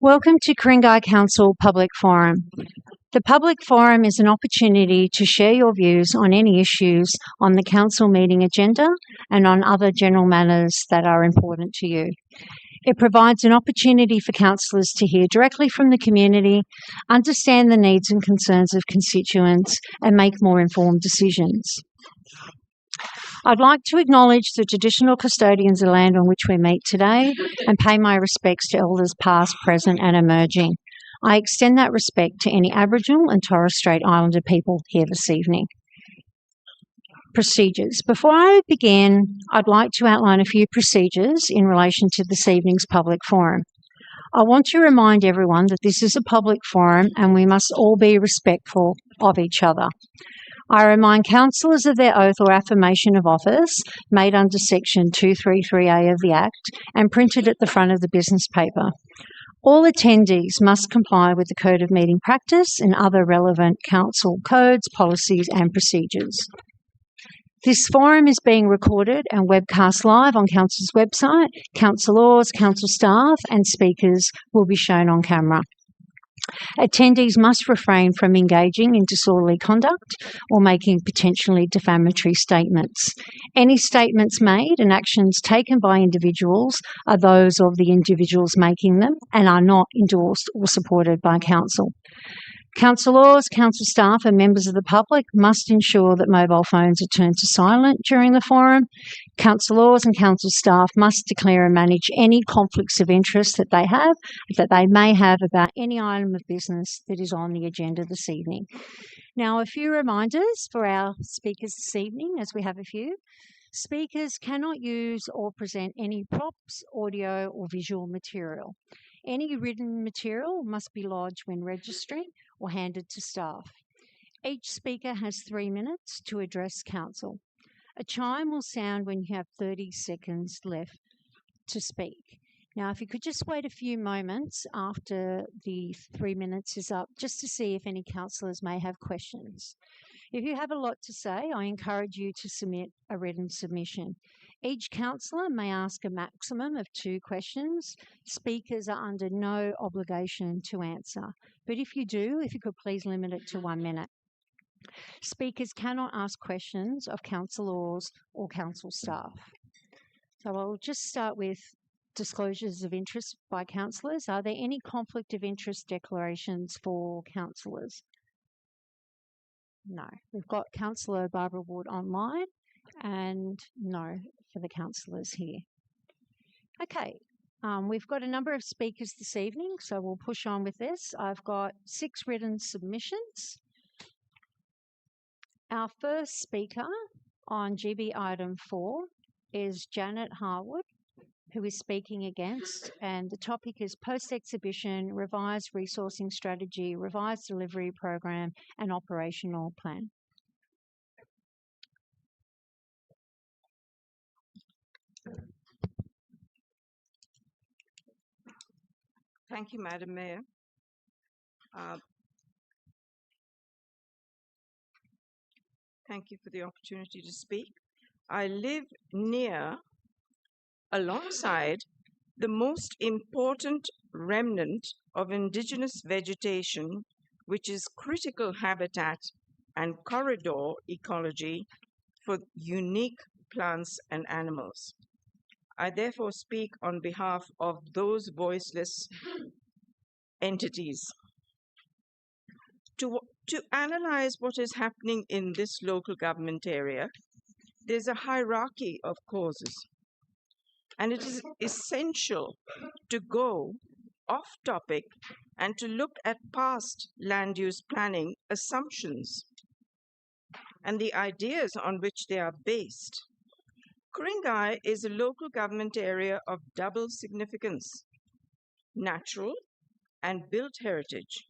Welcome to Ku-ring-gai Council Public Forum. The Public Forum is an opportunity to share your views on any issues on the Council meeting agenda and on other general matters that are important to you. It provides an opportunity for councillors to hear directly from the community, understand the needs and concerns of constituents, and make more informed decisions. I'd like to acknowledge the traditional custodians of the land on which we meet today and pay my respects to elders past, present and emerging. I extend that respect to any Aboriginal and Torres Strait Islander people here this evening. Procedures. Before I begin, I'd like to outline a few procedures in relation to this evening's public forum. I want to remind everyone that this is a public forum and we must all be respectful of each other. I remind councillors of their oath or affirmation of office made under section 233A of the Act and printed at the front of the business paper. All attendees must comply with the Code of Meeting Practice and other relevant council codes, policies and procedures. This forum is being recorded and webcast live on Council's website. Councillors, council staff and speakers will be shown on camera. Attendees must refrain from engaging in disorderly conduct or making potentially defamatory statements. Any statements made and actions taken by individuals are those of the individuals making them and are not endorsed or supported by Council. Councillors, council staff and members of the public must ensure that mobile phones are turned to silent during the forum. Councillors and council staff must declare and manage any conflicts of interest that they may have about any item of business that is on the agenda this evening. Now, a few reminders for our speakers this evening, as we have a few. Speakers cannot use or present any props, audio or visual material. Any written material must be lodged when registering or handed to staff. Each speaker has 3 minutes to address council. A chime will sound when you have 30 seconds left to speak. Now, if you could just wait a few moments after the 3 minutes is up, just to see if any councillors may have questions. If you have a lot to say, I encourage you to submit a written submission. Each councillor may ask a maximum of 2 questions. Speakers are under no obligation to answer. But if you do, if you could please limit it to 1 minute. Speakers cannot ask questions of councillors or council staff. So I'll just start with disclosures of interest by councillors. Are there any conflict of interest declarations for councillors? No. We've got Councillor Barbara Ward online and no for the councillors here. Okay, we've got a number of speakers this evening, so we'll push on with this. I've got 6 written submissions. Our first speaker on GB item 4 is Janet Harwood, who is speaking against, and the topic is post-exhibition, revised resourcing strategy, revised delivery program and operational plan. Thank you, Madam Mayor. Thank you for the opportunity to speak. I live alongside the most important remnant of indigenous vegetation, which is critical habitat and corridor ecology for unique plants and animals. I therefore speak on behalf of those voiceless entities. To analyze what is happening in this local government area, there's a hierarchy of causes, and it is essential to go off topic and to look at past land use planning assumptions and the ideas on which they are based. Ku-ring-gai is a local government area of double significance, natural and built heritage.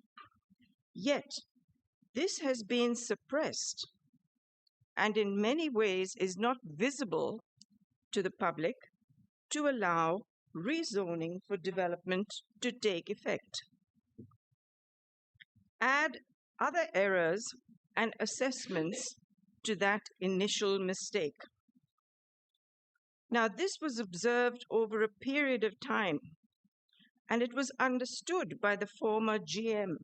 Yet, this has been suppressed and in many ways is not visible to the public to allow rezoning for development to take effect. Add other errors and assessments to that initial mistake. Now, this was observed over a period of time And it was understood by the former GM,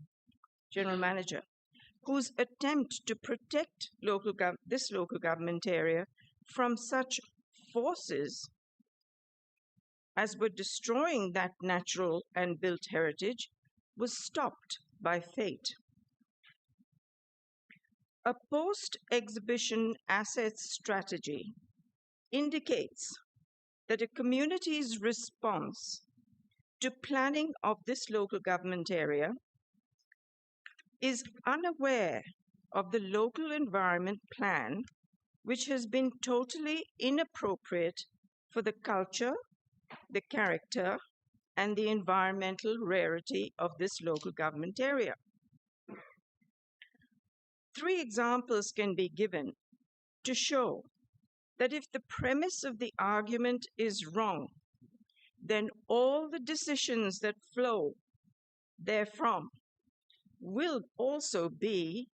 General Manager, whose attempt to protect this local government area from such forces as were destroying that natural and built heritage was stopped by fate. A post-exhibition assets strategy indicates that a community's response to planning of this local government area is unaware of the local environment plan, which has been totally inappropriate for the culture, the character, and the environmental rarity of this local government area. 3 examples can be given to show that if the premise of the argument is wrong, then all the decisions that flow therefrom will also be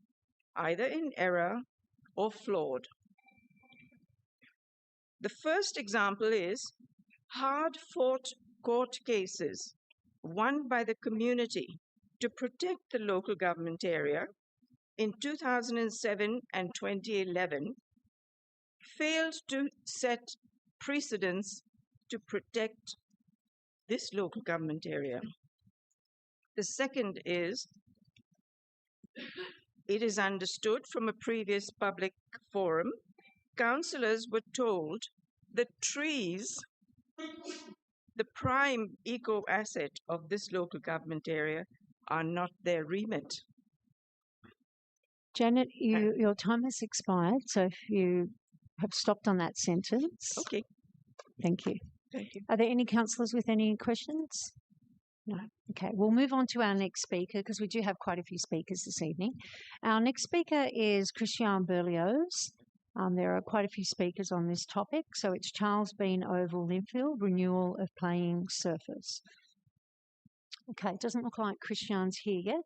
either in error or flawed. The first example is hard-fought court cases won by the community to protect the local government area in 2007 and 2011 failed to set precedents to protect this local government area. The second is, it is understood from a previous public forum, councillors were told that trees, the prime eco asset of this local government area, are not their remit. Janet, your time has expired, so if you have stopped on that sentence. Okay. Thank you. Thank you. Are there any councillors with any questions? No. Okay, we'll move on to our next speaker because we do have quite a few speakers this evening. Our next speaker is Christian Berlioz. There are quite a few speakers on this topic. So it's Charles Bean Oval Linfield, renewal of playing surface. Okay, it doesn't look like Christian's here yet.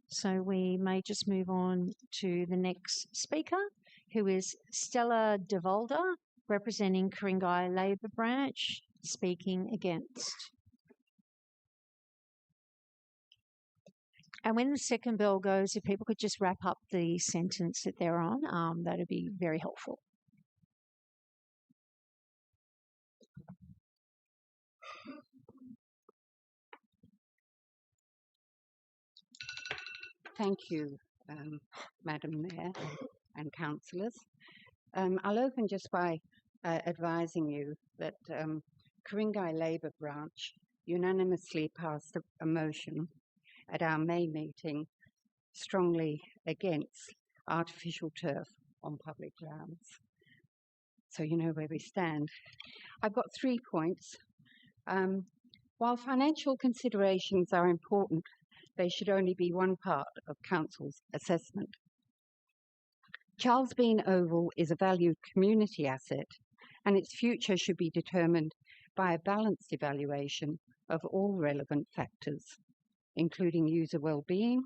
So we may just move on to the next speaker, who is Stella De Volder, representing Ku-ring-gai Labor Branch, speaking against. And when the second bell goes, if people could just wrap up the sentence that they're on, that would be very helpful. Thank you, Madam Mayor and councillors. I'll open just by advising you that Ku-ring-gai Labor Branch unanimously passed a motion at our May meeting strongly against artificial turf on public grounds. So you know where we stand. I've got 3 points. While financial considerations are important, they should only be one part of Council's assessment. Charles Bean Oval is a valued community asset, and its future should be determined by a balanced evaluation of all relevant factors, including user well-being,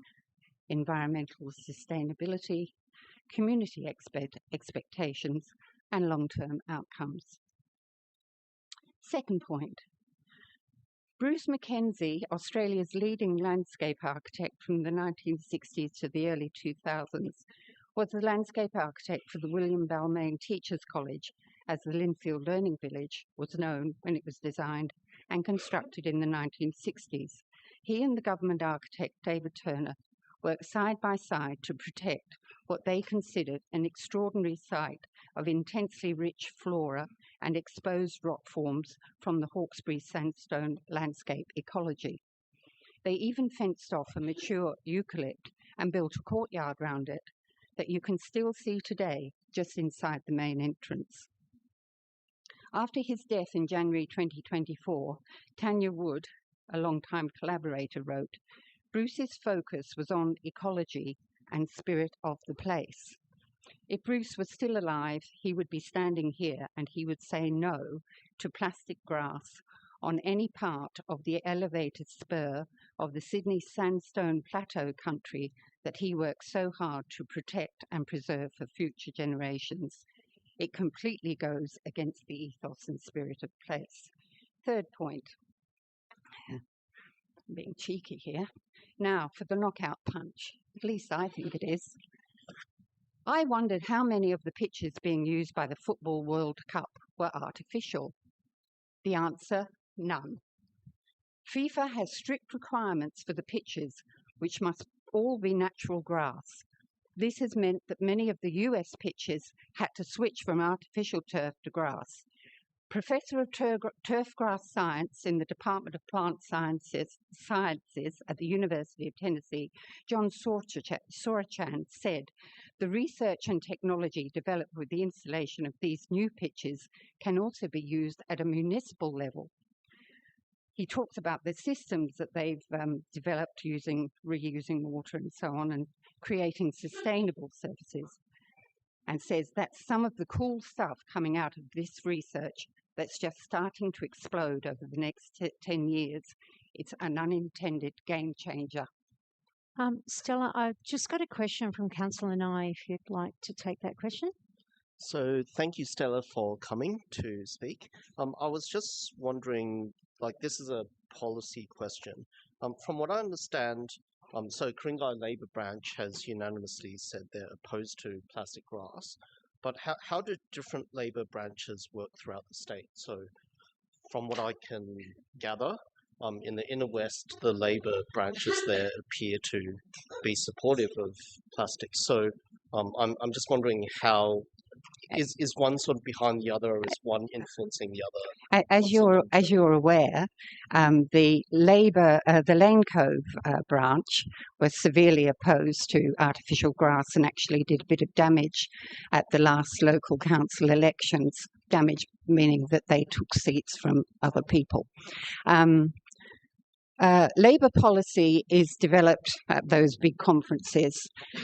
environmental sustainability, community expectations, and long-term outcomes. Second point, Bruce Mackenzie, Australia's leading landscape architect from the 1960s to the early 2000s, was the landscape architect for the William Balmain Teachers College, as the Linfield Learning Village was known when it was designed and constructed in the 1960s. He and the government architect David Turner worked side by side to protect what they considered an extraordinary site of intensely rich flora and exposed rock forms from the Hawkesbury sandstone landscape ecology. They even fenced off a mature eucalypt and built a courtyard round it that you can still see today just inside the main entrance. After his death in January 2024, Tanya Wood, a long-time collaborator, wrote, "Bruce's focus was on ecology and spirit of the place. If Bruce was still alive, he would be standing here and he would say no to plastic grass on any part of the elevated spur of the Sydney Sandstone Plateau country that he worked so hard to protect and preserve for future generations. It completely goes against the ethos and spirit of place." Third point, I'm being cheeky here. Now for the knockout punch. At least I think it is. I wondered how many of the pitches being used by the Football World Cup were artificial. The answer, none. FIFA has strict requirements for the pitches, which must all be natural grass. This has meant that many of the US pitches had to switch from artificial turf to grass. Professor of turfgrass science in the Department of Plant Sciences at the University of Tennessee, John Sorachan, said, "The research and technology developed with the installation of these new pitches can also be used at a municipal level." He talks about the systems that they've developed reusing water and so on, and creating sustainable surfaces, and says that's some of the cool stuff coming out of this research that's just starting to explode over the next 10 years. It's an unintended game changer. Stella, I've just got a question from Councillor Nye, if you'd like to take that question. So thank you, Stella, for coming to speak. I was just wondering, this is a policy question. From what I understand, so Ku-ring-gai Labour branch has unanimously said they're opposed to plastic grass, but how do different Labour branches work throughout the state? So from what I can gather, in the inner west, the Labour branches there appear to be supportive of plastic. So I'm just wondering how is one sort of behind the other, or is one influencing the other? As you're aware, the Labour, the Lane Cove branch was severely opposed to artificial grass and actually did a bit of damage at the last local council elections. Damage meaning that they took seats from other people. Labour policy is developed at those big conferences.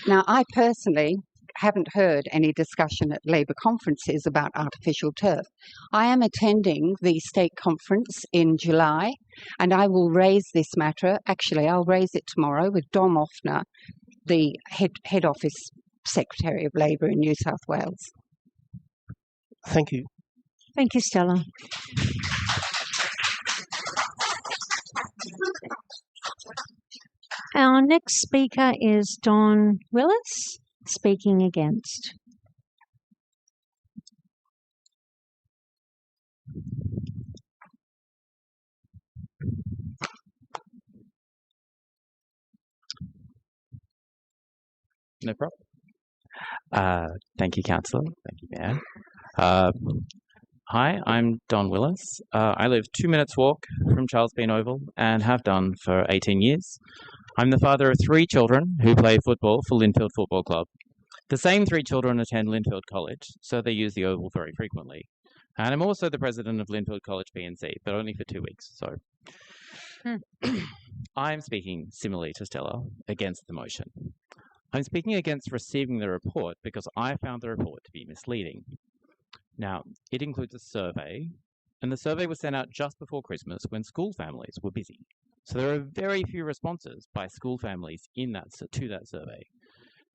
Now, I personally haven't heard any discussion at Labour conferences about artificial turf. I am attending the state conference in July, and I will raise this matter. Actually, I'll raise it tomorrow with Dom Offner, the head office secretary of Labour in New South Wales. Thank you. Thank you, Stella. Our next speaker is Don Willis, speaking against. No problem. Thank you, Councillor. Thank you, Mayor. Hi, I'm Don Willis. I live 2 minutes walk from Charles Bean Oval and have done for 18 years. I'm the father of 3 children who play football for Linfield Football Club. The same 3 children attend Linfield College, so they use the Oval very frequently. And I'm also the president of Linfield College B&C, but only for 2 weeks, so. I'm speaking, similarly to Stella, against the motion. I'm speaking against receiving the report because I found the report to be misleading. Now, it includes a survey, and the survey was sent out just before Christmas when school families were busy. So there are very few responses by school families to that survey.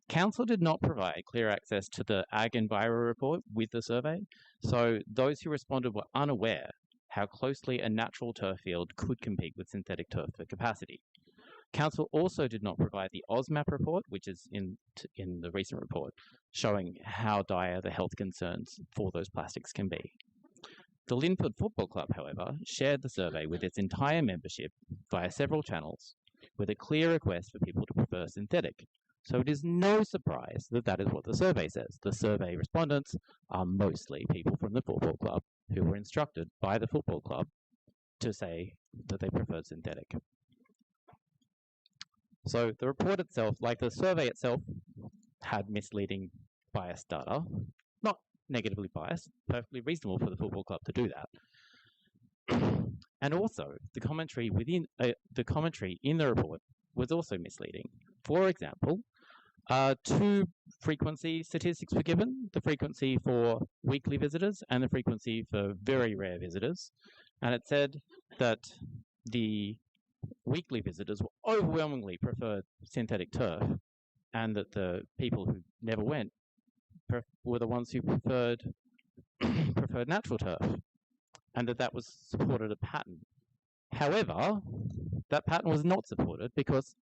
Council did not provide clear access to the Ag Enviro report with the survey, so those who responded were unaware how closely a natural turf field could compete with synthetic turf for capacity. Council also did not provide the OzMap report, which is in the recent report, showing how dire the health concerns for those plastics can be. The Linfield Football Club, however, shared the survey with its entire membership via several channels, with a clear request for people to prefer synthetic. So it is no surprise that that is what the survey says. The survey respondents are mostly people from the football club who were instructed by the football club to say that they preferred synthetic. So the report itself, like the survey itself, had misleading biased data. Not negatively biased, perfectly reasonable for the football club to do that. And also, the commentary in the report was also misleading. For example, 2 frequency statistics were given, the frequency for weekly visitors and the frequency for very rare visitors. And it said that the weekly visitors were overwhelmingly preferred synthetic turf, and that the people who never went were the ones who preferred natural turf, and that was supported a pattern However, that pattern was not supported because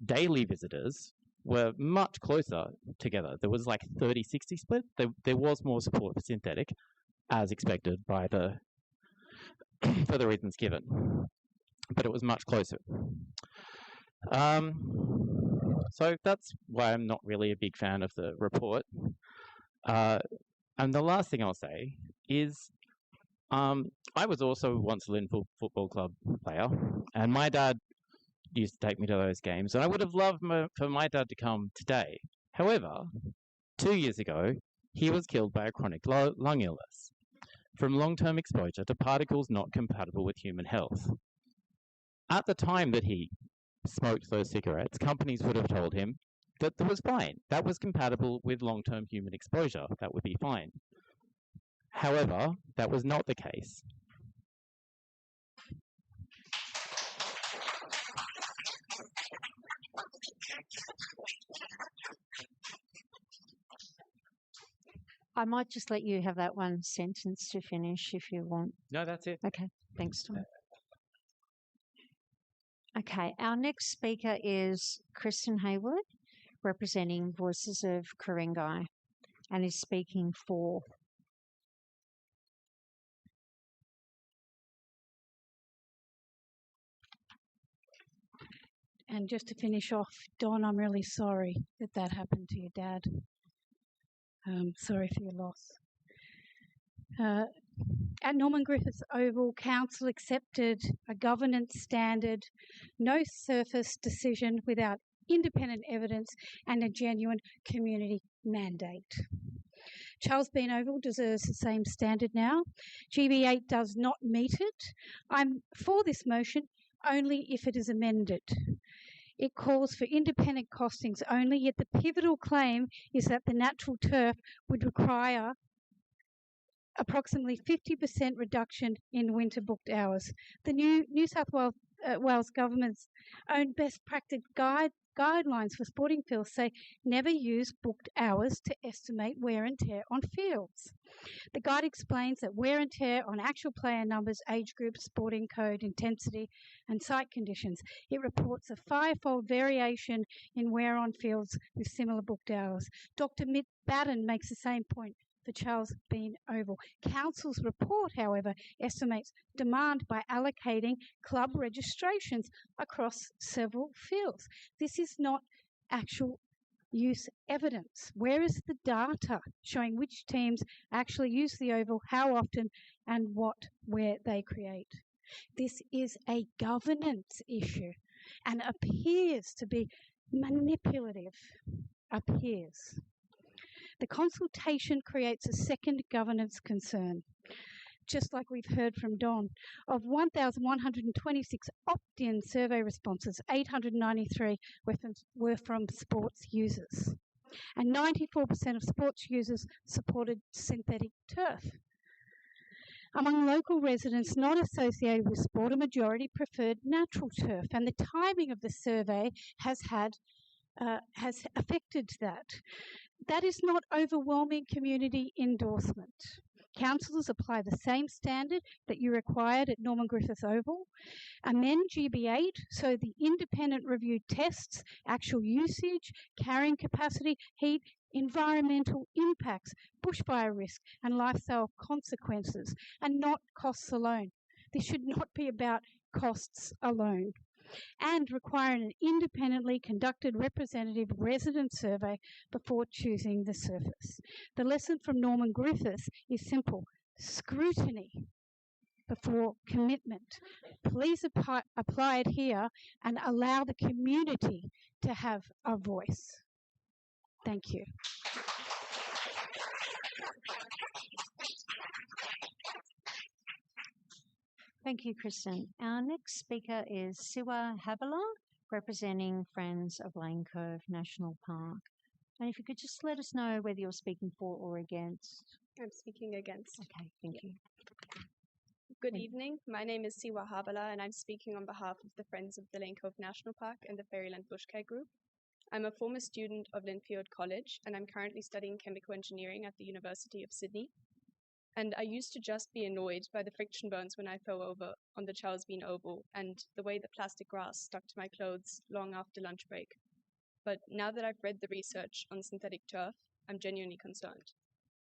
daily visitors were much closer together. There was like 30-60 split. There was more support for synthetic, as expected by the for the reasons given, but it was much closer. So that's why I'm not really a big fan of the report. And the last thing I'll say is I was also once a Linfield Football Club player, and my dad used to take me to those games, and I would have loved for my dad to come today. However, 2 years ago, he was killed by a chronic lung illness from long-term exposure to particles not compatible with human health. At the time that he smoked those cigarettes, companies would have told him that was fine. That was compatible with long-term human exposure. That would be fine. However, that was not the case. I might just let you have that one sentence to finish if you want. No, that's it. Okay, thanks, Tom. Okay, our next speaker is Kristen Hayward, representing Voices of Ku-ring-gai, and is speaking for. And just to finish off, Don, I'm really sorry that happened to your dad. Sorry for your loss. At Norman Griffiths Oval, Council accepted a governance standard, no surface decision without independent evidence and a genuine community mandate. Charles Bean Oval deserves the same standard now. GB8 does not meet it. I'm for this motion only if it is amended. It calls for independent costings only, yet the pivotal claim is that the natural turf would require approximately 50% reduction in winter booked hours. The New South Wales government's own best practice guidelines for sporting fields say never use booked hours to estimate wear and tear on fields. The guide explains that wear and tear on actual player numbers, age groups, sporting code, intensity, and site conditions. It reports a fivefold variation in wear on fields with similar booked hours. Dr. Mitt Batten makes the same point for Charles Bean Oval. Council's report, however, estimates demand by allocating club registrations across several fields. This is not actual use evidence. Where is the data showing which teams actually use the Oval, how often, and where they create? This is a governance issue and appears to be manipulative. Appears. The consultation creates a second governance concern. Just like we've heard from Don, of 1,126 opt-in survey responses, 893 were from sports users. And 94% of sports users supported synthetic turf. Among local residents not associated with sport, a majority preferred natural turf, and the timing of the survey has affected that. That is not overwhelming community endorsement. Councillors apply the same standard that you required at Norman Griffiths Oval. Amend GB8 so the independent review tests actual usage, carrying capacity, heat, environmental impacts, bushfire risk, and lifestyle consequences, and not costs alone. This should not be about costs alone. And require an independently conducted representative resident survey before choosing the surface. The lesson from Norman Griffiths is simple: scrutiny before commitment. Please apply it here and allow the community to have a voice. Thank you. Thank you, Kristen. Our next speaker is Siwa Habala, representing Friends of Lane Cove National Park. And if you could just let us know whether you're speaking for or against. I'm speaking against. Okay, thank you. Good evening. My name is Siwa Habala, and I'm speaking on behalf of the Friends of the Lane Cove National Park and the Fairyland Bushcare Group. I'm a former student of Linfield College, and I'm currently studying chemical engineering at the University of Sydney. and I used to just be annoyed by the friction burns when I fell over on the Charles Bean Oval and the way the plastic grass stuck to my clothes long after lunch break. But now that I've read the research on synthetic turf, I'm genuinely concerned.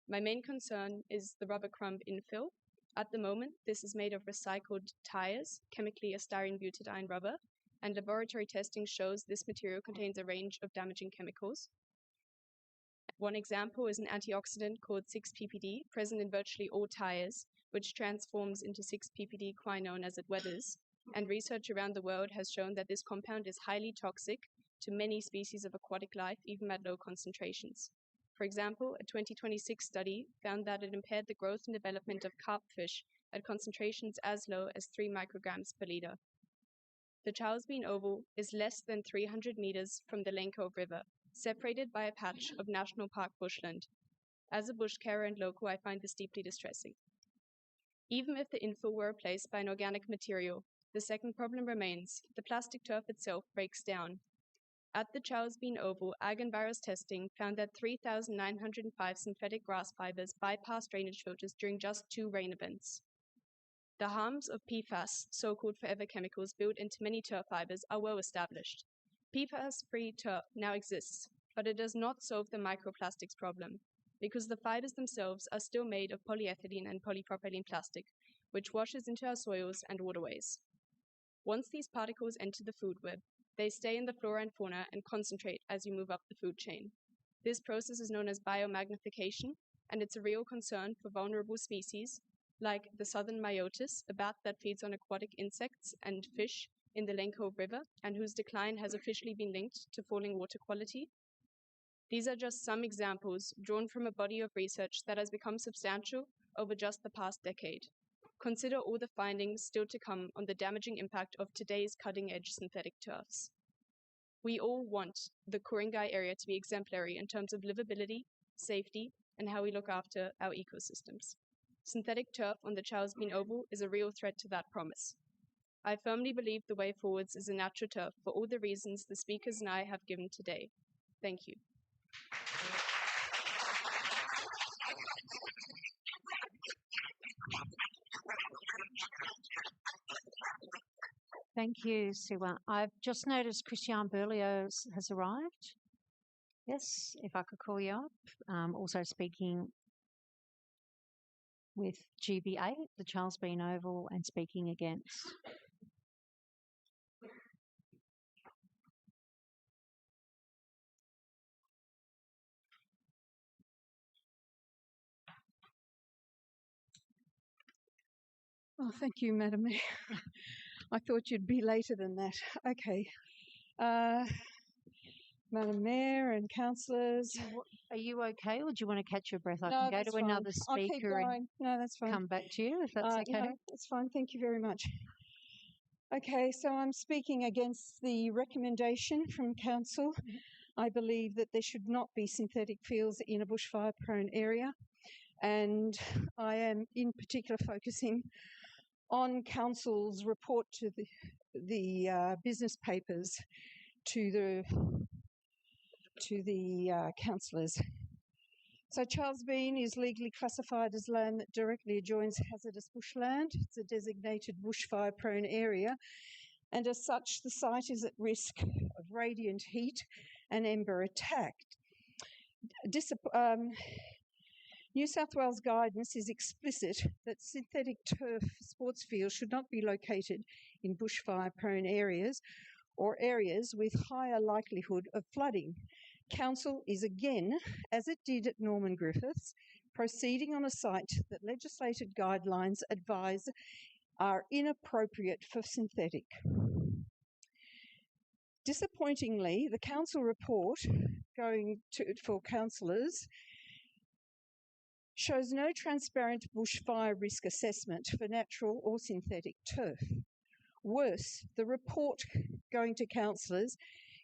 My main concern is the rubber crumb infill. At the moment, this is made of recycled tires, chemically a styrene butadiene rubber, and laboratory testing shows this material contains a range of damaging chemicals. One example is an antioxidant called 6-PPD, present in virtually all tires, which transforms into 6-PPD quinone as it weathers, and research around the world has shown that this compound is highly toxic to many species of aquatic life, even at low concentrations. For example, a 2026 study found that it impaired the growth and development of carp fish at concentrations as low as 3 micrograms per liter. The Charles Bean Oval is less than 300 meters from the Lenco River, separated by a patch of National Park bushland. As a bush carer and local, I find this deeply distressing. Even if the infill were replaced by an organic material, the second problem remains. The plastic turf itself breaks down. At the Charles Bean Oval, ag and virus testing found that 3,905 synthetic grass fibers bypassed drainage filters during just 2 rain events. The harms of PFAS, so-called forever chemicals built into many turf fibers, are well established. PFAS-free turf now exists, but it does not solve the microplastics problem, because the fibers themselves are still made of polyethylene and polypropylene plastic, which washes into our soils and waterways. Once these particles enter the food web, they stay in the flora and fauna and concentrate as you move up the food chain. This process is known as biomagnification, and it's a real concern for vulnerable species like the southern myotis, a bat that feeds on aquatic insects and fish in the Lenco River, and whose decline has officially been linked to falling water quality. These are just some examples drawn from a body of research that has become substantial over just the past decade. Consider all the findings still to come on the damaging impact of today's cutting-edge synthetic turfs. We all want the Ku-ring-gai area to be exemplary in terms of livability, safety, and how we look after our ecosystems. Synthetic turf on the Charles Bean Oval is a real threat to that promise. I firmly believe the way forwards is a natural turf for all the reasons the speakers and I have given today. Thank you. Thank you, Siwa. I've just noticed Christian Berlioz has arrived. Yes, if I could call you up. Also speaking with GB8, the Charles Bean Oval, and speaking against. Oh, thank you, Madam Mayor. I thought you'd be later than that. Okay. Madam Mayor and councillors. Are you okay, or do you want to catch your breath? I No, can go that's to another fine. I'll keep speaker and going. No, that's fine. come back to you, if that's okay. No, that's fine. Thank you very much. Okay, so I'm speaking against the recommendation from council. I believe that there should not be synthetic fields in a bushfire-prone area, and I am in particular focusing on council's report to the business papers to the councillors. So Charles Bean is legally classified as land that directly adjoins hazardous bushland. It's a designated bushfire-prone area, and as such, the site is at risk of radiant heat and ember attack. New South Wales guidance is explicit that synthetic turf sports fields should not be located in bushfire-prone areas or areas with higher likelihood of flooding. Council is again, as it did at Norman Griffiths, proceeding on a site that legislated guidelines advise are inappropriate for synthetic. Disappointingly, the council report for councillors shows no transparent bushfire risk assessment for natural or synthetic turf. Worse, the report going to councillors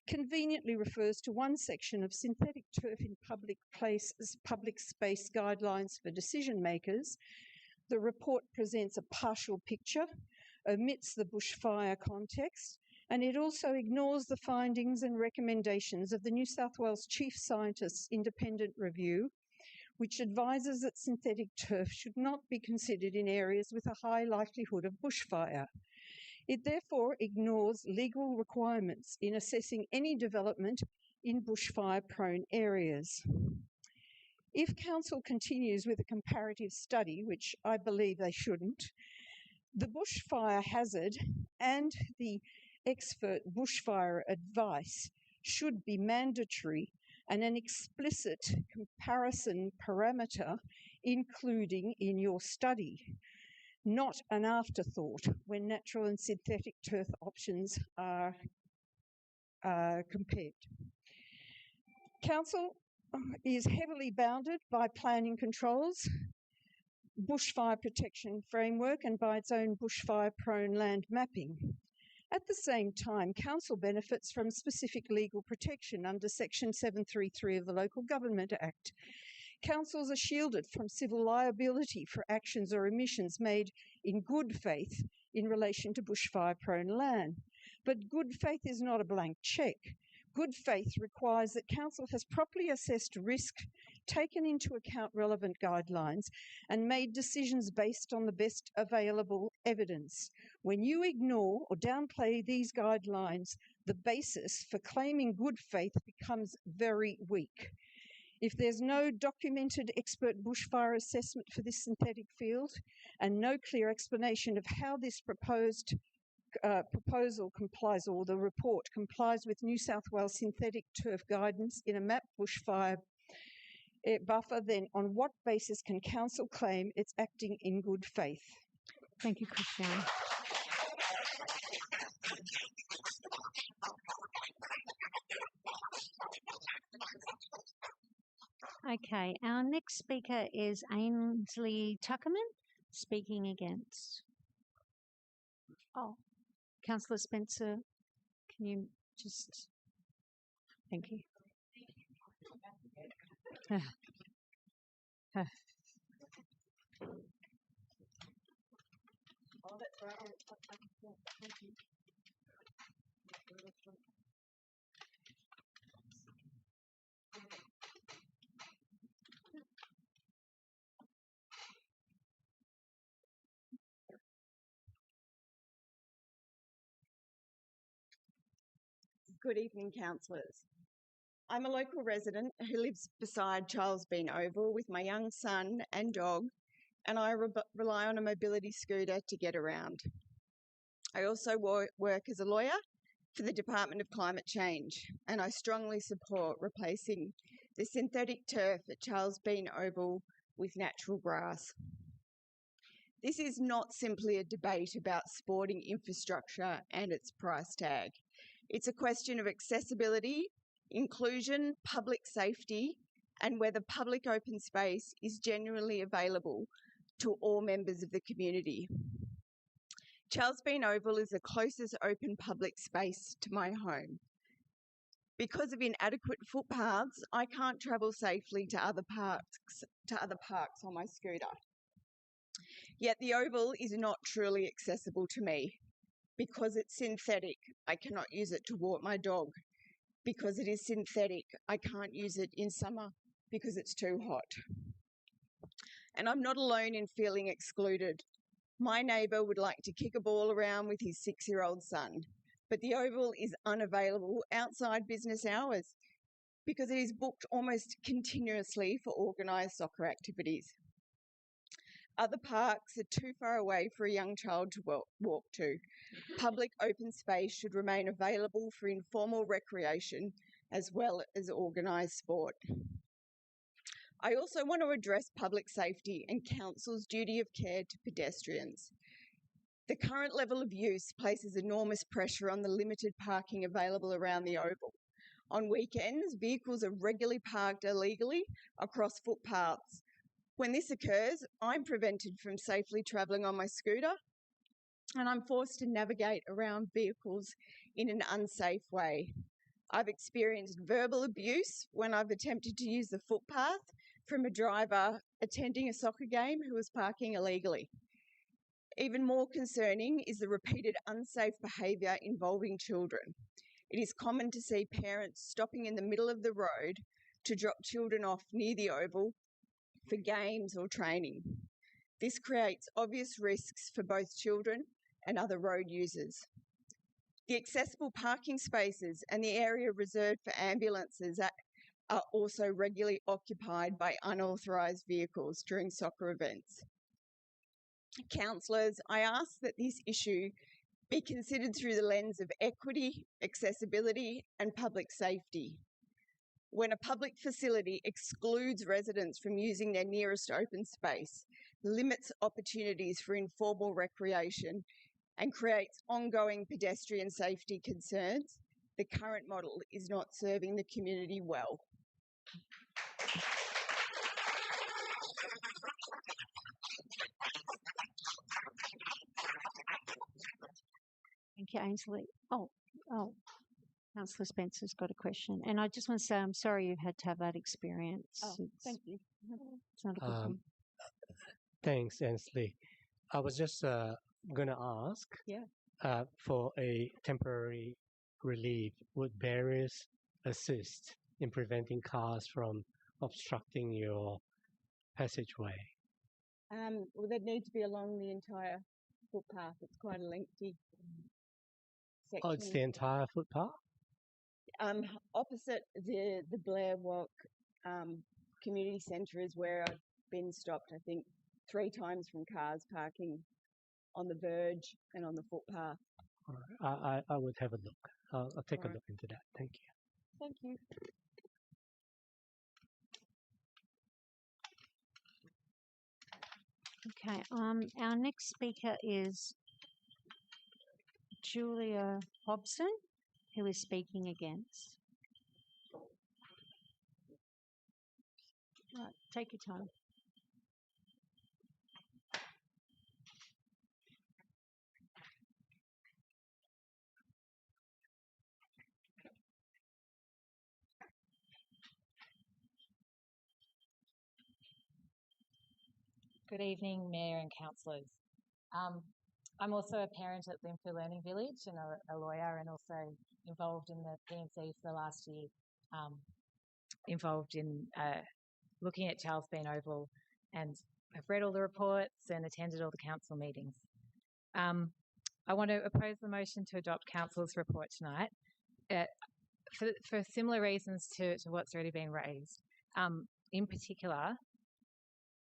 conveniently refers to one section of synthetic turf in public places, public space guidelines for decision makers. The report presents a partial picture, omits the bushfire context, and it also ignores the findings and recommendations of the New South Wales Chief Scientist's independent review, which advises that synthetic turf should not be considered in areas with a high likelihood of bushfire. It therefore ignores legal requirements in assessing any development in bushfire-prone areas. If Council continues with a comparative study, which I believe they shouldn't, the bushfire hazard and the expert bushfire advice should be mandatory and an explicit comparison parameter including in your study, not an afterthought when natural and synthetic turf options are compared. Council is heavily bounded by planning controls, bushfire protection framework and by its own bushfire-prone land mapping. At the same time, Council benefits from specific legal protection under Section 733 of the Local Government Act. Councils are shielded from civil liability for actions or omissions made in good faith in relation to bushfire-prone land. But good faith is not a blank cheque. Good faith requires that Council has properly assessed risk, taken into account relevant guidelines, and made decisions based on the best available evidence. When you ignore or downplay these guidelines, the basis for claiming good faith becomes very weak. If there's no documented expert bushfire assessment for this synthetic field and no clear explanation of how this proposal complies, or the report complies with New South Wales synthetic turf guidance in a mapped bushfire buffer, then on what basis can Council claim it's acting in good faith? Thank you, Christiane. Okay, our next speaker is Ainsley Tuckerman, speaking against. Oh, Councillor Spencer, can you just, thank you. Good evening, councillors. I'm a local resident who lives beside Charles Bean Oval with my young son and dog, and I rely on a mobility scooter to get around. I also work as a lawyer for the Department of Climate Change, and I strongly support replacing the synthetic turf at Charles Bean Oval with natural grass. This is not simply a debate about sporting infrastructure and its price tag. It's a question of accessibility, inclusion, public safety, and whether public open space is genuinely available to all members of the community. Charles Bean Oval is the closest open public space to my home. Because of inadequate footpaths, I can't travel safely to other parks on my scooter. Yet the Oval is not truly accessible to me. Because it's synthetic, I cannot use it to walk my dog. Because it is synthetic, I can't use it in summer because it's too hot. And I'm not alone in feeling excluded. My neighbour would like to kick a ball around with his 6-year-old son, but the Oval is unavailable outside business hours because it is booked almost continuously for organised soccer activities. Other parks are too far away for a young child to walk to. Public open space should remain available for informal recreation as well as organised sport. I also want to address public safety and Council's duty of care to pedestrians. The current level of use places enormous pressure on the limited parking available around the Oval. On weekends, vehicles are regularly parked illegally across footpaths. When this occurs, I'm prevented from safely travelling on my scooter, and I'm forced to navigate around vehicles in an unsafe way. I've experienced verbal abuse when I've attempted to use the footpath from a driver attending a soccer game who was parking illegally. Even more concerning is the repeated unsafe behaviour involving children. It is common to see parents stopping in the middle of the road to drop children off near the Oval for games or training. This creates obvious risks for both children and other road users. The accessible parking spaces and the area reserved for ambulances are also regularly occupied by unauthorised vehicles during soccer events. Councillors, I ask that this issue be considered through the lens of equity, accessibility and public safety. When a public facility excludes residents from using their nearest open space, limits opportunities for informal recreation and creates ongoing pedestrian safety concerns, the current model is not serving the community well. Thank you, Ainsley. Oh, Councillor Spencer's got a question. And I just want to say I'm sorry you've had to have that experience. Oh, thank you. It's not a good thing. Thanks, Ainsley. I was just going to ask, for a temporary relief, would barriers assist in preventing cars from obstructing your passageway? Well, they'd need to be along the entire footpath. It's quite a lengthy section. Oh, it's the entire footpath? Opposite the Blair Walk community centre is where I've been stopped, I think, 3 times from cars parking on the verge and on the footpath. All right. I would have a look. I'll take a look into that. Thank you. Thank you. Okay, our next speaker is Julia Hobson, who is speaking against. Right, take your time. Good evening, Mayor and councillors. I'm also a parent at Linfield Learning Village and a lawyer, and also involved in the P&C for the last year, involved in looking at Charles Bean Oval, and I've read all the reports and attended all the council meetings. I want to oppose the motion to adopt council's report tonight for similar reasons to what's already been raised. In particular,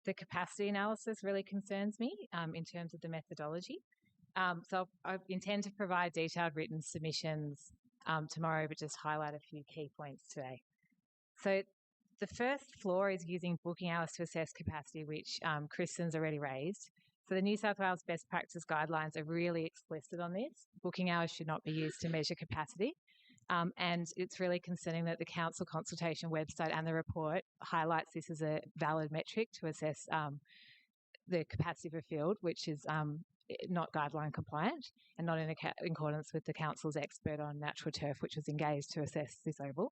the capacity analysis really concerns me in terms of the methodology. So I intend to provide detailed written submissions tomorrow, but just highlight a few key points today. So the first flaw is using booking hours to assess capacity, which Kristen's already raised. So the New South Wales best practice guidelines are really explicit on this. Booking hours should not be used to measure capacity. And it's really concerning that the council consultation website and the report highlights this as a valid metric to assess the capacity of a field, which is not guideline compliant and not in accordance with the council's expert on natural turf, which was engaged to assess this oval.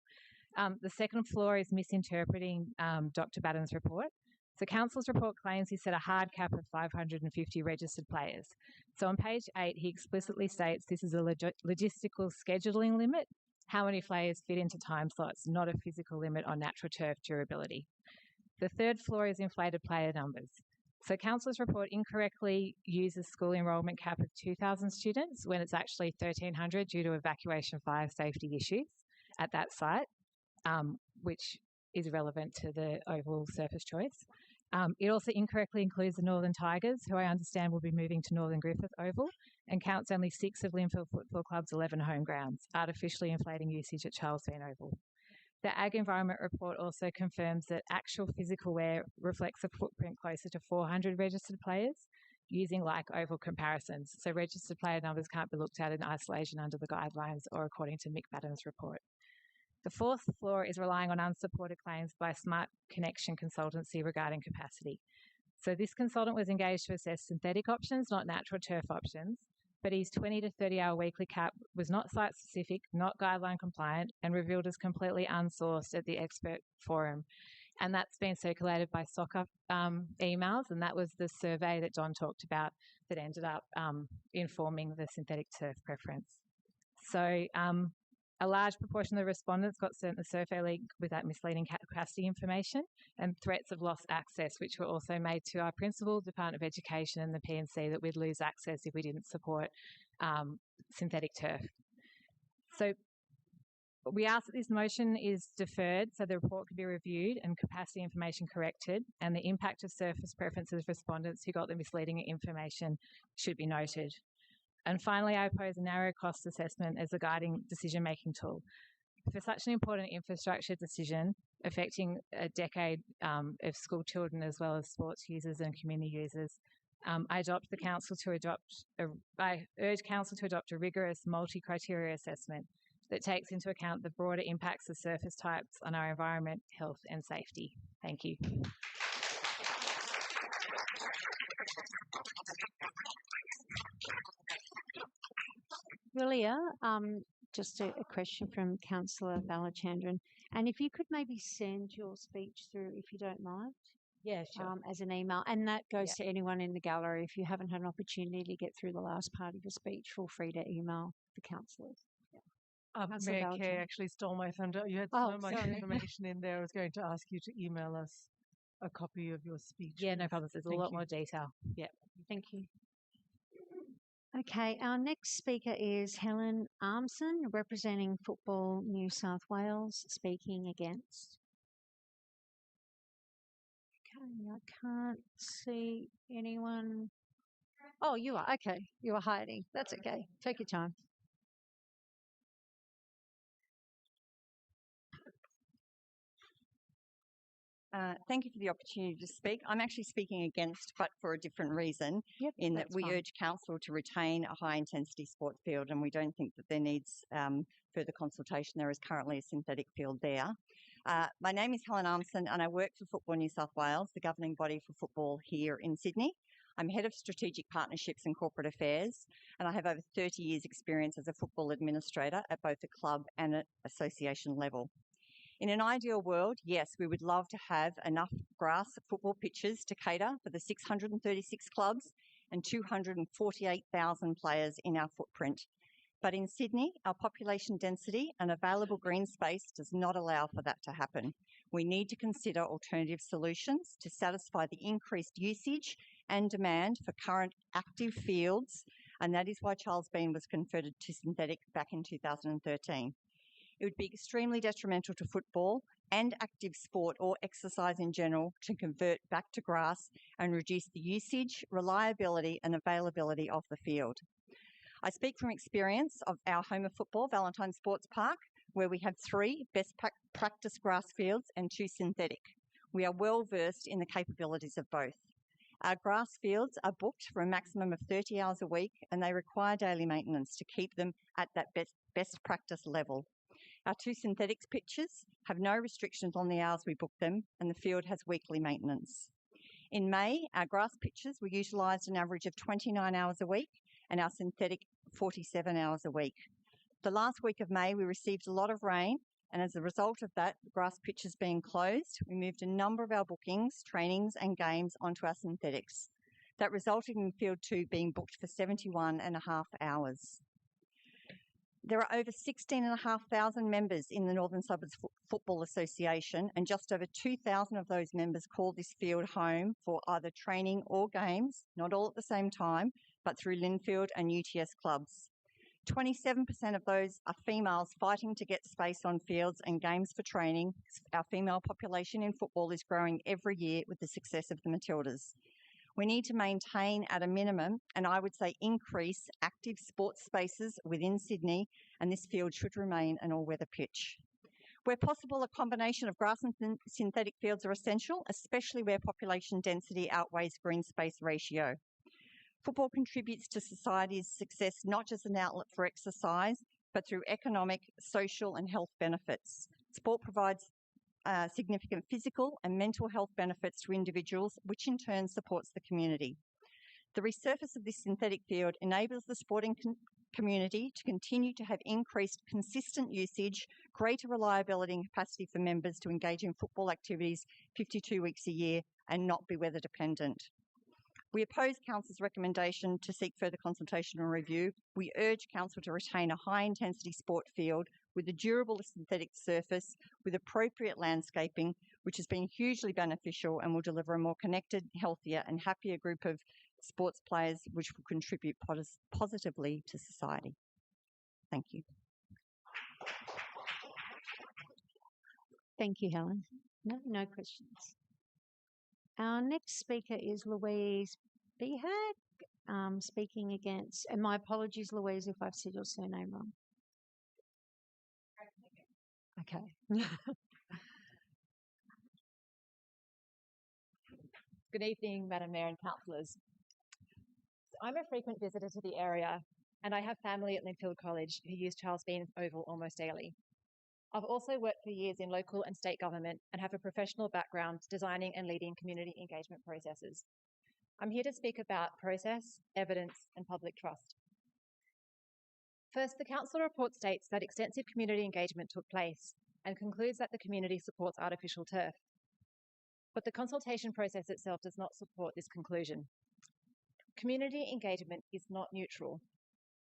The second flaw is misinterpreting Dr. Batten's report. So council's report claims he set a hard cap of 550 registered players. So on page 8, he explicitly states this is a logistical scheduling limit, how many players fit into time slots, not a physical limit on natural turf durability. The third flaw is inflated player numbers. So council's report incorrectly uses school enrolment cap of 2,000 students when it's actually 1,300 due to evacuation fire safety issues at that site, which is relevant to the oval surface choice. It also incorrectly includes the Northern Tigers, who I understand will be moving to Northern Griffith Oval, and counts only 6 of Linfield Football Club's 11 home grounds, artificially inflating usage at Charles Bean Oval. The Ag Environment Report also confirms that actual physical wear reflects a footprint closer to 400 registered players, using like oval comparisons. So registered player numbers can't be looked at in isolation under the guidelines or according to Mick Batten's report. The fourth flaw is relying on unsupported claims by Smart Connection Consultancy regarding capacity. So this consultant was engaged to assess synthetic options, not natural turf options, but his 20 to 30 hour weekly cap was not site specific, not guideline compliant, and revealed as completely unsourced at the expert forum. And that's been circulated by soccer emails, and that was the survey that Don talked about that ended up informing the synthetic turf preference. So A large proportion of the respondents got sent the survey link without misleading capacity information and threats of lost access, which were also made to our principal, Department of Education and the PNC, that we'd lose access if we didn't support synthetic turf. So we ask that this motion is deferred so the report can be reviewed and capacity information corrected, and the impact of surface preferences of respondents who got the misleading information should be noted. And finally, I oppose a narrow cost assessment as a guiding decision-making tool. For such an important infrastructure decision affecting a decade of school children as well as sports users and community users, I urge council to adopt a rigorous multi-criteria assessment that takes into account the broader impacts of surface types on our environment, health and safety. Thank you. Lilia, just a question from Councillor Balachandran. And if you could maybe send your speech through, if you don't mind. Yeah, sure. As an email. And that goes to anyone in the gallery. If you haven't had an opportunity to get through the last part of your speech, feel free to email the councillors. Mary Kay actually stole my thunder. You had so much information in there. I was going to ask you to email us a copy of your speech. Yeah, no problem. There's a lot more detail. Yeah. Thank you. Okay, our next speaker is Helen Armson, representing Football New South Wales, speaking against. Okay, I can't see anyone. Oh, you are. Okay, you are hiding. That's okay. Take your time. Thank you for the opportunity to speak. I'm actually speaking against, but for a different reason, in that we urge council to retain a high-intensity sport field, and we don't think that there needs further consultation. There is currently a synthetic field there. My name is Helen Armson, and I work for Football New South Wales, the governing body for football here in Sydney. I'm Head of Strategic Partnerships and Corporate Affairs, and I have over 30 years' experience as a football administrator at both the club and at association level. In an ideal world, yes, we would love to have enough grass football pitches to cater for the 636 clubs and 248,000 players in our footprint. But in Sydney, our population density and available green space does not allow for that to happen. We need to consider alternative solutions to satisfy the increased usage and demand for current active fields, and that is why Charles Bean was converted to synthetic back in 2013. It would be extremely detrimental to football and active sport or exercise in general to convert back to grass and reduce the usage, reliability and availability of the field. I speak from experience of our home of football, Valentine Sports Park, where we have 3 best practice grass fields and 2 synthetic. We are well versed in the capabilities of both. Our grass fields are booked for a maximum of 30 hours a week, and they require daily maintenance to keep them at that best practice level. Our 2 synthetics pitches have no restrictions on the hours we book them, and the field has weekly maintenance. In May, our grass pitches were utilised an average of 29 hours a week, and our synthetic 47 hours a week. The last week of May, we received a lot of rain, and as a result of that, the grass pitches being closed, we moved a number of our bookings, trainings and games onto our synthetics. That resulted in Field 2 being booked for 71.5 hours. There are over 16,500 members in the Northern Suburbs Football Association, and just over 2,000 of those members call this field home for either training or games, not all at the same time, but through Linfield and UTS clubs. 27% of those are females fighting to get space on fields and games for training. Our female population in football is growing every year with the success of the Matildas. We need to maintain at a minimum, and I would say increase, active sports spaces within Sydney, and this field should remain an all-weather pitch. Where possible, a combination of grass and synthetic fields are essential, especially where population density outweighs green space ratio. Football contributes to society's success not just an outlet for exercise, but through economic, social and health benefits. Sport provides significant physical and mental health benefits to individuals, which in turn supports the community. The resurface of this synthetic field enables the sporting community to continue to have increased consistent usage, greater reliability and capacity for members to engage in football activities 52 weeks a year and not be weather dependent. We oppose Council's recommendation to seek further consultation and review. We urge Council to retain a high-intensity sport field with a durable synthetic surface with appropriate landscaping, which has been hugely beneficial and will deliver a more connected, healthier and happier group of sports players, which will contribute positively to society. Thank you. Thank you, Helen. No questions. Our next speaker is Louise Behag, speaking against, and my apologies, Louise, if I've said your surname wrong. Okay. Good evening, Madam Mayor and councillors. I'm a frequent visitor to the area, and I have family at Linfield College who use Charles Bean Oval almost daily. I've also worked for years in local and state government and have a professional background designing and leading community engagement processes. I'm here to speak about process, evidence, and public trust. First, the council report states that extensive community engagement took place and concludes that the community supports artificial turf. But the consultation process itself does not support this conclusion. Community engagement is not neutral.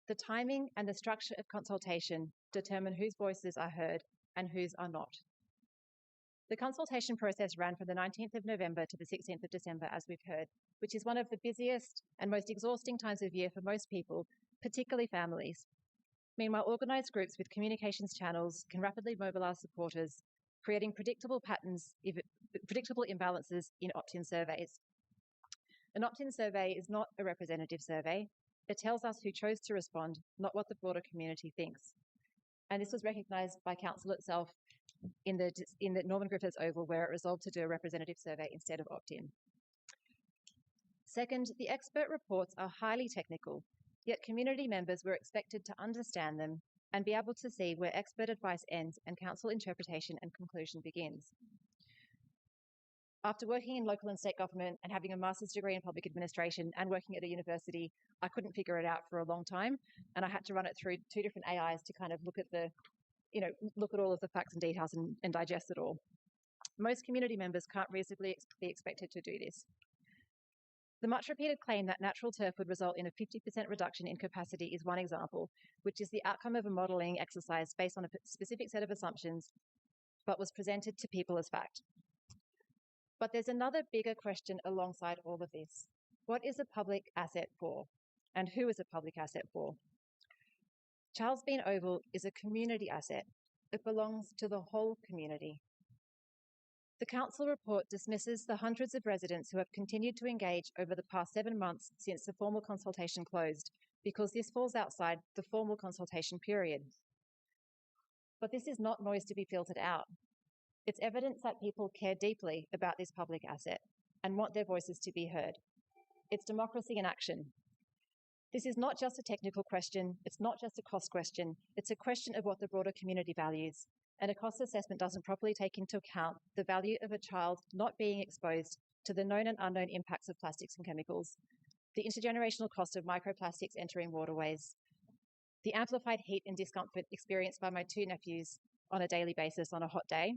The timing and the structure of consultation determine whose voices are heard and whose are not. The consultation process ran from the 19th of November to the 16th of December, as we've heard, which is one of the busiest and most exhausting times of year for most people, particularly families. Meanwhile, organised groups with communications channels can rapidly mobilise supporters, creating predictable patterns, predictable imbalances in opt-in surveys. An opt-in survey is not a representative survey. It tells us who chose to respond, not what the broader community thinks. And this was recognised by council itself in the Norman Griffiths Oval, where it resolved to do a representative survey instead of opt-in. Second, the expert reports are highly technical, yet community members were expected to understand them and be able to see where expert advice ends and council interpretation and conclusion begins. After working in local and state government and having a master's degree in public administration and working at a university, I couldn't figure it out for a long time, and I had to run it through 2 different AIs to kind of look at all of the facts and details and digest it all. Most community members can't reasonably be expected to do this. The much repeated claim that natural turf would result in a 50% reduction in capacity is one example, which is the outcome of a modelling exercise based on a specific set of assumptions, but was presented to people as fact. But there's another bigger question alongside all of this. What is a public asset for? And who is a public asset for? Charles Bean Oval is a community asset. It belongs to the whole community. The council report dismisses the hundreds of residents who have continued to engage over the past 7 months since the formal consultation closed, because this falls outside the formal consultation period. But this is not noise to be filtered out. It's evidence that people care deeply about this public asset and want their voices to be heard. It's democracy in action. This is not just a technical question, it's not just a cost question, it's a question of what the broader community values, and a cost assessment doesn't properly take into account the value of a child not being exposed to the known and unknown impacts of plastics and chemicals, the intergenerational cost of microplastics entering waterways, the amplified heat and discomfort experienced by my 2 nephews on a daily basis on a hot day.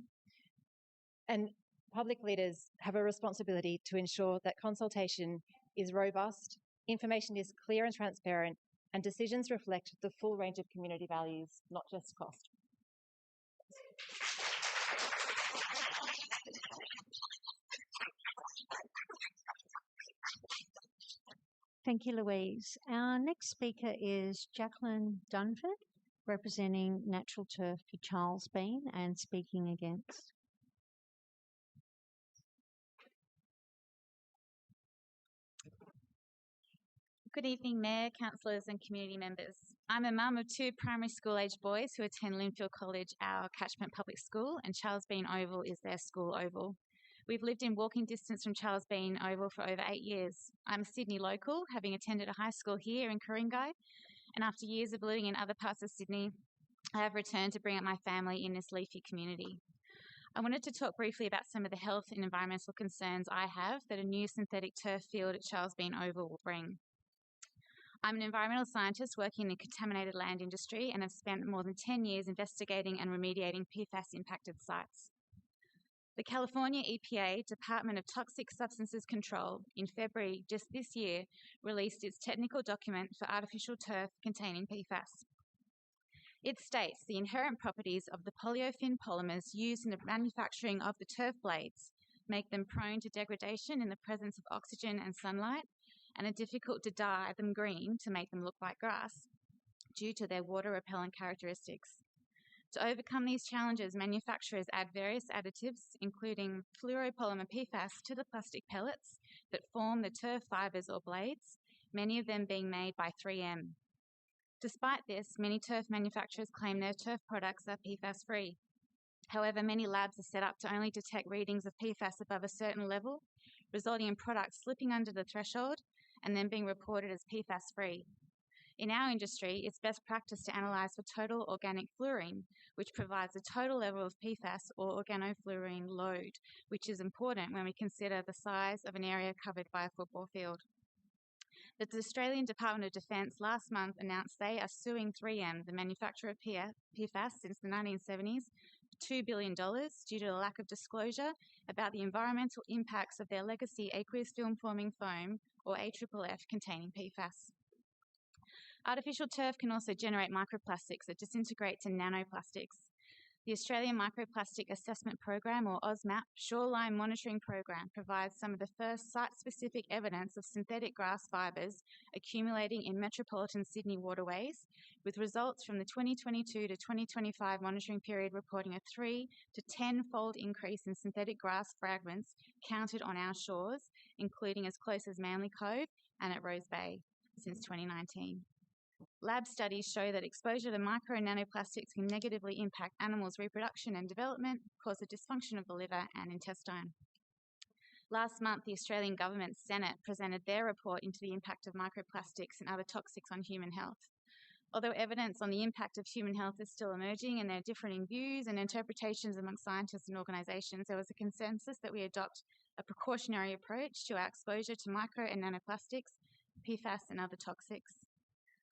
And public leaders have a responsibility to ensure that consultation is robust, information is clear and transparent, and decisions reflect the full range of community values, not just cost. Thank you, Louise. Our next speaker is Jacqueline Dunford, representing Natural Turf for Charles Bean and speaking against. Good evening, Mayor, councillors and community members. I'm a mum of 2 primary school aged boys who attend Linfield College, our catchment public school, and Charles Bean Oval is their school oval. We've lived in walking distance from Charles Bean Oval for over 8 years. I'm a Sydney local, having attended a high school here in Ku-ring-gai, and after years of living in other parts of Sydney, I have returned to bring up my family in this leafy community. I wanted to talk briefly about some of the health and environmental concerns I have that a new synthetic turf field at Charles Bean Oval will bring. I'm an environmental scientist working in the contaminated land industry and have spent more than 10 years investigating and remediating PFAS-impacted sites. The California EPA, Department of Toxic Substances Control, in February just this year, released its technical document for artificial turf containing PFAS. It states the inherent properties of the polyolefin polymers used in the manufacturing of the turf blades make them prone to degradation in the presence of oxygen and sunlight, and are difficult to dye them green to make them look like grass due to their water repellent characteristics. To overcome these challenges, manufacturers add various additives, including fluoropolymer PFAS, to the plastic pellets that form the turf fibres or blades, many of them being made by 3M. Despite this, many turf manufacturers claim their turf products are PFAS-free. However, many labs are set up to only detect readings of PFAS above a certain level, resulting in products slipping under the threshold and then being reported as PFAS-free. In our industry, it's best practice to analyse for total organic fluorine, which provides a total level of PFAS or organofluorine load, which is important when we consider the size of an area covered by a football field. The Australian Department of Defence last month announced they are suing 3M, the manufacturer of PFAS since the 1970s, for $2 billion due to the lack of disclosure about the environmental impacts of their legacy aqueous film-forming foam, or AFFF, containing PFAS. Artificial turf can also generate microplastics that disintegrate to nanoplastics. The Australian Microplastic Assessment Program, or AUSMAP, shoreline monitoring program provides some of the first site-specific evidence of synthetic grass fibres accumulating in metropolitan Sydney waterways, with results from the 2022 to 2025 monitoring period reporting a 3 to 10-fold increase in synthetic grass fragments counted on our shores, including as close as Manly Cove and at Rose Bay, since 2019. Lab studies show that exposure to micro and nanoplastics can negatively impact animals' reproduction and development, cause the dysfunction of the liver and intestine. Last month, the Australian Government's Senate presented their report into the impact of microplastics and other toxics on human health. Although evidence on the impact of human health is still emerging and there are differing views and interpretations among scientists and organisations, there was a consensus that we adopt a precautionary approach to our exposure to micro and nanoplastics, PFAS and other toxics.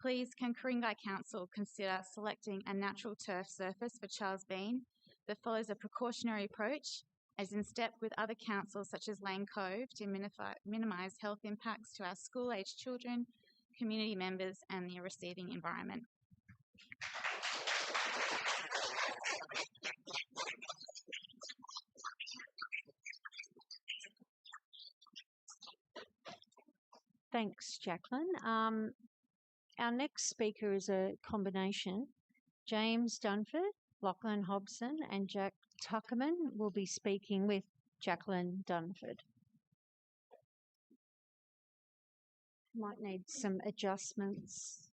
Please, can Ku-ring-gai Council consider selecting a natural turf surface for Charles Bean that follows a precautionary approach, as in step with other councils such as Lane Cove, to minimise health impacts to our school-aged children, community members and the receiving environment? Thanks, Jacqueline. Our next speaker is a combination. James Dunford, Lachlan Hobson and Jack Tuckerman will be speaking with Jacqueline Dunford. Might need some adjustments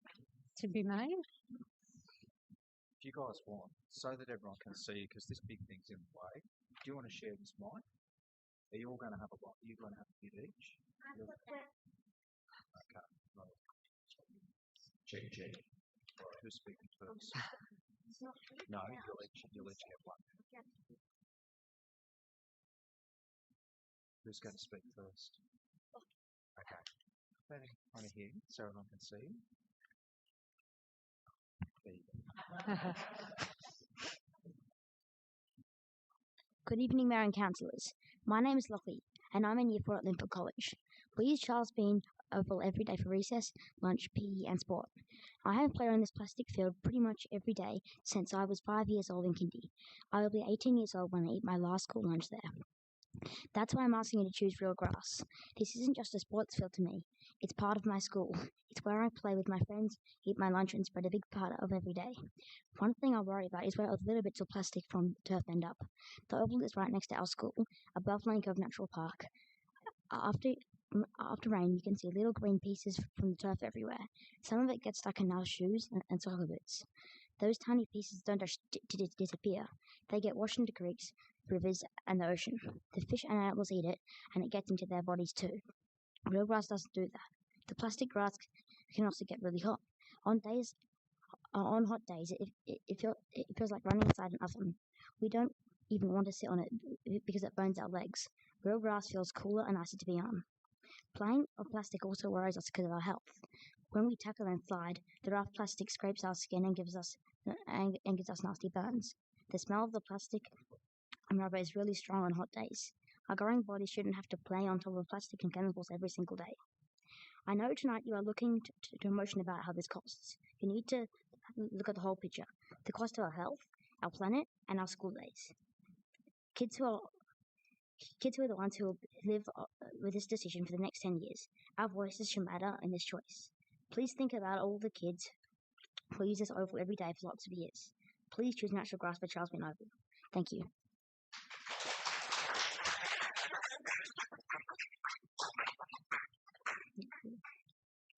to be made. If you guys want, so that everyone can see, because this big thing's in the way, do you want to share this mic? Are you all going to have a lot? Are you going to have a bit each? Okay. Right. Check. Right, who's speaking first? No, you'll each get one. Who's going to speak first? Okay. Standing on here so everyone can see. There you go. Good evening, Mayor and Councillors. My name is Lockie, and I'm in Year 4 at Linfield College. We use Charles Bean Oval every day for recess, lunch, PE and sport. I have played on this plastic field pretty much every day since I was 5 years old in kindy. I will be 18 years old when I eat my last school lunch there. That's why I'm asking you to choose real grass. This isn't just a sports field to me. It's part of my school. It's where I play with my friends, eat my lunch and spread a big part of every day. One thing I worry about is where little bits of plastic from turf end up. The oval is right next to our school, above Lane Cove Natural Park. After rain, you can see little green pieces from the turf everywhere. Some of it gets stuck in our shoes and soccer boots. Those tiny pieces don't just disappear. They get washed into creeks, rivers, and the ocean. The fish and animals eat it, and it gets into their bodies too. Real grass doesn't do that. The plastic grass can also get really hot. On hot days, it feels like running inside an oven. We don't even want to sit on it because it burns our legs. Real grass feels cooler and nicer to be on. Playing on plastic also worries us because of our health. When we tackle and slide, the rough plastic scrapes our skin and gives us nasty burns. The smell of the plastic and rubber is really strong on hot days. Our growing bodies shouldn't have to play on top of plastic and chemicals every single day. I know tonight you are looking to emotion about how this costs. You need to look at the whole picture. the cost of our health, our planet, and our school days. Kids who are the ones who will live with this decision for the next 10 years. Our voices should matter in this choice. Please think about all the kids who use this oval every day for lots of years. Please choose natural grass for Charles Bean Oval. Thank you.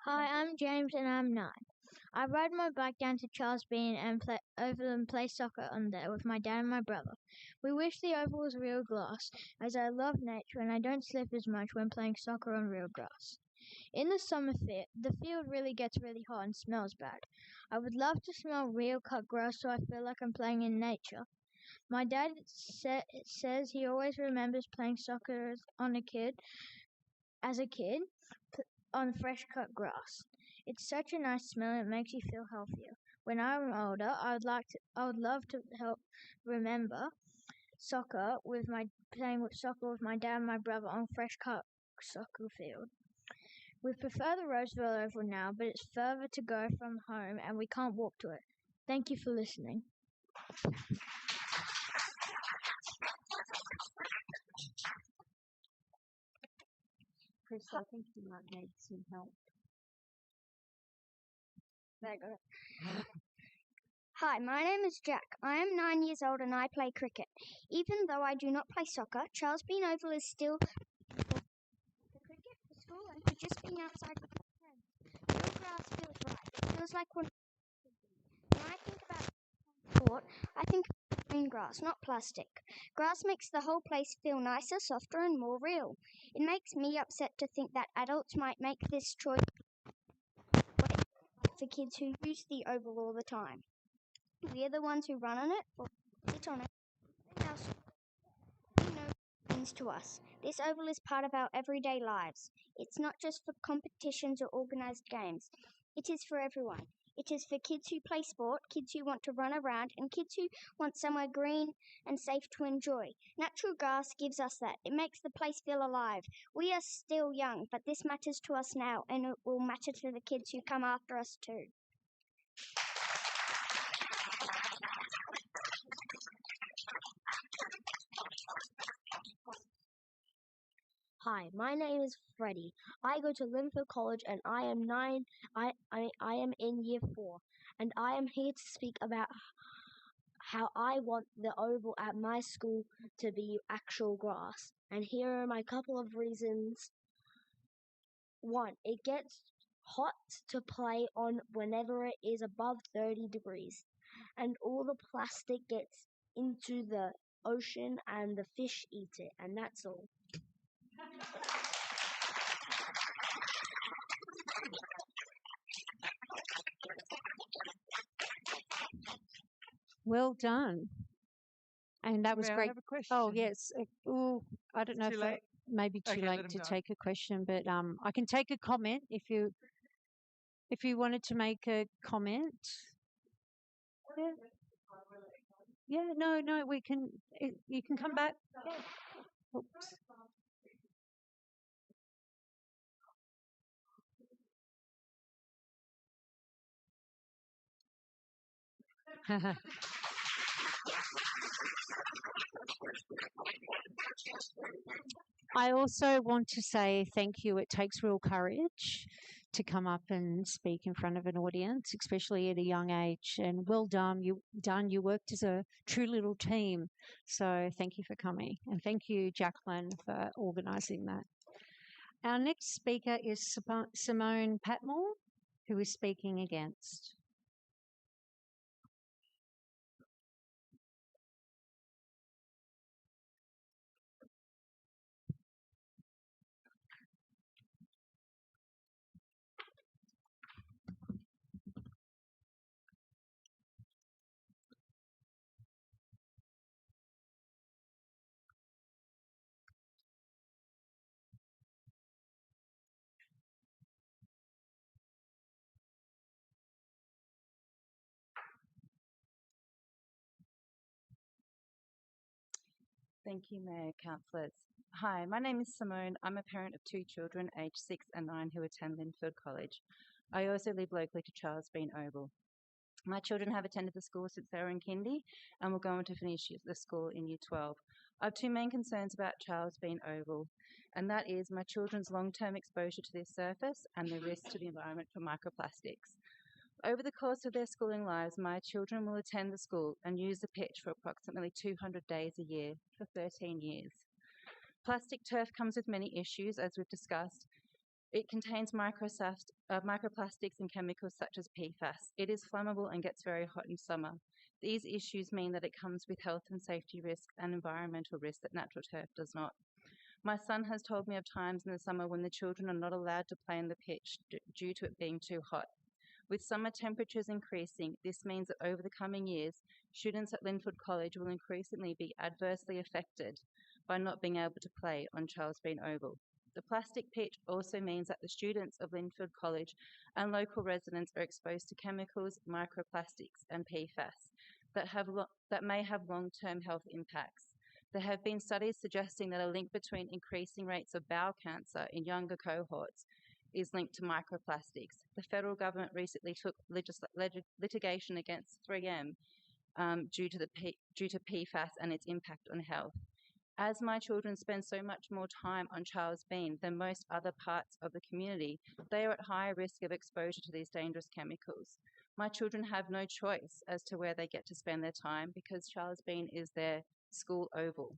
Hi, I'm James and I'm 9. I ride my bike down to Charles Bean and play soccer on there with my dad and my brother. We wish the oval was real grass, as I love nature and I don't slip as much when playing soccer on real grass. In the summer, the field really gets really hot and smells bad. I would love to smell real cut grass so I feel like I'm playing in nature. My dad says he always remembers playing soccer as a kid on fresh cut grass. It's such a nice smell and it makes you feel healthier. When I'm older, I would love to help remember playing soccer with my dad and my brother on fresh cut soccer field. We prefer the Roseville Oval now, but it's further to go from home and we can't walk to it. Thank you for listening. Chris, I think you might need some help. There you go. Hi, my name is Jack. I am 9 years old and I play cricket. Even though I do not play soccer, Charles Bean Oval is still for cricket, for school, and for just being outside with my friends. Real grass feels right. It feels like when I think about sport, I think about green grass, not plastic. Grass makes the whole place feel nicer, softer, and more real. It makes me upset to think that adults might make this choice for kids who use the oval all the time. We are the ones who run on it or sit on it. We know what it means to us. This oval is part of our everyday lives. It's not just for competitions or organised games. It is for everyone. It is for kids who play sport, kids who want to run around, and kids who want somewhere green and safe to enjoy. Natural grass gives us that. It makes the place feel alive. We are still young, but this matters to us now, and it will matter to the kids who come after us too. Hi, my name is Freddie. I go to Linfield College and I am 9. I am in year 4 and I am here to speak about how I want the oval at my school to be actual grass. And here are my couple of reasons. 1, it gets hot to play on whenever it is above 30 degrees and all the plastic gets into the ocean and the fish eat it, and that's all. Well done. And that was May I great. have a question? Oh, yes. I don't know Too if late? it may be too Okay, let late him to go. take a question, but I can take a comment if you wanted to make a comment. Yeah. Yeah, no, we can. You can come back. Yeah. Oops. I also want to say thank you. It takes real courage to come up and speak in front of an audience, especially at a young age. And well done. You worked as a true little team. So thank you for coming. And thank you, Jacqueline, for organising that. Our next speaker is Simone Patmore, who is speaking against. Thank you, Mayor, councillors. Hi, my name is Simone. I'm a parent of 2 children, aged 6 and 9, who attend Linfield College. I also live locally to Charles Bean Oval. My children have attended the school since they were in kindy and will go on to finish the school in Year 12. I have two main concerns about Charles Bean Oval, and that is my children's long-term exposure to this surface and the risk to the environment for microplastics. Over the course of their schooling lives, my children will attend the school and use the pitch for approximately 200 days a year for 13 years. Plastic turf comes with many issues, as we've discussed. It contains microplastics and chemicals such as PFAS. It is flammable and gets very hot in summer. These issues mean that it comes with health and safety risks and environmental risks that natural turf does not. My son has told me of times in the summer when the children are not allowed to play in the pitch due to it being too hot. With summer temperatures increasing, this means that over the coming years, students at Linford College will increasingly be adversely affected by not being able to play on Charles Bean Oval. The plastic pitch also means that the students of Linford College and local residents are exposed to chemicals, microplastics and PFAS that may have long-term health impacts. There have been studies suggesting that a link between increasing rates of bowel cancer in younger cohorts is linked to microplastics. The federal government recently took litigation against 3M due to PFAS and its impact on health. As my children spend so much more time on Charles Bean than most other parts of the community, they are at higher risk of exposure to these dangerous chemicals. My children have no choice as to where they get to spend their time because Charles Bean is their school oval.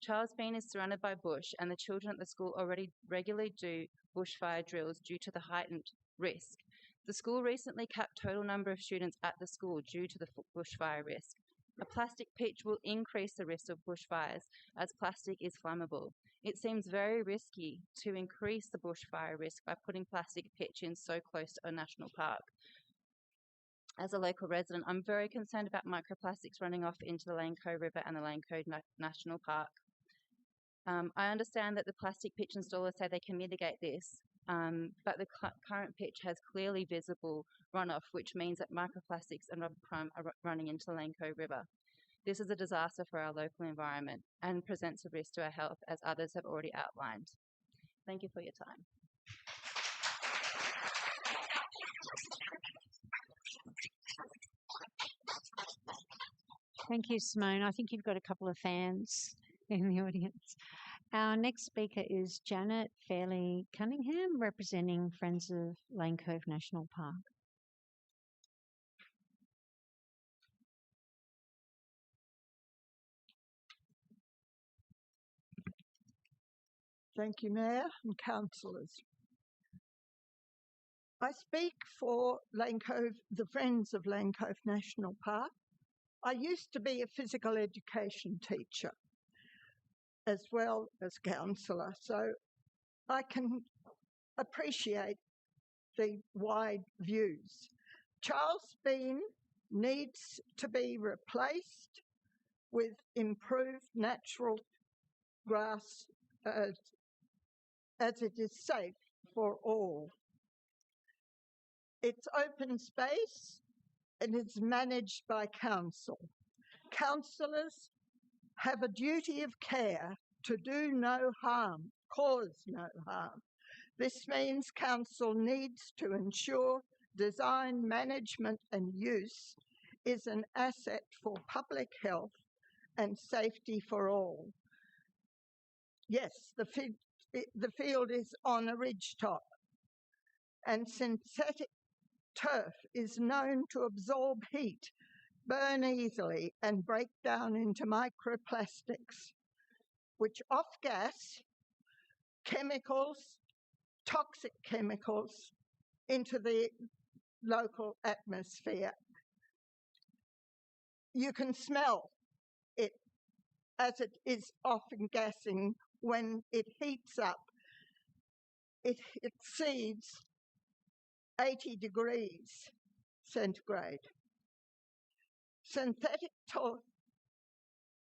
Charles Bean is surrounded by bush, and the children at the school already regularly do bushfire drills due to the heightened risk. The school recently capped total number of students at the school due to the bushfire risk. A plastic pitch will increase the risk of bushfires as plastic is flammable. It seems very risky to increase the bushfire risk by putting plastic pitch in so close to a national park. As a local resident, I'm very concerned about microplastics running off into the Lane Cove River and the Lane Cove National Park. I understand that the plastic pitch installers say they can mitigate this, but the current pitch has clearly visible runoff, which means that microplastics and rubber prime are running into the Lane Cove River. This is a disaster for our local environment and presents a risk to our health, as others have already outlined. Thank you for your time. Thank you, Simone. I think you've got a couple of fans in the audience. Our next speaker is Janet Fairley Cunningham, representing Friends of Lane Cove National Park. Thank you, Mayor and councillors. I speak for Lane Cove, the Friends of Lane Cove National Park. I used to be a physical education teacher as well as councillor, so I can appreciate the wide views. Charles Bean needs to be replaced with improved natural grass as it is safe for all. It's open space and it's managed by council. Councillors have a duty of care to do no harm, cause no harm. This means council needs to ensure design, management and use is an asset for public health and safety for all. Yes, the field is on a ridge top, and synthetic turf is known to absorb heat, burn easily and break down into microplastics, which off-gas chemicals, toxic chemicals into the local atmosphere. You can smell it as it is often gassing when it heats up. It exceeds 80 degrees centigrade. Synthetic turf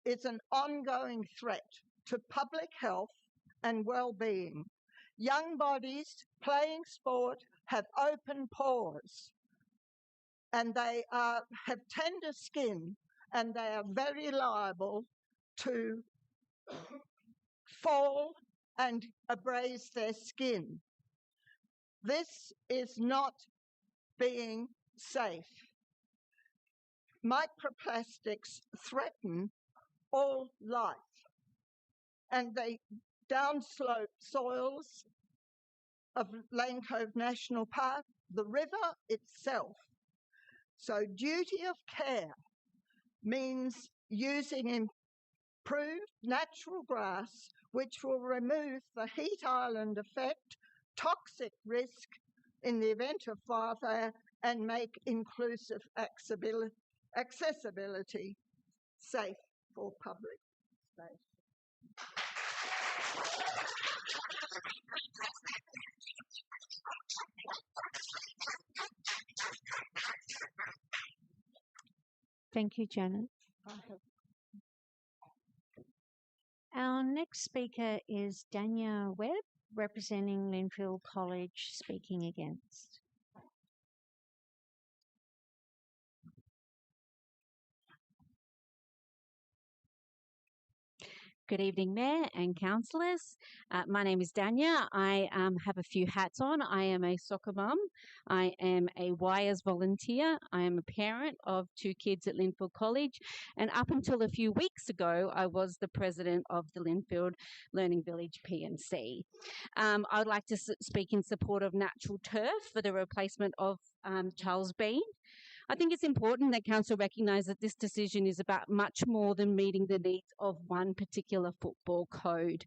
is an ongoing threat to public health and well-being. Young bodies playing sport have open pores and they have tender skin and they are very liable to fall and abrase their skin. This is not being safe. Microplastics threaten all life, and they downslope soils of Lane Cove National Park, the river itself. So duty of care means using improved natural grass, which will remove the heat island effect, toxic risk in the event of wildfire, and make inclusive accessibility safe for public space. Thank you, Janet. Our next speaker is Dania Webb, representing Linfield College, speaking against. Good evening, Mayor and councillors. My name is Dania. I have a few hats on. I am a soccer mum. I am a WIRES volunteer. I am a parent of 2 kids at Linfield College. And up until a few weeks ago, I was the president of the Linfield Learning Village PNC. I would like to speak in support of natural turf for the replacement of Charles Bean. I think it's important that Council recognise that this decision is about much more than meeting the needs of one particular football code.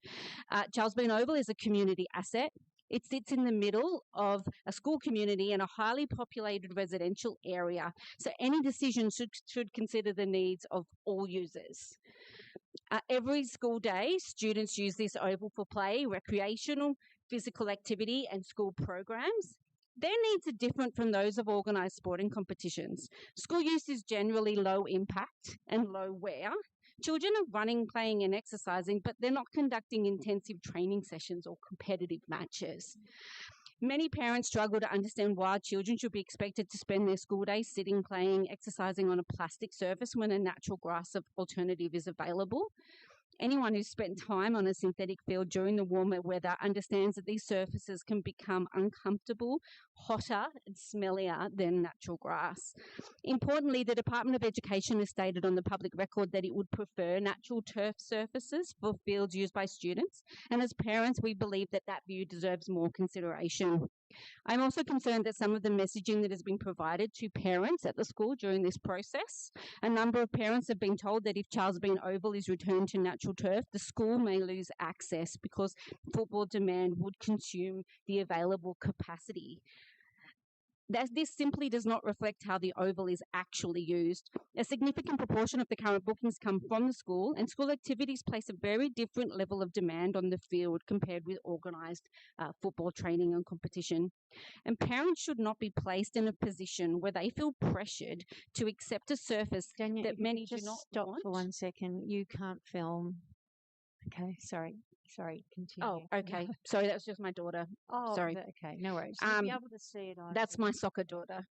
Charles Bean Oval is a community asset. It sits in the middle of a school community and a highly populated residential area. So any decision should consider the needs of all users. Every school day, students use this oval for play, recreational, physical activity and school programs. Their needs are different from those of organised sporting competitions. School use is generally low impact and low wear. Children are running, playing and exercising, but they're not conducting intensive training sessions or competitive matches. Many parents struggle to understand why children should be expected to spend their school days sitting, playing, exercising on a plastic surface when a natural grass alternative is available. Anyone who's spent time on a synthetic field during the warmer weather understands that these surfaces can become uncomfortable, hotter and smellier than natural grass. Importantly, the Department of Education has stated on the public record that it would prefer natural turf surfaces for fields used by students, and as parents we believe that that view deserves more consideration. I'm also concerned that some of the messaging that has been provided to parents at the school during this process. A number of parents have been told that if Charles Bean Oval is returned to natural turf, the school may lose access because football demand would consume the available capacity. This simply does not reflect how the oval is actually used. A significant proportion of the current bookings come from the school, and school activities place a very different level of demand on the field compared with organised football training and competition. And parents should not be placed in a position where they feel pressured to accept a surface that many do not stop want. for 1 second. You can't film. Okay, sorry, continue. Oh, okay. Sorry, that was just my daughter. Oh, sorry. Okay, no worries. You'll be able to see it. That's my soccer daughter.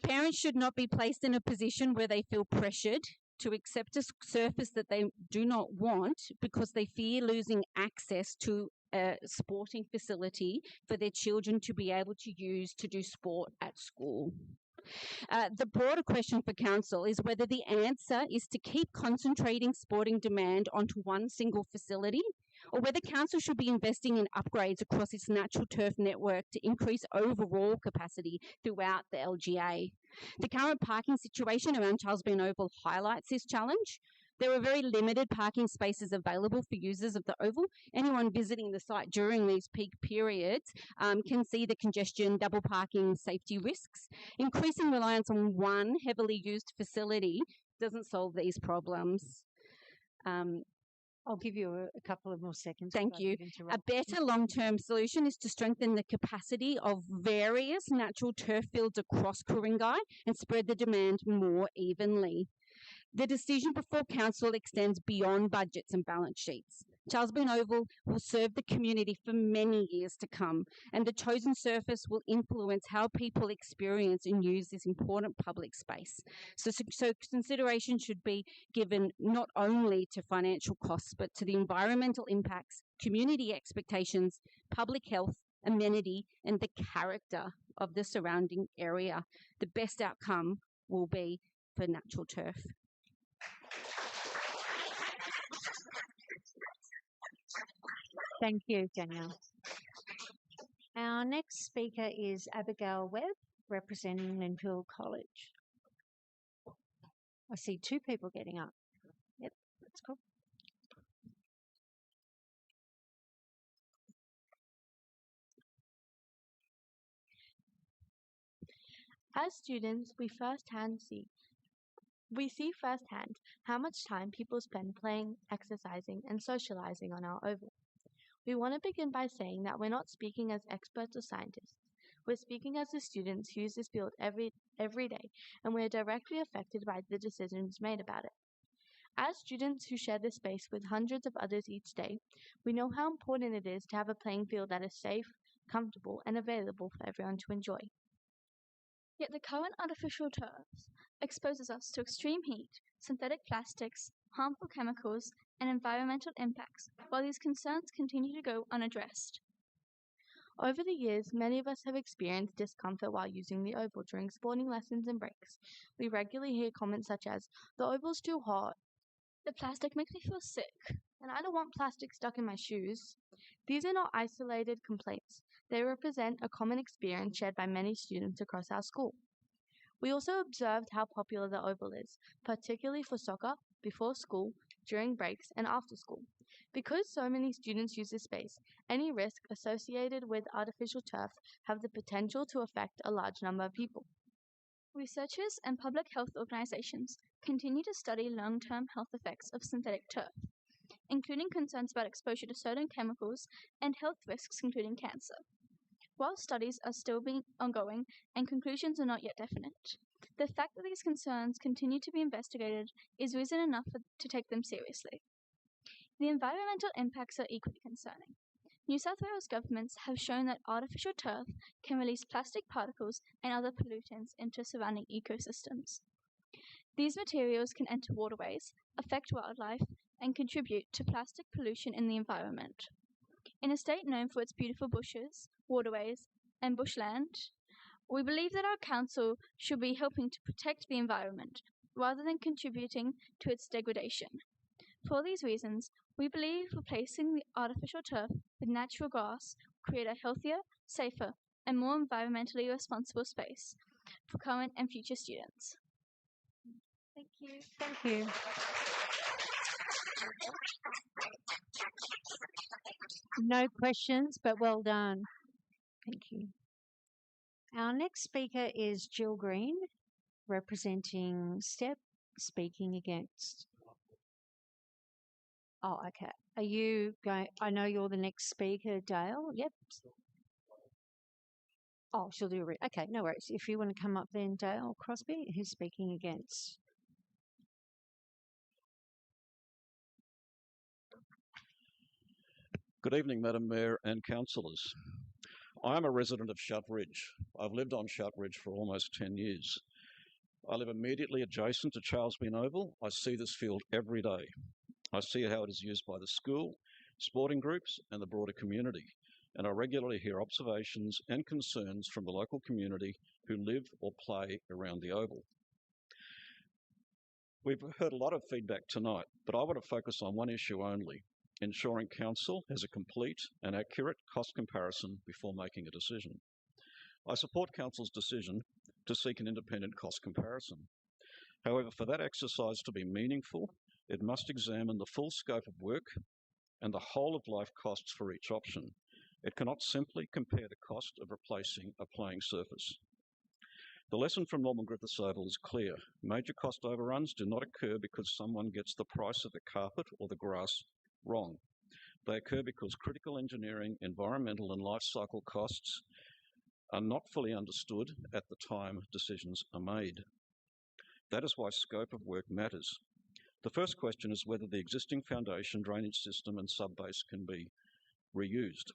Parents should not be placed in a position where they feel pressured to accept a surface that they do not want because they fear losing access to a sporting facility for their children to be able to use to do sport at school. The broader question for Council is whether the answer is to keep concentrating sporting demand onto one single facility, or whether Council should be investing in upgrades across its natural turf network to increase overall capacity throughout the LGA. The current parking situation around Charles Bean Oval highlights this challenge. There are very limited parking spaces available for users of the Oval. Anyone visiting the site during these peak periods can see the congestion, double parking, safety risks. Increasing reliance on one heavily used facility doesn't solve these problems. I'll give you a couple of more seconds. Thank you. A better long-term solution is to strengthen the capacity of various natural turf fields across Ku-ring-gai and spread the demand more evenly. The decision before Council extends beyond budgets and balance sheets. Charles Bean Oval will serve the community for many years to come, and the chosen surface will influence how people experience and use this important public space. So consideration should be given not only to financial costs, but to the environmental impacts, community expectations, public health, amenity, and the character of the surrounding area. The best outcome will be for natural turf. Thank you, Danielle. Our next speaker is Abigail Webb, representing Linfield College. I see two people getting up. Yep, that's cool. As students, we see firsthand how much time people spend playing, exercising, and socializing on our oval. We want to begin by saying that we're not speaking as experts or scientists. We're speaking as the students who use this field every day, and we are directly affected by the decisions made about it. As students who share this space with hundreds of others each day, we know how important it is to have a playing field that is safe, comfortable, and available for everyone to enjoy. Yet the current artificial turf exposes us to extreme heat, synthetic plastics, harmful chemicals, and environmental impacts, while these concerns continue to go unaddressed. Over the years, many of us have experienced discomfort while using the oval during sporting lessons and breaks. We regularly hear comments such as, "The oval's too hot," "The plastic makes me feel sick," and "I don't want plastic stuck in my shoes." These are not isolated complaints. They represent a common experience shared by many students across our school. We also observed how popular the oval is, particularly for soccer, before school, during breaks, and after school. Because so many students use this space, any risk associated with artificial turf have the potential to affect a large number of people. Researchers and public health organizations continue to study long-term health effects of synthetic turf, including concerns about exposure to certain chemicals and health risks, including cancer. While studies are still ongoing and conclusions are not yet definite, the fact that these concerns continue to be investigated is reason enough to take them seriously. The environmental impacts are equally concerning. New South Wales governments have shown that artificial turf can release plastic particles and other pollutants into surrounding ecosystems. These materials can enter waterways, affect wildlife, and contribute to plastic pollution in the environment. In a state known for its beautiful bushes, waterways, and bushland, we believe that our council should be helping to protect the environment rather than contributing to its degradation. For these reasons, we believe replacing the artificial turf with natural grass will create a healthier, safer, and more environmentally responsible space for current and future students. Thank you. Thank you. No questions, but well done. Thank you. Our next speaker is Jill Green, representing STEP, speaking against. Oh, okay. Are you going? I know you're the next speaker, Dale. Yep. Oh, she'll do it. Okay, no worries. If you want to come up then, Dale Crosby, who's speaking against. Good evening, Madam Mayor and councillors. I am a resident of Shutt Ridge. I've lived on Shutt Ridge for almost 10 years. I live immediately adjacent to Charles Bean Oval. I see this field every day. I see how it is used by the school, sporting groups and the broader community, and I regularly hear observations and concerns from the local community who live or play around the oval. We've heard a lot of feedback tonight, but I want to focus on one issue only: ensuring council has a complete and accurate cost comparison before making a decision. I support council's decision to seek an independent cost comparison. However, for that exercise to be meaningful, it must examine the full scope of work and the whole of life costs for each option. It cannot simply compare the cost of replacing a playing surface. The lesson from Norman Griffiths Oval is clear. Major cost overruns do not occur because someone gets the price of the carpet or the grass wrong. They occur because critical engineering, environmental and life cycle costs are not fully understood at the time decisions are made. That is why scope of work matters. The first question is whether the existing foundation, drainage system and subbase can be reused.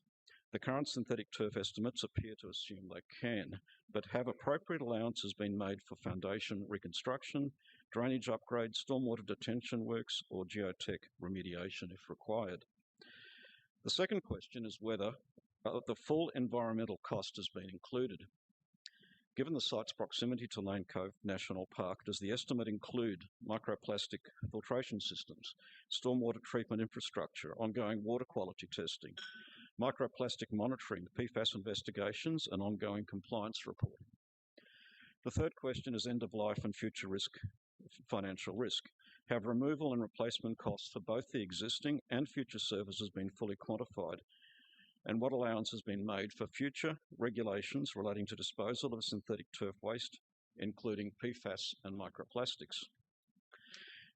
The current synthetic turf estimates appear to assume they can, but have appropriate allowances been made for foundation reconstruction, drainage upgrades, stormwater detention works, or geotech remediation if required? The second question is whether the full environmental cost has been included. Given the site's proximity to Lane Cove National Park, does the estimate include microplastic filtration systems, stormwater treatment infrastructure, ongoing water quality testing, microplastic monitoring, PFAS investigations, and ongoing compliance reporting? The third question is end-of-life and future risk, financial risk. Have removal and replacement costs for both the existing and future services been fully quantified? And what allowance has been made for future regulations relating to disposal of synthetic turf waste, including PFAS and microplastics?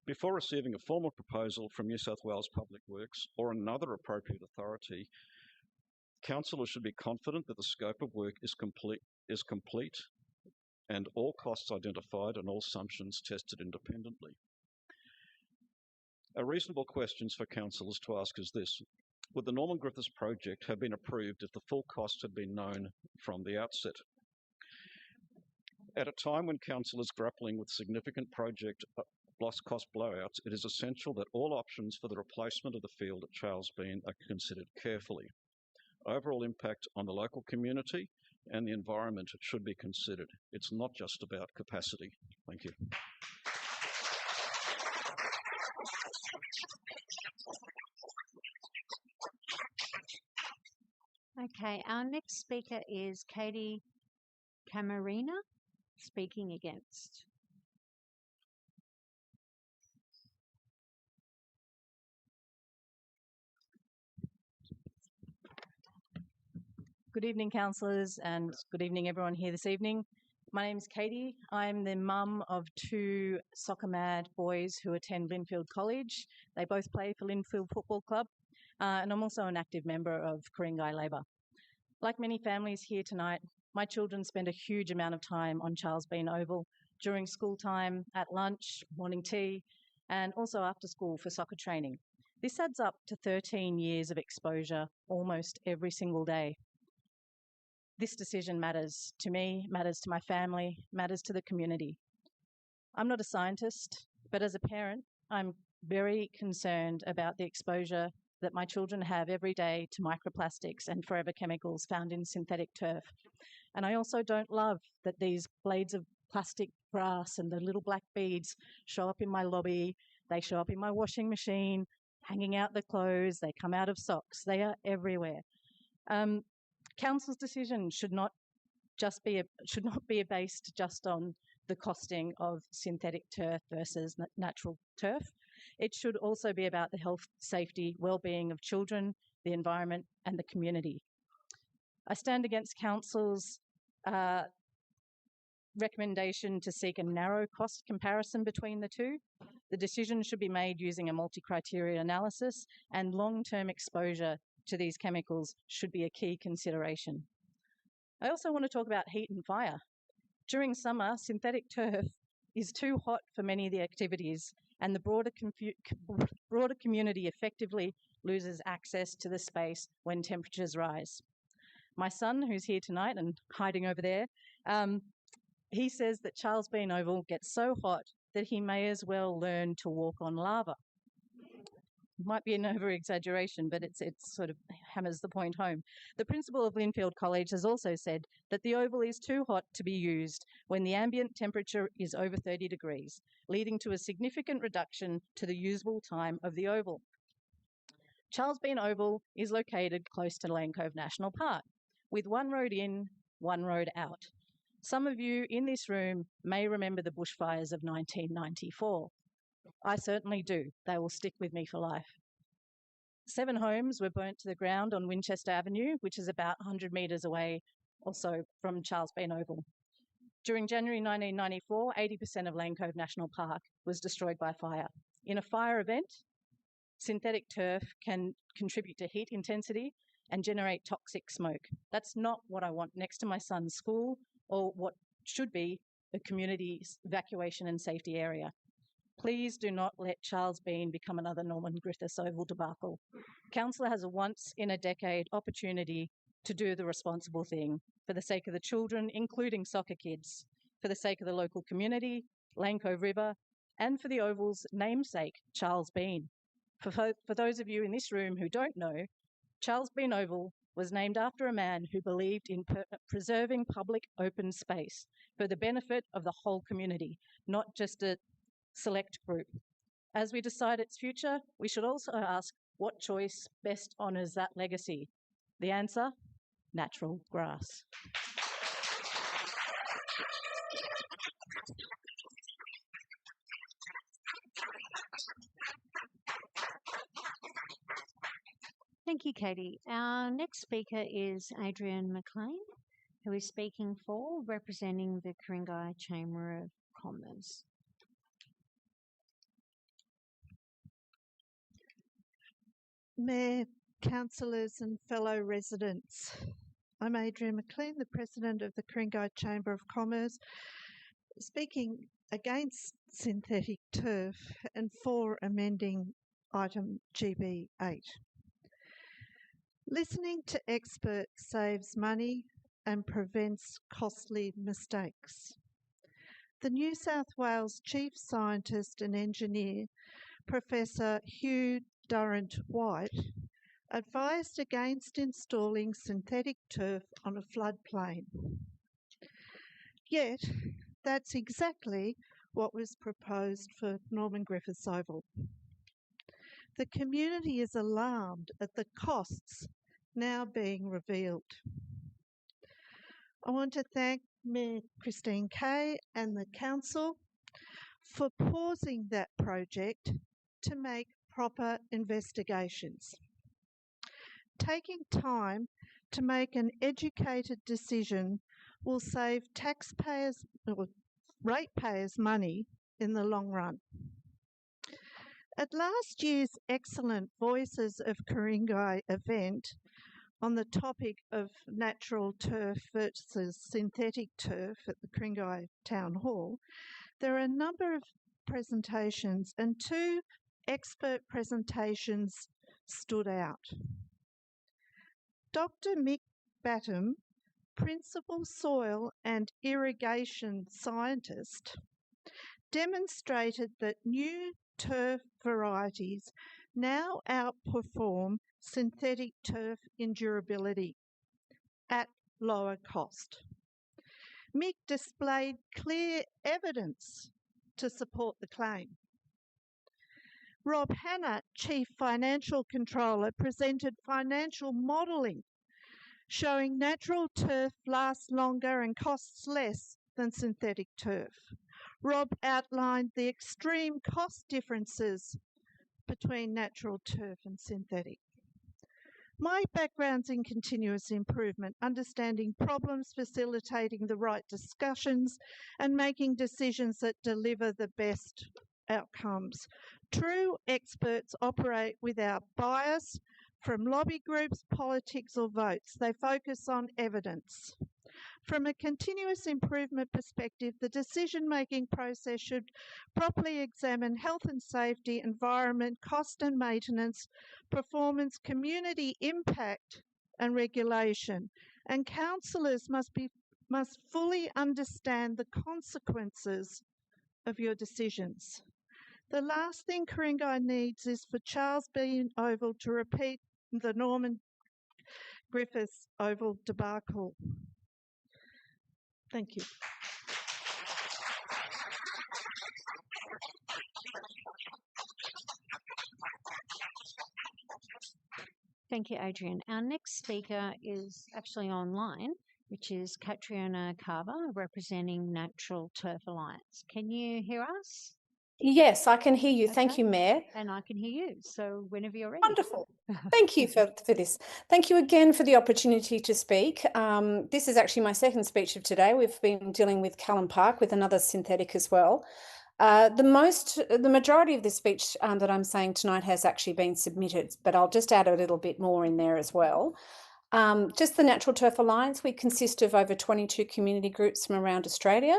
Before receiving a formal proposal from New South Wales Public Works or another appropriate authority, councillors should be confident that the scope of work is complete and all costs identified and all assumptions tested independently. A reasonable question for councillors to ask is this: would the Norman Griffiths project have been approved if the full cost had been known from the outset? At a time when council is grappling with significant project loss cost blowouts, it is essential that all options for the replacement of the field at Charles Bean are considered carefully. Overall impact on the local community and the environment should be considered. It's not just about capacity. Thank you. Okay, our next speaker is Katie Camarina, speaking against. Good evening, councillors, and good evening, everyone here this evening. My name is Katie. I'm the mum of two soccer-mad boys who attend Linfield College. They both play for Linfield Football Club, and I'm also an active member of Ku-ring-gai Labor. Like many families here tonight, my children spend a huge amount of time on Charles Bean Oval during school time, at lunch, morning tea, and also after school for soccer training. This adds up to 13 years of exposure almost every single day. This decision matters to me, matters to my family, matters to the community. I'm not a scientist, but as a parent, I'm very concerned about the exposure that my children have every day to microplastics and forever chemicals found in synthetic turf. And I also don't love that these blades of plastic grass and the little black beads show up in my lobby, they show up in my washing machine, hanging out the clothes, they come out of socks, they are everywhere. Council's decision should not be based just on the costing of synthetic turf versus natural turf. It should also be about the health, safety, well-being of children, the environment, and the community. I stand against council's recommendation to seek a narrow cost comparison between the two. The decision should be made using a multi-criteria analysis, and long-term exposure to these chemicals should be a key consideration. I also want to talk about heat and fire. During summer, synthetic turf is too hot for many of the activities, and the broader community effectively loses access to the space when temperatures rise. My son, who's here tonight and hiding over there, he says that Charles Bean Oval gets so hot that he may as well learn to walk on lava. Might be an over-exaggeration, but it sort of hammers the point home. The principal of Linfield College has also said that the oval is too hot to be used when the ambient temperature is over 30 degrees, leading to a significant reduction to the usable time of the oval. Charles Bean Oval is located close to Lane Cove National Park, with one road in, one road out. Some of you in this room may remember the bushfires of 1994. I certainly do. They will stick with me for life. 7 homes were burnt to the ground on Winchester Avenue, which is about 100 metres away or so from Charles Bean Oval. During January 1994, 80% of Lane Cove National Park was destroyed by fire. In a fire event, synthetic turf can contribute to heat intensity and generate toxic smoke. That's not what I want next to my son's school or what should be a community evacuation and safety area. Please do not let Charles Bean become another Norman Griffiths Oval debacle. Council has a once-in-a-decade opportunity to do the responsible thing for the sake of the children, including soccer kids, for the sake of the local community, Lane Cove River, and for the Oval's namesake, Charles Bean. For those of you in this room who don't know, Charles Bean Oval was named after a man who believed in preserving public open space for the benefit of the whole community, not just a select group. As we decide its future, we should also ask what choice best honours that legacy. The answer? Natural grass. Thank you, Katie. Our next speaker is Adrian McLean, who is speaking for, representing the Ku-ring-gai Chamber of Commerce. Mayor, councillors and fellow residents, I'm Adrian McLean, the President of the Ku-ring-gai Chamber of Commerce, speaking against synthetic turf and for amending item GB8. Listening to experts saves money and prevents costly mistakes. The New South Wales Chief Scientist and Engineer, Professor Hugh Durrant-White, advised against installing synthetic turf on a floodplain. Yet, that's exactly what was proposed for Norman Griffiths Oval. The community is alarmed at the costs now being revealed. I want to thank Mayor Christine Kay and the Council for pausing that project to make proper investigations. Taking time to make an educated decision will save taxpayers or ratepayers money in the long run. At last year's excellent Voices of Ku-ring-gai event on the topic of natural turf versus synthetic turf at the Ku-ring-gai Town Hall, there are a number of presentations and two expert presentations stood out. Dr. Mick Batum, Principal Soil and Irrigation Scientist, demonstrated that new turf varieties now outperform synthetic turf in durability at lower cost. Mick displayed clear evidence to support the claim. Rob Hanna, Chief Financial Controller, presented financial modelling showing natural turf lasts longer and costs less than synthetic turf. Rob outlined the extreme cost differences between natural turf and synthetic. My background's in continuous improvement, understanding problems, facilitating the right discussions, and making decisions that deliver the best outcomes. True experts operate without bias from lobby groups, politics, or votes. They focus on evidence. From a continuous improvement perspective, the decision-making process should properly examine health and safety, environment, cost and maintenance, performance, community impact and regulation. And councillors must fully understand the consequences of your decisions. The last thing Ku-ring-gai needs is for Charles Bean Oval to repeat the Norman Griffiths Oval debacle. Thank you. Thank you, Adrian. Our next speaker is actually online, which is Catriona Carver, representing Natural Turf Alliance. Can you hear us? Yes, I can hear you. Okay. Thank you, Mayor. And I can hear you. So whenever you're ready. Wonderful. Thank you for this. Thank you again for the opportunity to speak. This is actually my second speech of today. We've been dealing with Callum Park with another synthetic as well. The majority of the speech that I'm saying tonight has actually been submitted, but I'll just add a little bit more in there as well. Just the Natural Turf Alliance, we consist of over 22 community groups from around Australia.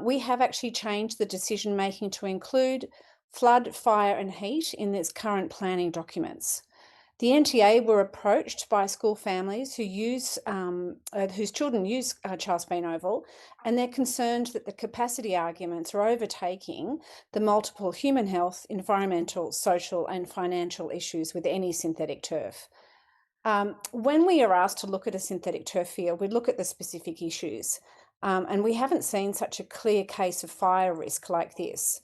We have actually changed the decision making to include flood, fire and heat in its current planning documents. The NTA were approached by school families who whose children use Charles Bean Oval, and they're concerned that the capacity arguments are overtaking the multiple human health, environmental, social and financial issues with any synthetic turf. When we are asked to look at a synthetic turf field, we look at the specific issues. And we haven't seen such a clear case of fire risk like this.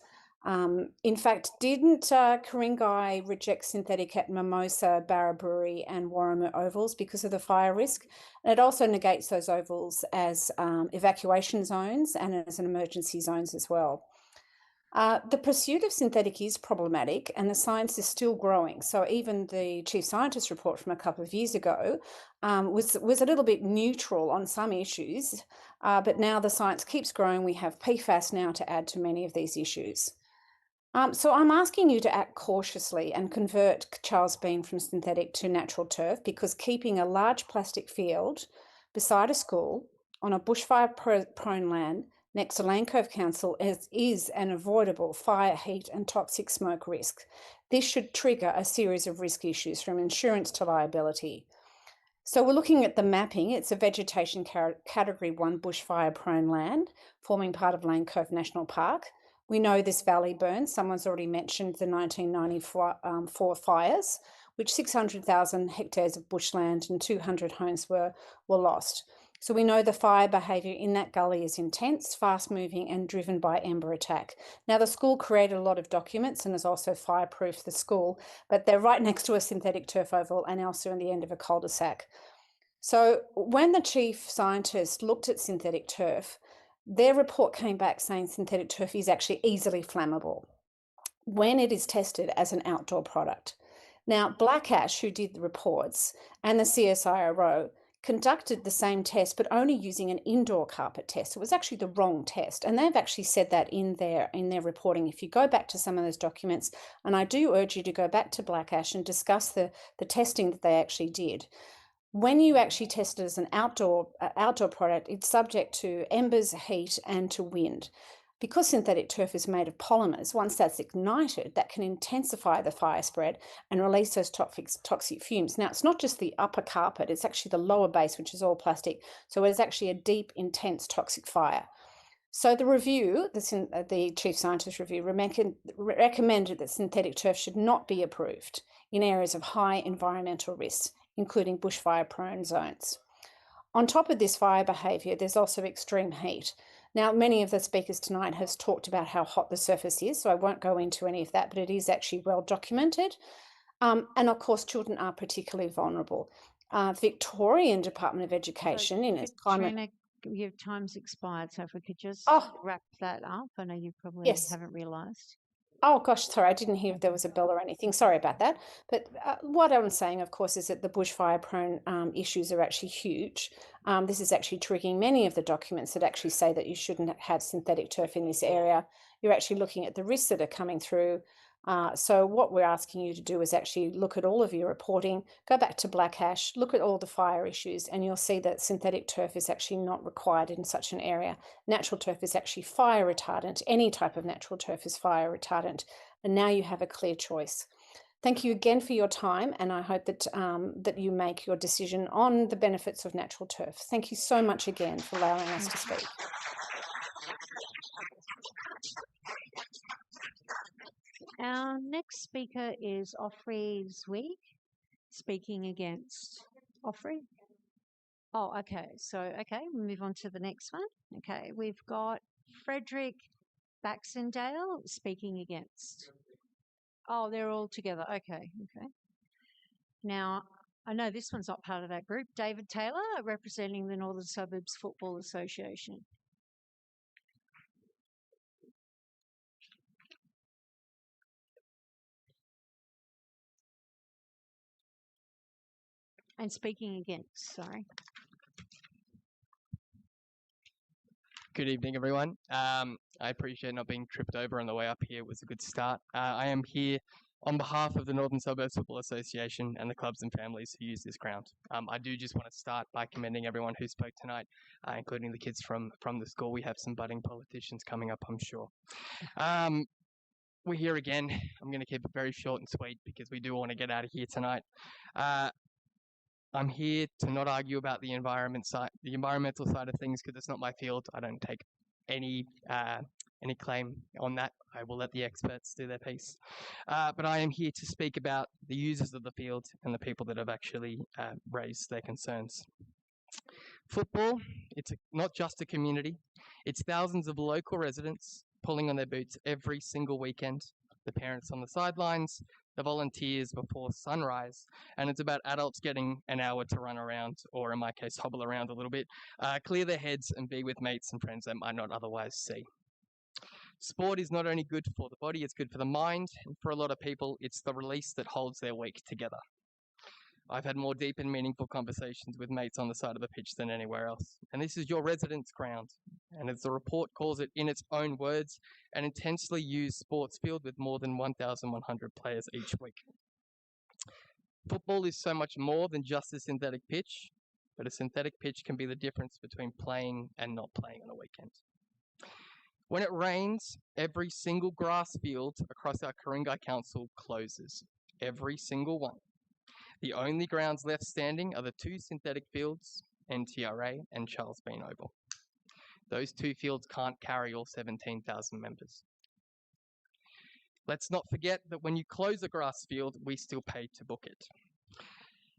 In fact, didn't Ku-ring-gai reject synthetic at Mimosa, Barraburi and Warramur ovals because of the fire risk? And it also negates those ovals as evacuation zones and as an emergency zones as well. The pursuit of synthetic is problematic and the science is still growing. So even the chief scientist report from a couple of years ago was a little bit neutral on some issues, but now the science keeps growing. We have PFAS now to add to many of these issues. So I'm asking you to act cautiously and convert Charles Bean from synthetic to natural turf, because keeping a large plastic field beside a school on a bushfire-prone land next to Lane Cove Council is an avoidable fire, heat and toxic smoke risk. This should trigger a series of risk issues from insurance to liability. So we're looking at the mapping. It's a vegetation category 1 bushfire-prone land forming part of Lane Cove National Park. We know this valley burns. Someone's already mentioned the 1994 fires, which 600,000 hectares of bushland and 200 homes were lost. So we know the fire behaviour in that gully is intense, fast-moving and driven by ember attack. Now, the school created a lot of documents and has also fireproofed the school, but they're right next to a synthetic turf oval and also in the end of a cul-de-sac. So when the chief scientist looked at synthetic turf, their report came back saying synthetic turf is actually easily flammable when it is tested as an outdoor product. Now, Black Ash, who did the reports, and the CSIRO conducted the same test, but only using an indoor carpet test. It was actually the wrong test. And they've actually said that in their reporting. If you go back to some of those documents, and I do urge you to go back to Black Ash and discuss the testing that they actually did. When you actually test it as an outdoor product, it's subject to embers, heat, and to wind. Because synthetic turf is made of polymers, once that's ignited, that can intensify the fire spread and release those toxic fumes. Now, it's not just the upper carpet, it's actually the lower base, which is all plastic. So it's actually a deep, intense toxic fire. So the review, the chief scientist review, recommended that synthetic turf should not be approved in areas of high environmental risks, including bushfire-prone zones. On top of this fire behaviour, there's also extreme heat. Now, many of the speakers tonight have talked about how hot the surface is, so I won't go into any of that, but it is actually well documented. And of course, children are particularly vulnerable. Victorian Department of Education in its climate... Trina, your time's expired, so if we could just wrap that up. I know you probably haven't realised. Oh, gosh, sorry, I didn't hear if there was a bell or anything. Sorry about that. But what I'm saying, of course, is that the bushfire-prone issues are actually huge. This is actually triggering many of the documents that actually say that you shouldn't have synthetic turf in this area. You're actually looking at the risks that are coming through. So what we're asking you to do is actually look at all of your reporting, go back to Black Ash, look at all the fire issues, and you'll see that synthetic turf is actually not required in such an area. Natural turf is actually fire retardant. Any type of natural turf is fire retardant. And now you have a clear choice. Thank you again for your time, and I hope that, that you make your decision on the benefits of natural turf. Thank you so much again for allowing us to speak. Our next speaker is Offrey Zweig, speaking against Offrey. Oh, okay. So, okay, we'll move on to the next one. Okay, we've got Frederick Baxendale speaking against. Oh, they're all together. Okay, okay. Now, I know this one's not part of that group. David Taylor, representing the Northern Suburbs Football Association. And speaking against, sorry. Good evening, everyone. I appreciate not being tripped over on the way up here. It was a good start. I am here on behalf of the Northern Suburbs Football Association and the clubs and families who use this ground. I do just want to start by commending everyone who spoke tonight, including the kids from the school. We have some budding politicians coming up, I'm sure. We're here again. I'm going to keep it very short and sweet because we do want to get out of here tonight. I'm here to not argue about the environmental side of things because it's not my field. I don't take any any claim on that. I will let the experts do their piece. But I am here to speak about the users of the field and the people that have actually raised their concerns. Football, it's not just a community. It's thousands of local residents pulling on their boots every single weekend. The parents on the sidelines, the volunteers before sunrise, and it's about adults getting an hour to run around, or in my case, hobble around a little bit, clear their heads and be with mates and friends they might not otherwise see. Sport is not only good for the body, it's good for the mind, and for a lot of people, it's the release that holds their week together. I've had more deep and meaningful conversations with mates on the side of the pitch than anywhere else. And this is your residents' ground. And as the report calls it in its own words, an intensely used sports field with more than 1,100 players each week. Football is so much more than just a synthetic pitch, but a synthetic pitch can be the difference between playing and not playing on a weekend. When it rains, every single grass field across our Ku-ring-gai council closes. Every single one. The only grounds left standing are the two synthetic fields, NTRA and Charles Bean Oval. Those two fields can't carry all 17,000 members. Let's not forget that when you close a grass field, we still pay to book it.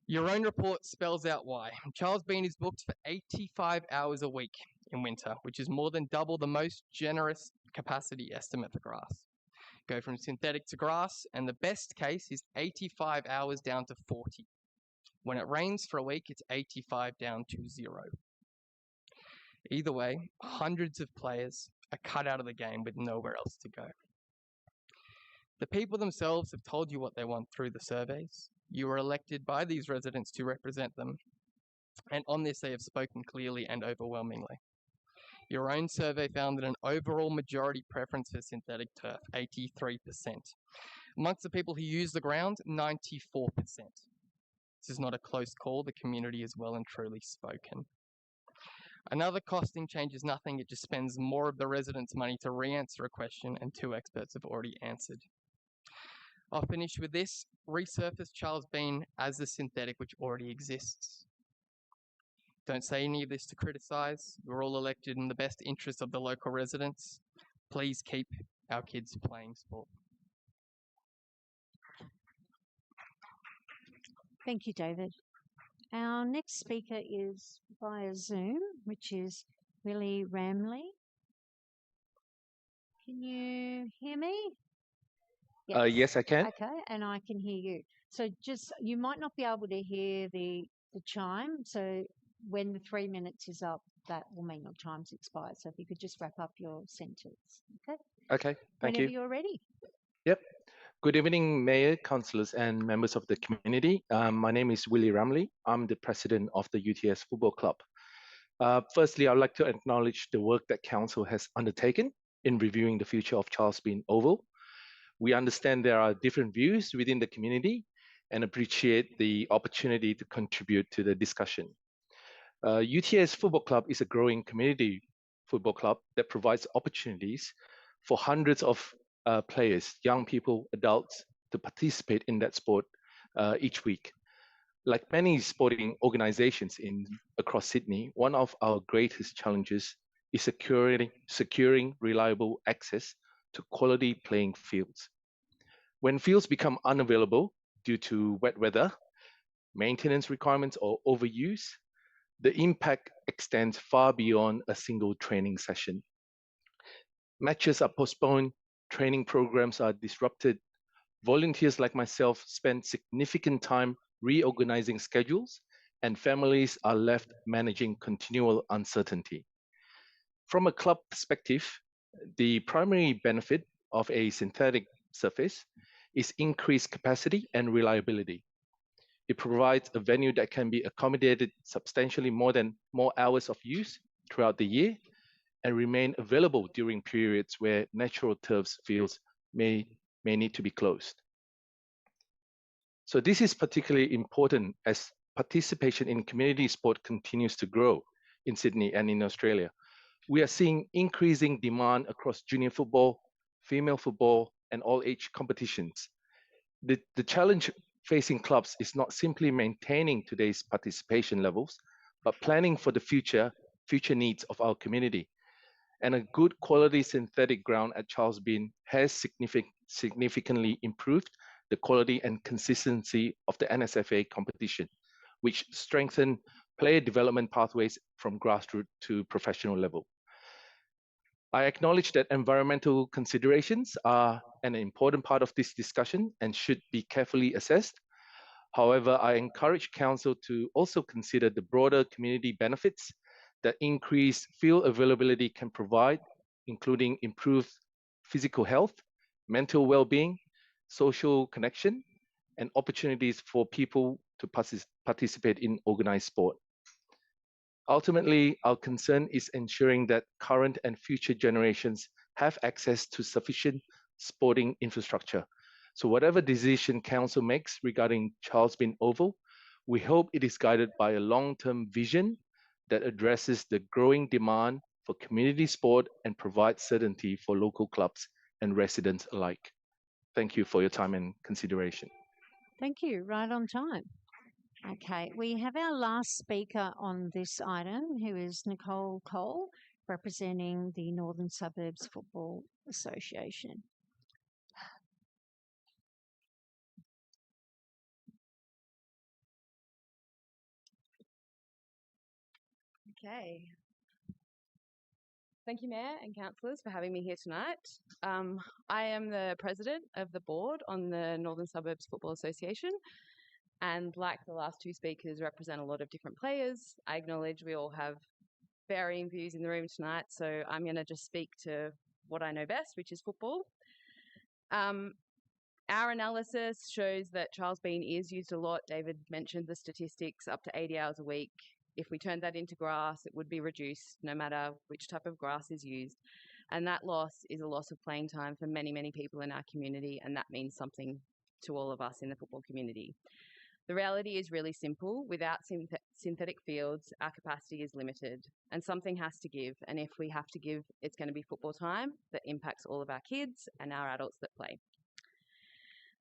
Your own report spells out why. Charles Bean is booked for 85 hours a week in winter, which is more than double the most generous capacity estimate for grass. Go from synthetic to grass, and the best case is 85 hours down to 40. When it rains for a week, it's 85 down to 0. Either way, hundreds of players are cut out of the game with nowhere else to go. The people themselves have told you what they want through the surveys. You were elected by these residents to represent them, and on this they have spoken clearly and overwhelmingly. Your own survey found that an overall majority preference for synthetic turf, 83%. Amongst the people who use the ground, 94%. This is not a close call. The community is well and truly spoken. Another costing changes nothing. It just spends more of the residents' money to re-answer a question, and two experts have already answered. I'll finish with this. Resurface Charles Bean as a synthetic which already exists. Don't say any of this to criticise. We're all elected in the best interest of the local residents. Please keep our kids playing sport. Thank you, David. Our next speaker is via Zoom, which is Willie Ramley. Can you hear me? Yes, I can. Okay, and I can hear you. So just, you might not be able to hear the chime, so when the 3 minutes is up, that will mean your time's expired. So if you could just wrap up your sentence, okay? Okay, thank Whenever you. you're ready. Yep. Good evening, Mayor, councillors, and members of the community. My name is Willie Ramley. I'm the president of the UTS Football Club. Firstly, I'd like to acknowledge the work that council has undertaken in reviewing the future of Charles Bean Oval. We understand there are different views within the community and appreciate the opportunity to contribute to the discussion. UTS Football Club is a growing community football club that provides opportunities for hundreds of players, young people, adults, to participate in that sport each week. Like many sporting organizations across Sydney, one of our greatest challenges is securing reliable access to quality playing fields. When fields become unavailable due to wet weather, maintenance requirements, or overuse, the impact extends far beyond a single training session. Matches are postponed, training programs are disrupted. Volunteers like myself spend significant time reorganizing schedules, and families are left managing continual uncertainty. From a club perspective, the primary benefit of a synthetic surface is increased capacity and reliability. It provides a venue that can be accommodated substantially more hours of use throughout the year and remain available during periods where natural turf fields may need to be closed. So this is particularly important as participation in community sport continues to grow in Sydney and in Australia. We are seeing increasing demand across junior football, female football, and all age competitions. The challenge facing clubs is not simply maintaining today's participation levels, but planning for the future needs of our community. and a good quality synthetic ground at Charles Bean has significantly improved the quality and consistency of the NSFA competition, which strengthen player development pathways from grassroots to professional level. I acknowledge that environmental considerations are an important part of this discussion and should be carefully assessed. However, I encourage Council to also consider the broader community benefits that increased field availability can provide, including improved physical health, mental well-being, social connection, and opportunities for people to participate in organized sport. Ultimately, our concern is ensuring that current and future generations have access to sufficient sporting infrastructure. So whatever decision Council makes regarding Charles Bean Oval, we hope it is guided by a long-term vision that addresses the growing demand for community sport and provides certainty for local clubs and residents alike. Thank you for your time and consideration. Thank you. Right on time. Okay, we have our last speaker on this item, who is Nicole Cole, representing the Northern Suburbs Football Association. Okay. Thank you, Mayor and Councillors, for having me here tonight. I am the President of the Board on the Northern Suburbs Football Association, and like the last two speakers, represent a lot of different players. I acknowledge we all have varying views in the room tonight, so I'm going to just speak to what I know best, which is football. Our analysis shows that Charles Bean is used a lot. David mentioned the statistics, up to 80 hours a week. If we turned that into grass, it would be reduced no matter which type of grass is used. And that loss is a loss of playing time for many, many people in our community, and that means something to all of us in the football community. The reality is really simple. Without synthetic fields, our capacity is limited, and something has to give. And if we have to give, it's going to be football time that impacts all of our kids and our adults that play.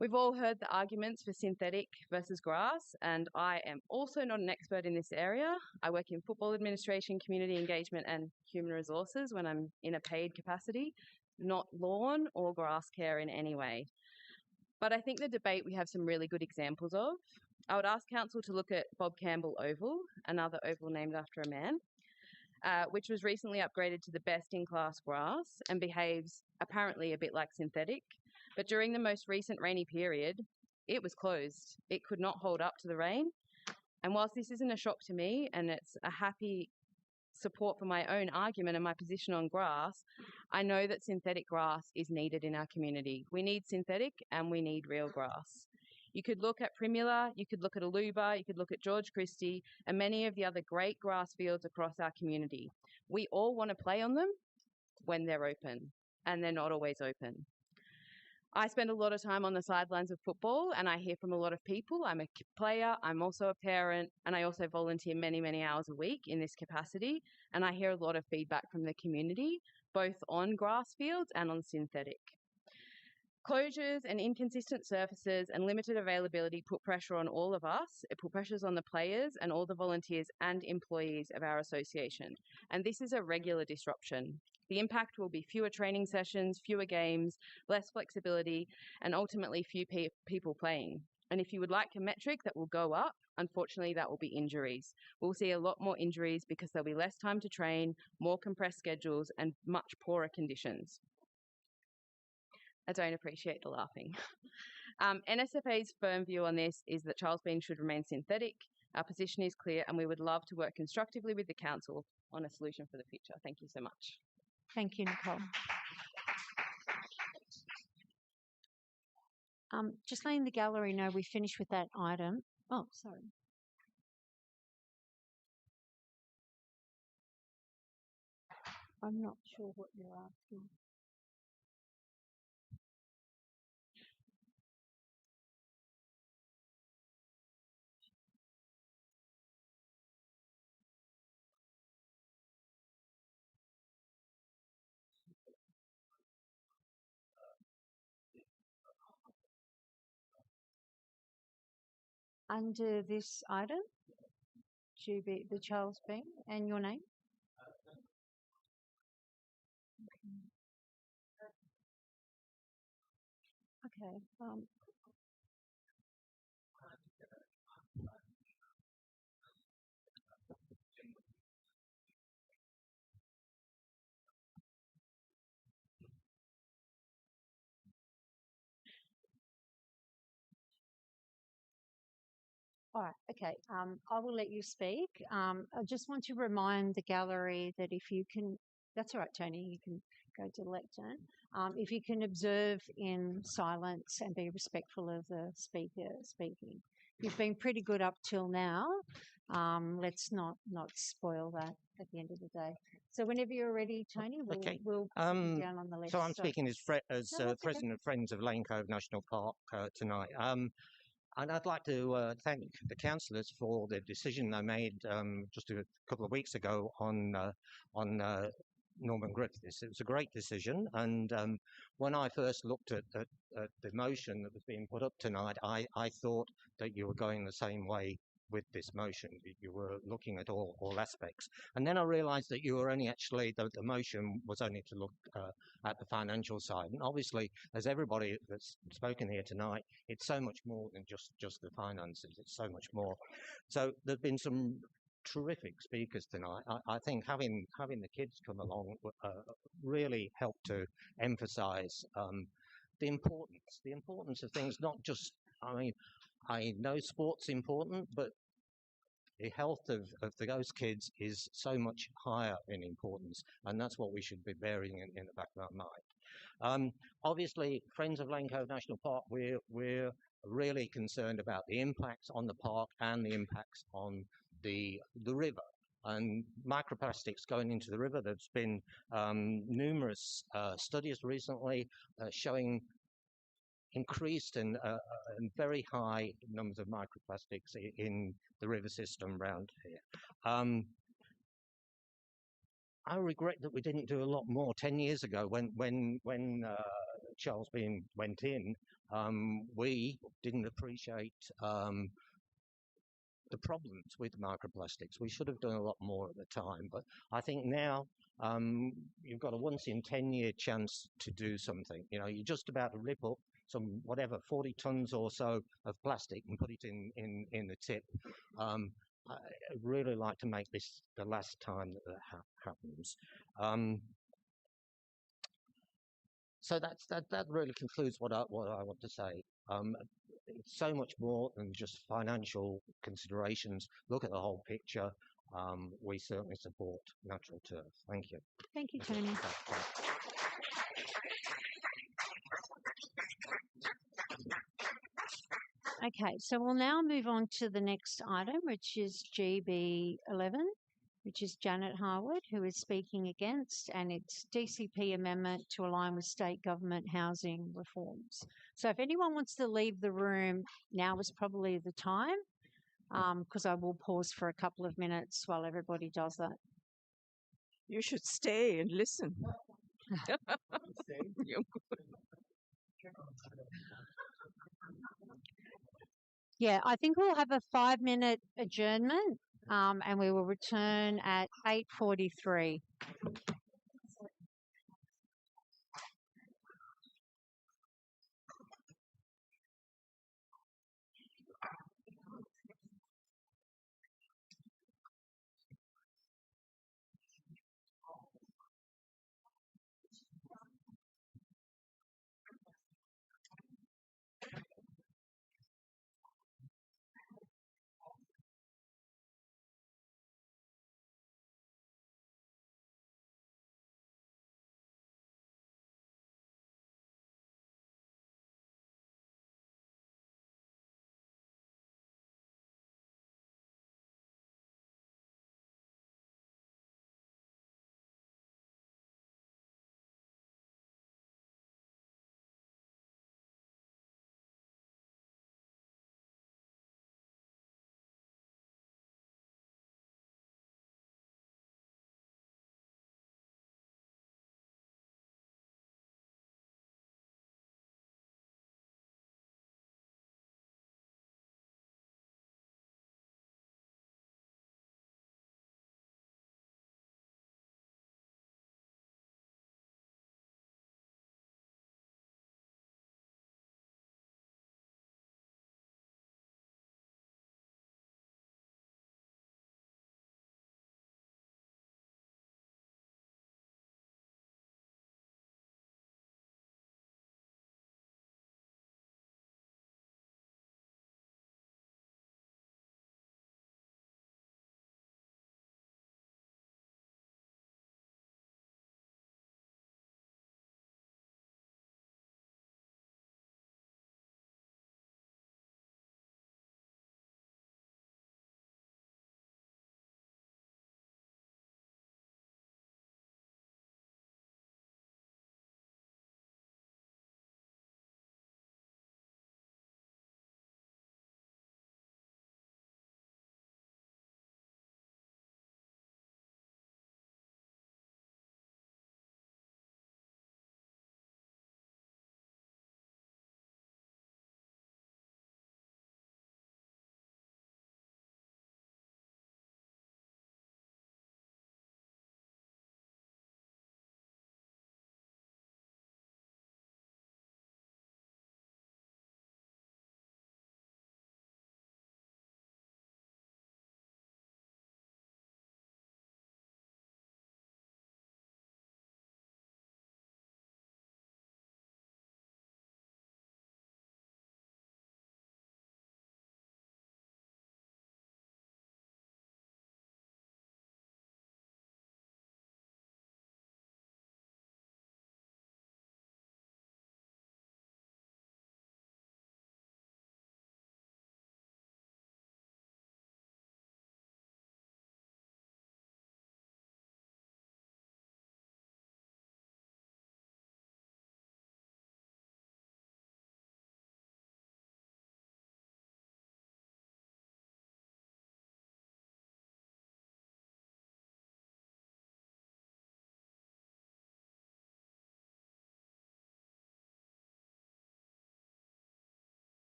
We've all heard the arguments for synthetic versus grass, and I am also not an expert in this area. I work in football administration, community engagement, and human resources when I'm in a paid capacity, not lawn or grass care in any way. But I think the debate we have some really good examples of. I would ask Council to look at Bob Campbell Oval, another oval named after a man, which was recently upgraded to the best-in-class grass and behaves apparently a bit like synthetic. But during the most recent rainy period, it was closed. It could not hold up to the rain. And whilst this isn't a shock to me, and it's a happy support for my own argument and my position on grass, I know that synthetic grass is needed in our community. We need synthetic and we need real grass. You could look at Primula, you could look at Aluba, you could look at George Christie, and many of the other great grass fields across our community. We all want to play on them when they're open, and they're not always open. I spend a lot of time on the sidelines of football, and I hear from a lot of people. I'm a player, I'm also a parent, and I also volunteer many, many hours a week in this capacity, and I hear a lot of feedback from the community, both on grass fields and on synthetic. Closures and inconsistent surfaces and limited availability put pressure on all of us. It put pressures on the players and all the volunteers and employees of our association. And this is a regular disruption. The impact will be fewer training sessions, fewer games, less flexibility, and ultimately few people playing. And if you would like a metric that will go up, unfortunately, that will be injuries. We'll see a lot more injuries because there'll be less time to train, more compressed schedules, and much poorer conditions. I don't appreciate the laughing. NSFA's firm view on this is that Charles Bean should remain synthetic. Our position is clear, and we would love to work constructively with the Council on a solution for the future. Thank you so much. Thank you, Nicole. Just letting the gallery know we finished with that item. Oh, sorry. I'm not sure what you're asking. Under this item, the Charles Bean, and your name? Okay. All right, okay. I will let you speak. I just want to remind the gallery that if you can, that's all right, Tony, you can go to the lectern. If you can observe in silence and be respectful of the speaker speaking. You've been pretty good up till now. Let's not spoil that at the end of the day. So whenever you're ready, Tony, we'll put you down on the list. So I'm speaking as President of Friends of Lane Cove National Park tonight. And I'd like to thank the councillors for the decision they made just a couple of weeks ago on Norman Griffiths. It was a great decision, and when I first looked at the motion that was being put up tonight, I thought that you were going the same way with this motion. You were looking at all aspects. And then I realised that you were only actually, the motion was only to look at the financial side. And obviously, as everybody that's spoken here tonight, it's so much more than just the finances. It's so much more. So there's been some terrific speakers tonight. I think having the kids come along really helped to emphasise the importance of things, not just, I mean, I know sport's important, but the health of those kids is so much higher in importance, and that's what we should be bearing in the back of our mind. Obviously, Friends of Lane Cove National Park, we're really concerned about the impacts on the park and the impacts on the river. And microplastics going into the river, there's been numerous studies recently showing increased and very high numbers of microplastics in the river system around here. I regret that we didn't do a lot more 10 years ago when Charles Bean went in. We didn't appreciate the problems with microplastics. We should have done a lot more at the time, but I think now you've got a once in 10-year chance to do something. You know, you just about to rip up some 40 tons or so of plastic and put it in the tip. I'd really like to make this the last time that happens. So that really concludes what I want to say. It's so much more than just financial considerations. Look at the whole picture. We certainly support natural turf. Thank you. Thank you, Tony. Okay, so we'll now move on to the next item, which is GB 11, which is Janet Harwood, who is speaking against, and it's DCP amendment to align with state government housing reforms. So if anyone wants to leave the room, now is probably the time, because I will pause for a couple of minutes while everybody does that. You should stay and listen. Yeah, I think we'll have a 5-minute adjournment, and we will return at 8:43.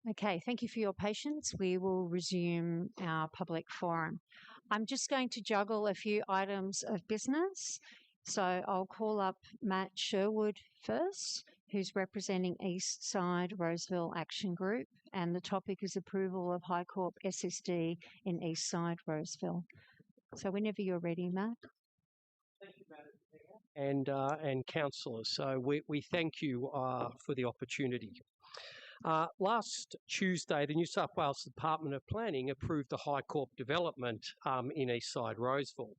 Okay, thank you for your patience. We will resume our public forum. I'm just going to juggle a few items of business. So I'll call up Matt Sherwood first, who's representing East Side Roseville Action Group, and the topic is approval of High Corp SSD in East Side Roseville. So whenever you're ready, Matt. Thank you, Madam Chair. And councillors, so we thank you for the opportunity. Last Tuesday, the New South Wales Department of Planning approved the High Corp development in East Side Roseville.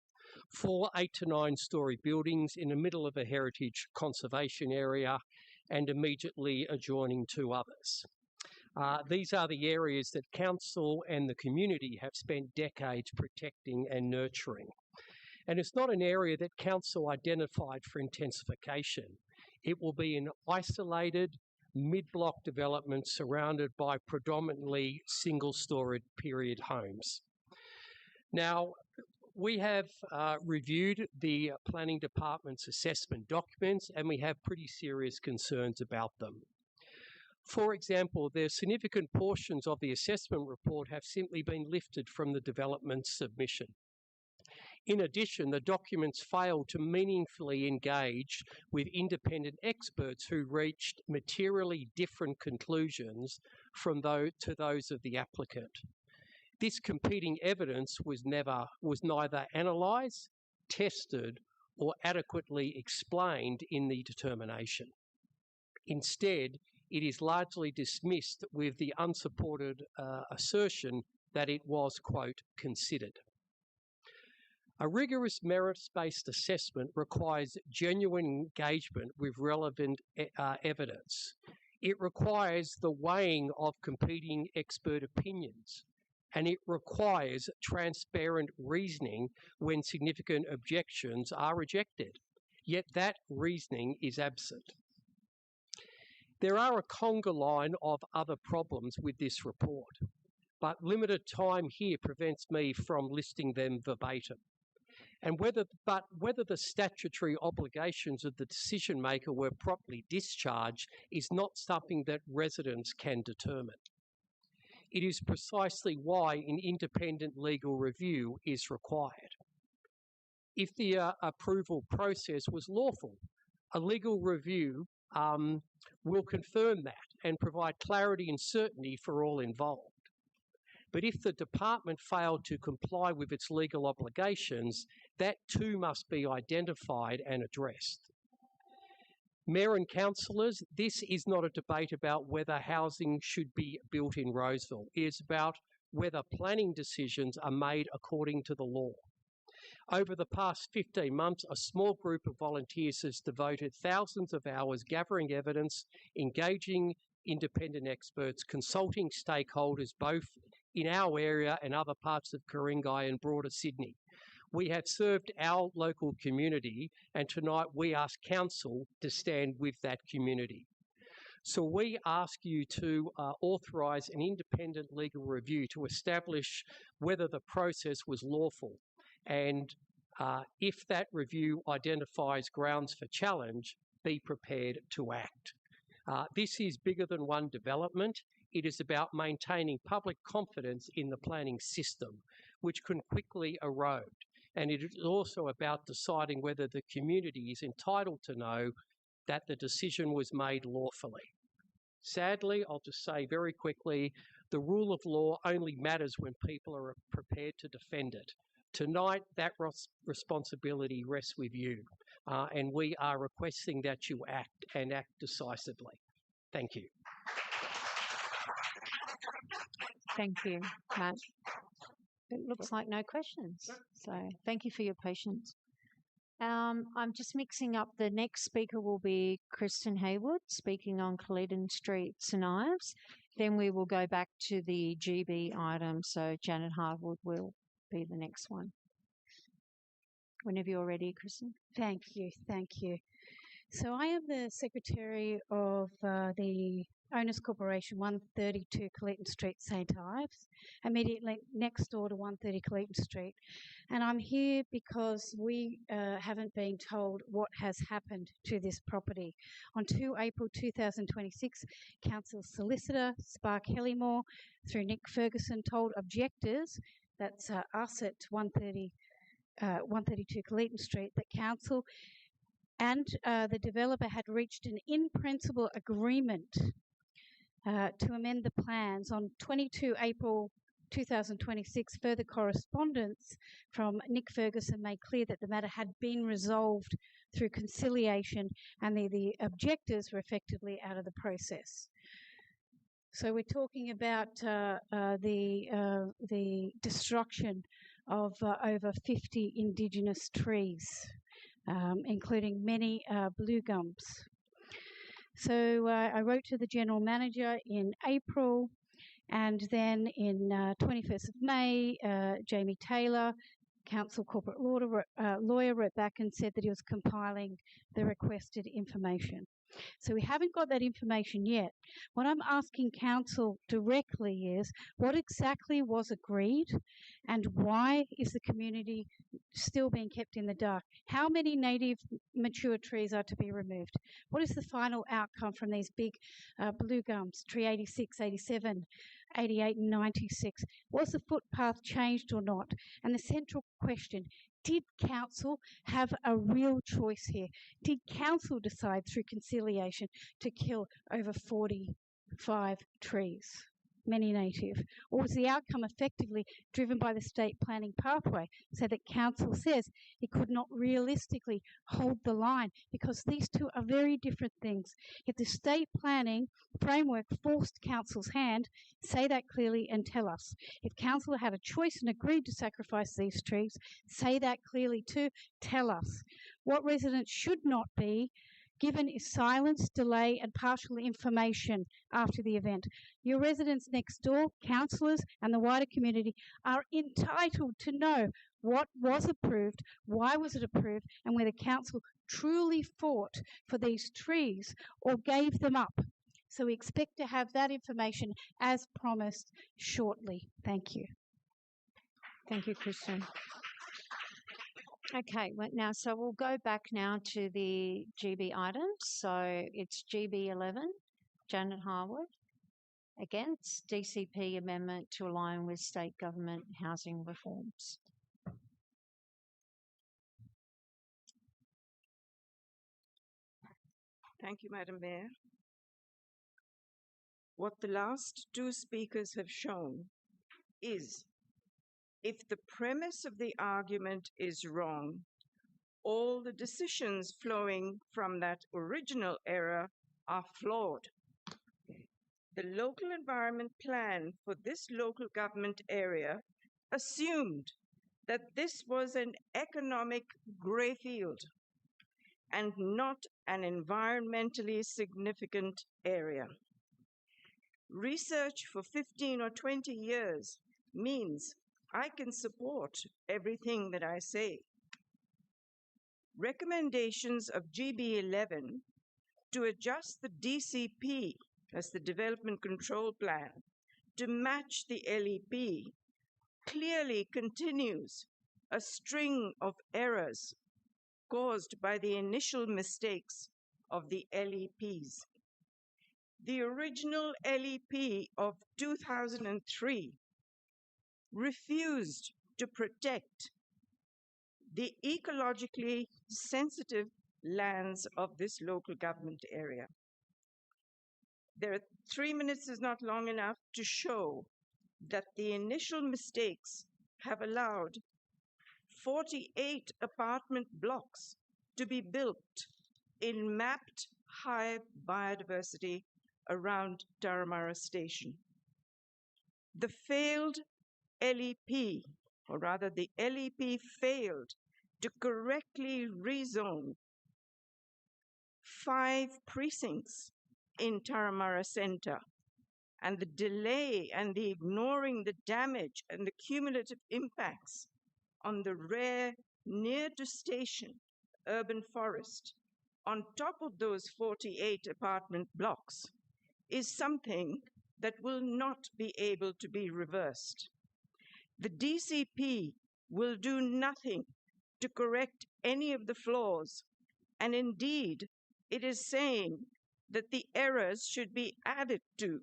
4 8 to 9 story buildings in the middle of a heritage conservation area and immediately adjoining 2 others. These are the areas that council and the community have spent decades protecting and nurturing. And it's not an area that council identified for intensification. It will be an isolated mid-block development surrounded by predominantly single-storey period homes. Now, we have reviewed the planning department's assessment documents and we have pretty serious concerns about them. For example, there's significant portions of the assessment report have simply been lifted from the development submission. In addition, the documents fail to meaningfully engage with independent experts who reached materially different conclusions from those of the applicant. This competing evidence was neither analysed, tested, or adequately explained in the determination. Instead, it is largely dismissed with the unsupported assertion that it was, quote, considered. A rigorous merits-based assessment requires genuine engagement with relevant evidence. It requires the weighing of competing expert opinions, and it requires transparent reasoning when significant objections are rejected. Yet that reasoning is absent. There are a conga line of other problems with this report, but limited time here prevents me from listing them verbatim. And whether the statutory obligations of the decision maker were properly discharged is not something that residents can determine. It is precisely why an independent legal review is required. If the approval process was lawful, a legal review will confirm that and provide clarity and certainty for all involved. But if the department failed to comply with its legal obligations, that too must be identified and addressed. Mayor and councillors, this is not a debate about whether housing should be built in Roseville. It is about whether planning decisions are made according to the law. Over the past 15 months, a small group of volunteers has devoted thousands of hours gathering evidence, engaging independent experts, consulting stakeholders both in our area and other parts of Ku-ring-gai and broader Sydney. We have served our local community, and tonight we ask council to stand with that community. So we ask you to authorise an independent legal review to establish whether the process was lawful, and if that review identifies grounds for challenge, be prepared to act. This is bigger than one development. It is about maintaining public confidence in the planning system, which can quickly erode. And it is also about deciding whether the community is entitled to know that the decision was made lawfully. Sadly, I'll just say very quickly, the rule of law only matters when people are prepared to defend it. Tonight, that responsibility rests with you, and we are requesting that you act and act decisively. Thank you. Thank you, Matt. It looks like no questions, so thank you for your patience. I'm just mixing up. The next speaker will be Kristen Haywood speaking on Culloden Street, St Ives. Then we will go back to the GB item, so Janet Harwood will be the next one. Whenever you're ready, Kristen. Thank you. So I am the Secretary of the Owners Corporation, 132 Cleeton Street, St Ives, immediately next door to 130 Cleeton Street. And I'm here because we haven't been told what has happened to this property. On 2 April 2026, Council Solicitor Spark Hellimore, through Nick Ferguson, told objectors, that's us at 132 Cleeton Street, that Council and the developer had reached an in-principle agreement to amend the plans. On 22 April 2026, further correspondence from Nick Ferguson made clear that the matter had been resolved through conciliation and the objectors were effectively out of the process. So we're talking about the destruction of over 50 Indigenous trees, including many blue gums. So I wrote to the General Manager in April, and then in 21st of May, Jamie Taylor, Council Corporate Lawyer, wrote back and said that he was compiling the requested information. So we haven't got that information yet. What I'm asking Council directly is what exactly was agreed and why is the community still being kept in the dark? How many native mature trees are to be removed? What is the final outcome from these big blue gums, tree 86, 87, 88 and 96? Was the footpath changed or not? And the central question, did Council have a real choice here? Did Council decide through conciliation to kill over 45 trees, many native? Or was the outcome effectively driven by the state planning pathway, so that Council says it could not realistically hold the line because these two are very different things? If the state planning framework forced Council's hand, say that clearly and tell us. If Council had a choice and agreed to sacrifice these trees, say that clearly too, tell us. What residents should not be given is silence, delay and partial information after the event. Your residents next door, councillors and the wider community are entitled to know what was approved, why was it approved, and whether Council truly fought for these trees or gave them up. So we expect to have that information as promised shortly. Thank you. Thank you, Christian. Okay, now, so we'll go back now to the GB items. So it's GB 11, Janet Harwood, against DCP amendment to align with state government housing reforms. Thank you, Madam Mayor. What the last two speakers have shown is if the premise of the argument is wrong, all the decisions flowing from that original error are flawed. The local environment plan for this local government area assumed that this was an economic grey field and not an environmentally significant area. Research for 15 or 20 years means I can support everything that I say. Recommendations of GB 11 to adjust the DCP, as the Development Control Plan, to match the LEP clearly continues a string of errors caused by the initial mistakes of the LEPs. The original LEP of 2003 refused to protect the ecologically sensitive lands of this local government area. 3 minutes is not long enough to show that the initial mistakes have allowed 48 apartment blocks to be built in mapped high biodiversity around Turramurra Station. The failed LEP, or rather the LEP failed to correctly rezone 5 precincts in Turramurra Centre, and the delay and the ignoring the damage and the cumulative impacts on the rare near to station urban forest on top of those 48 apartment blocks is something that will not be able to be reversed. The DCP will do nothing to correct any of the flaws, and indeed, it is saying that the errors should be added to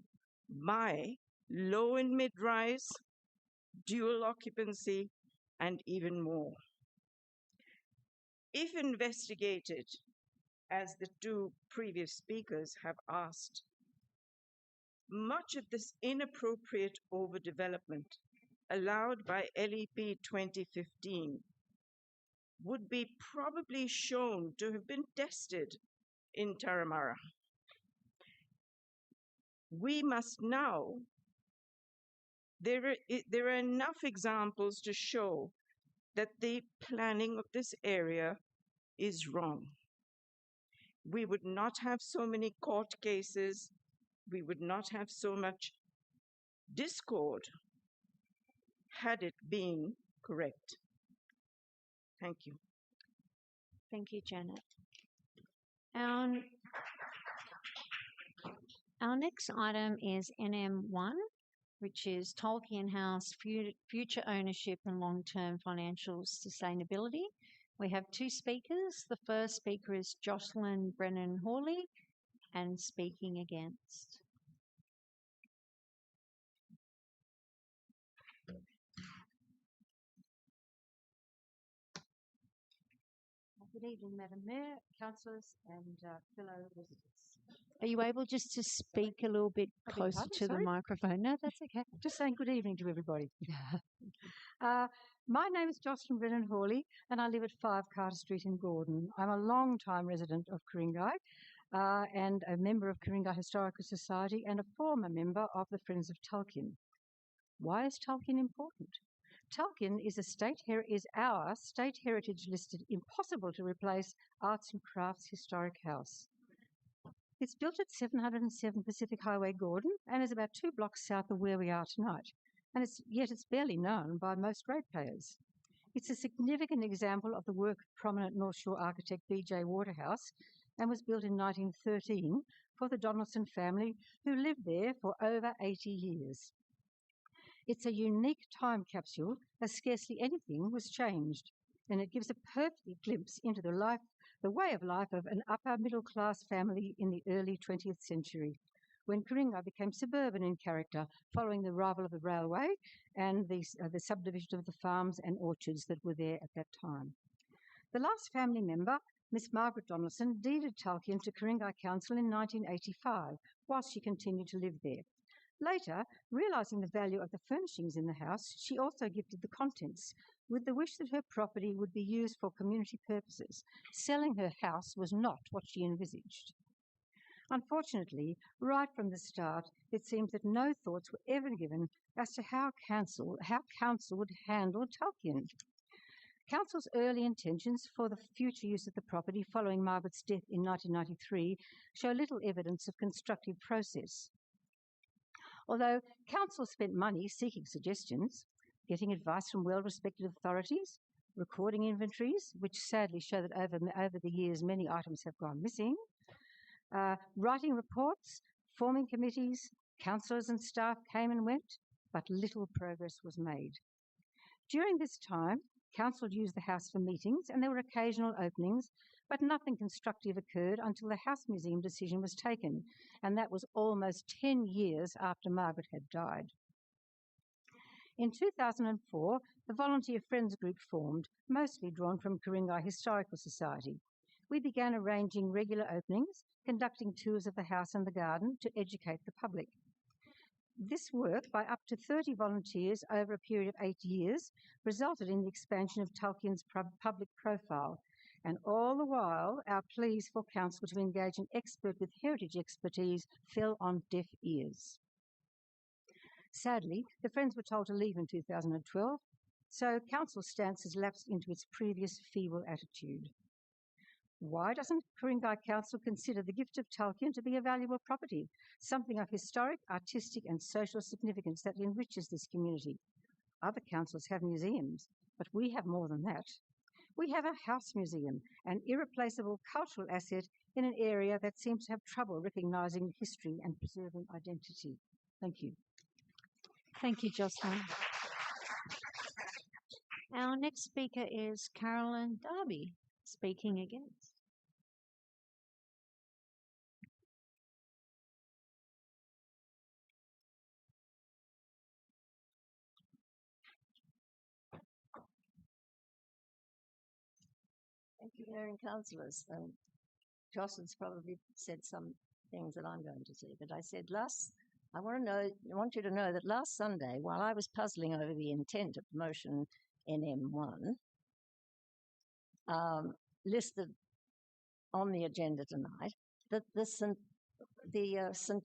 by low and mid-rise, dual occupancy, and even more. If investigated, as the two previous speakers have asked, much of this inappropriate overdevelopment allowed by LEP 2015 would be probably shown to have been tested in Tarahumara. We must now, there are enough examples to show that the planning of this area is wrong. We would not have so many court cases. We would not have so much discord had it been correct. Thank you. Thank you, Janet. Our next item is NM1, which is Tolkien House Future Ownership and Long-Term Financial Sustainability. We have two speakers. The first speaker is Jocelyn Brennan-Hawley, and speaking against. Good evening, Madam Mayor, councillors and fellow residents. Are you able just to speak a little bit closer to the microphone? No, that's okay. Just saying good evening to everybody. My name is Jocelyn Brennan-Hawley and I live at 5 Carter Street in Gordon. I'm a long-time resident of Ku-ring-gai and a member of Ku-ring-gai Historical Society and a former member of the Friends of Tolkien. Why is Tolkien important? Tolkien is our state heritage listed impossible to replace arts and crafts historic house. It's built at 707 Pacific Highway, Gordon, and is about 2 blocks south of where we are tonight. And yet it's barely known by most ratepayers. It's a significant example of the work of prominent North Shore architect B.J. Waterhouse and was built in 1913 for the Donaldson family who lived there for over 80 years. It's a unique time capsule as scarcely anything was changed, and it gives a perfect glimpse into the way of life of an upper middle class family in the early 20th century, when Ku-ring-gai became suburban in character following the arrival of the railway and the subdivision of the farms and orchards that were there at that time. The last family member, Miss Margaret Donaldson, deeded Tolkien to Ku-ring-gai Council in 1985, whilst she continued to live there. Later, realising the value of the furnishings in the house, she also gifted the contents, with the wish that her property would be used for community purposes. Selling her house was not what she envisaged. Unfortunately, right from the start, it seems that no thoughts were ever given as to how council would handle Tolkien. Council's early intentions for the future use of the property following Margaret's death in 1993 show little evidence of constructive process. Although Council spent money seeking suggestions, getting advice from well-respected authorities, recording inventories, which sadly show that over the years many items have gone missing, writing reports, forming committees, councillors and staff came and went, but little progress was made. During this time, Council used the house for meetings and there were occasional openings, but nothing constructive occurred until the House Museum decision was taken, and that was almost 10 years after Margaret had died. In 2004, the Volunteer Friends Group formed, mostly drawn from Ku-ring-gai Historical Society. We began arranging regular openings, conducting tours of the house and the garden to educate the public. This work, by up to 30 volunteers over a period of 8 years, resulted in the expansion of Tolkien's public profile, and all the while our pleas for Council to engage an expert with heritage expertise fell on deaf ears. Sadly, the Friends were told to leave in 2012, so Council's stance has lapsed into its previous feeble attitude. Why doesn't Ku-ring-gai Council consider the gift of Tolkien to be a valuable property, something of historic, artistic and social significance that enriches this community? Other councils have museums, but we have more than that. We have a house museum, an irreplaceable cultural asset in an area that seems to have trouble recognising history and preserving identity. Thank you. Thank you, Jocelyn. Our next speaker is Carolyn Darby, speaking against. Thank you, Mayor and councillors. Jocelyn's probably said some things that I'm going to say, but I want you to know that last Sunday, while I was puzzling over the intent of motion NM1, listed on the agenda tonight, that the St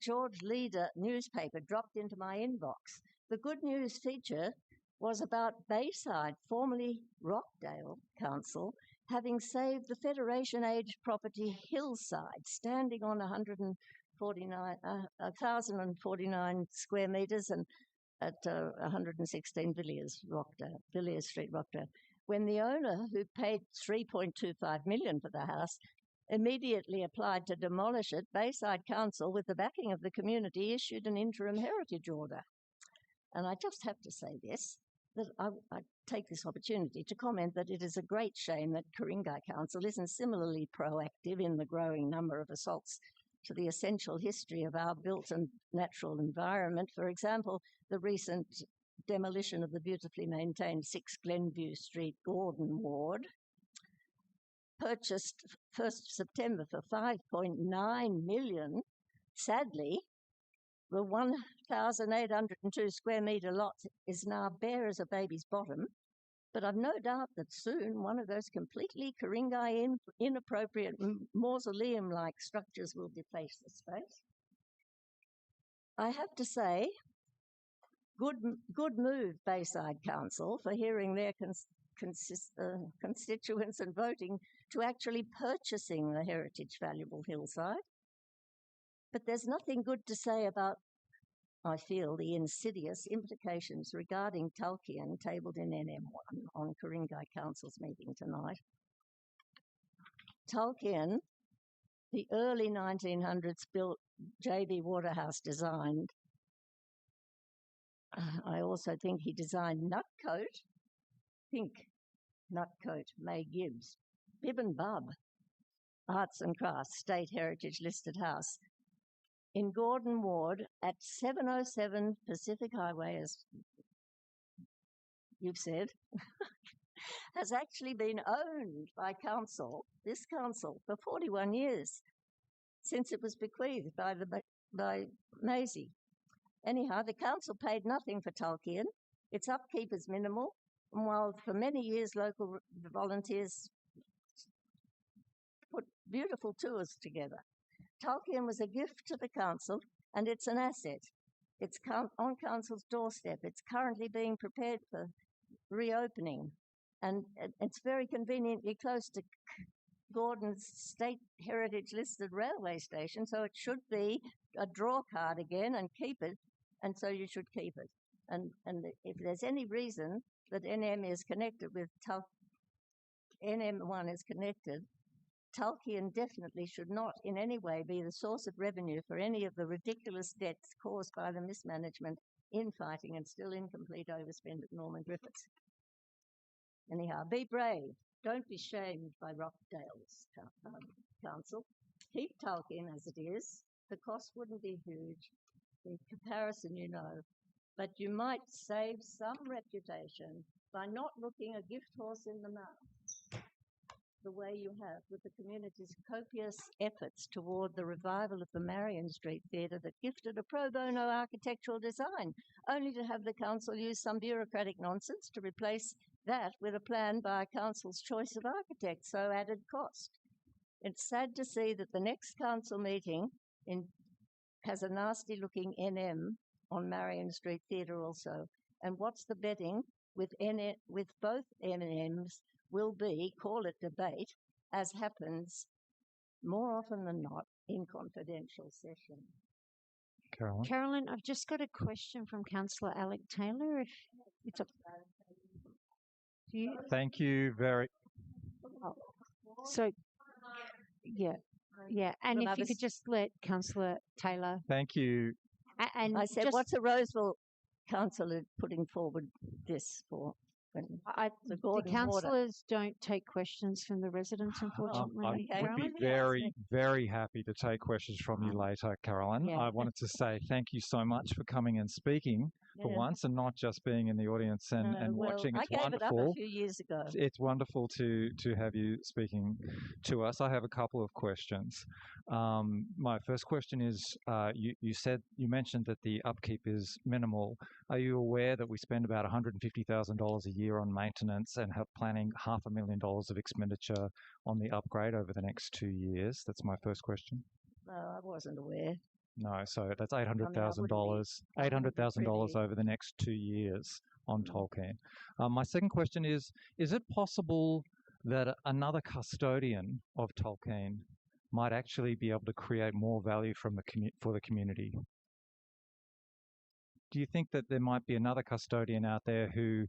George Leader newspaper dropped into my inbox. The good news feature was about Bayside, formerly Rockdale Council, having saved the Federation-aged property Hillside, standing on 1,049 square metres and at 116 Villiers Street, Rockdale, when the owner, who paid $3.25 million for the house, immediately applied to demolish it. Bayside Council, with the backing of the community, issued an interim heritage order. And I just have to say this, that I take this opportunity to comment that it is a great shame that Ku-ring-gai Council isn't similarly proactive in the growing number of assaults to the essential history of our built and natural environment. For example, the recent demolition of the beautifully maintained 6 Glenview Street, Gordon Ward, purchased 1st September for $5.9 million. Sadly, the 1,802 square metre lot is now bare as a baby's bottom, but I've no doubt that soon one of those completely Ku-ring-gai inappropriate mausoleum-like structures will deface the space. I have to say, good move, Bayside Council, for hearing their constituents and voting to actually purchasing the heritage valuable hillside. But there's nothing good to say about, I feel, the insidious implications regarding Tolkien tabled in NM1 on Ku-ring-gai Council's meeting tonight. Tolkien, the early 1900s built J.B. Waterhouse designed. I also think he designed Nutcote, pink Nutcote, May Gibbs, Bib and Bub, Arts and Crafts, State Heritage listed house in Gordon Ward at 707 Pacific Highway, as you've said, has actually been owned by council, this council, for 41 years, since it was bequeathed by Maisie. Anyhow, the council paid nothing for Tolkien. Its upkeep is minimal, and while for many years local volunteers put beautiful tours together, Tolkien was a gift to the council, and it's an asset. It's on council's doorstep. It's currently being prepared for reopening, and it's very conveniently close to Gordon's State Heritage listed railway station, so it should be a draw card again and keep it, and so you should keep it. And if there's any reason that NM is connected with NM1 is connected, Tolkien definitely should not in any way be the source of revenue for any of the ridiculous debts caused by the mismanagement, infighting, and still incomplete overspend at Norman Griffiths. Anyhow, be brave. Don't be shamed by Rockdale's council. Keep Tolkien as it is. The cost wouldn't be huge. In comparison, you know. But you might save some reputation by not looking a gift horse in the mouth, the way you have with the community's copious efforts toward the revival of the Marion Street Theatre that gifted a pro bono architectural design, only to have the council use some bureaucratic nonsense to replace that with a plan by a council's choice of architect, so added cost. It's sad to see that the next council meeting has a nasty-looking NM on Marion Street Theatre also. And what's the betting with both NMs will be, call it debate, as happens more often than not in confidential session. Carolyn, I've just got a question from Councillor Alec Taylor. If it's a, Thank you very So, yeah, and Well, if you could just let Councillor Taylor. Thank you. And I said, just, what's a Roseville councillor putting forward this for? The the councillors don't take questions from the residents, I unfortunately. would be very, very happy to take questions from you later, Carolyn. Yeah. I wanted to say thank you so much for coming and speaking for once, and not just being in the audience and watching. It's I gave wonderful. it up a few years ago. It's wonderful to have you speaking to us. I have a couple of questions. My first question is, you mentioned that the upkeep is minimal. Are you aware that we spend about $150,000 a year on maintenance and have planning $500,000 of expenditure on the upgrade over the next 2 years? That's my first question. No, I wasn't aware. No, so that's $800,000. $800,000 over the next 2 years on Tolkien. My second question is it possible that another custodian of Tolkien might actually be able to create more value from for the community? Do you think that there might be another custodian out there who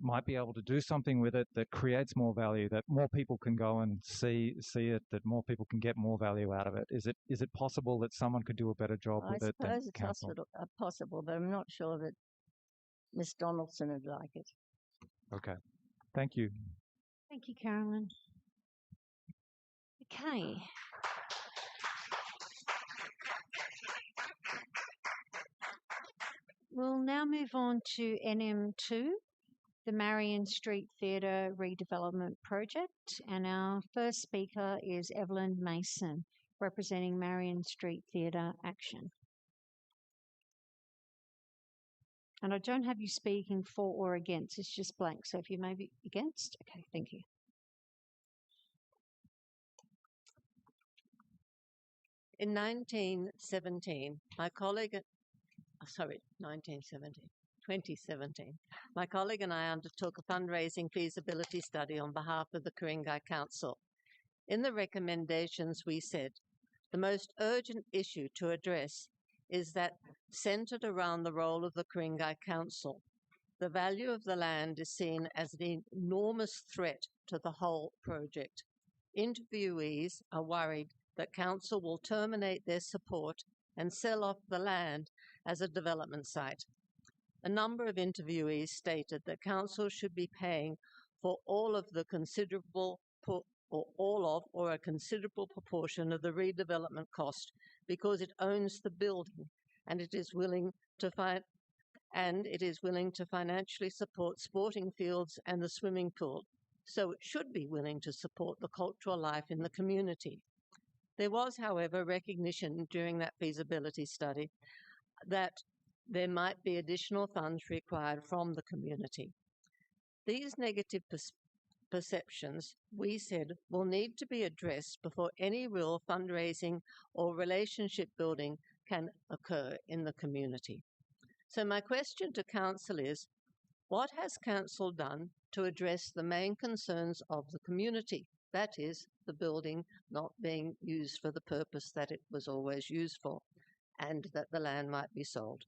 might be able to do something with it that creates more value, that more people can go and see it, that more people can get more value out of it? Is it possible that someone could do a better job with it than I suppose it's council? possible, but I'm not sure that Miss Donaldson would like it. Okay. Thank you. Thank you, Carolyn. Okay. We'll now move on to NM2, the Marion Street Theatre Redevelopment Project. And our first speaker is Evelyn Mason, representing Marion Street Theatre Action. And I don't have you speaking for or against, it's just blank. So if you may be against, okay, thank you. In 2017, my colleague and I undertook a fundraising feasibility study on behalf of the Ku-ring-gai Council. In the recommendations, we said the most urgent issue to address is that centered around the role of the Ku-ring-gai Council. The value of the land is seen as an enormous threat to the whole project. Interviewees are worried that Council will terminate their support and sell off the land as a development site. A number of interviewees stated that Council should be paying for all of the considerable or a considerable proportion of the redevelopment cost because it owns the building and it is willing to financially support sporting fields and the swimming pool. So it should be willing to support the cultural life in the community. There was, however, recognition during that feasibility study that there might be additional funds required from the community. These negative perceptions, we said, will need to be addressed before any real fundraising or relationship building can occur in the community. So my question to Council is, what has Council done to address the main concerns of the community? That is, the building not being used for the purpose that it was always used for, and that the land might be sold.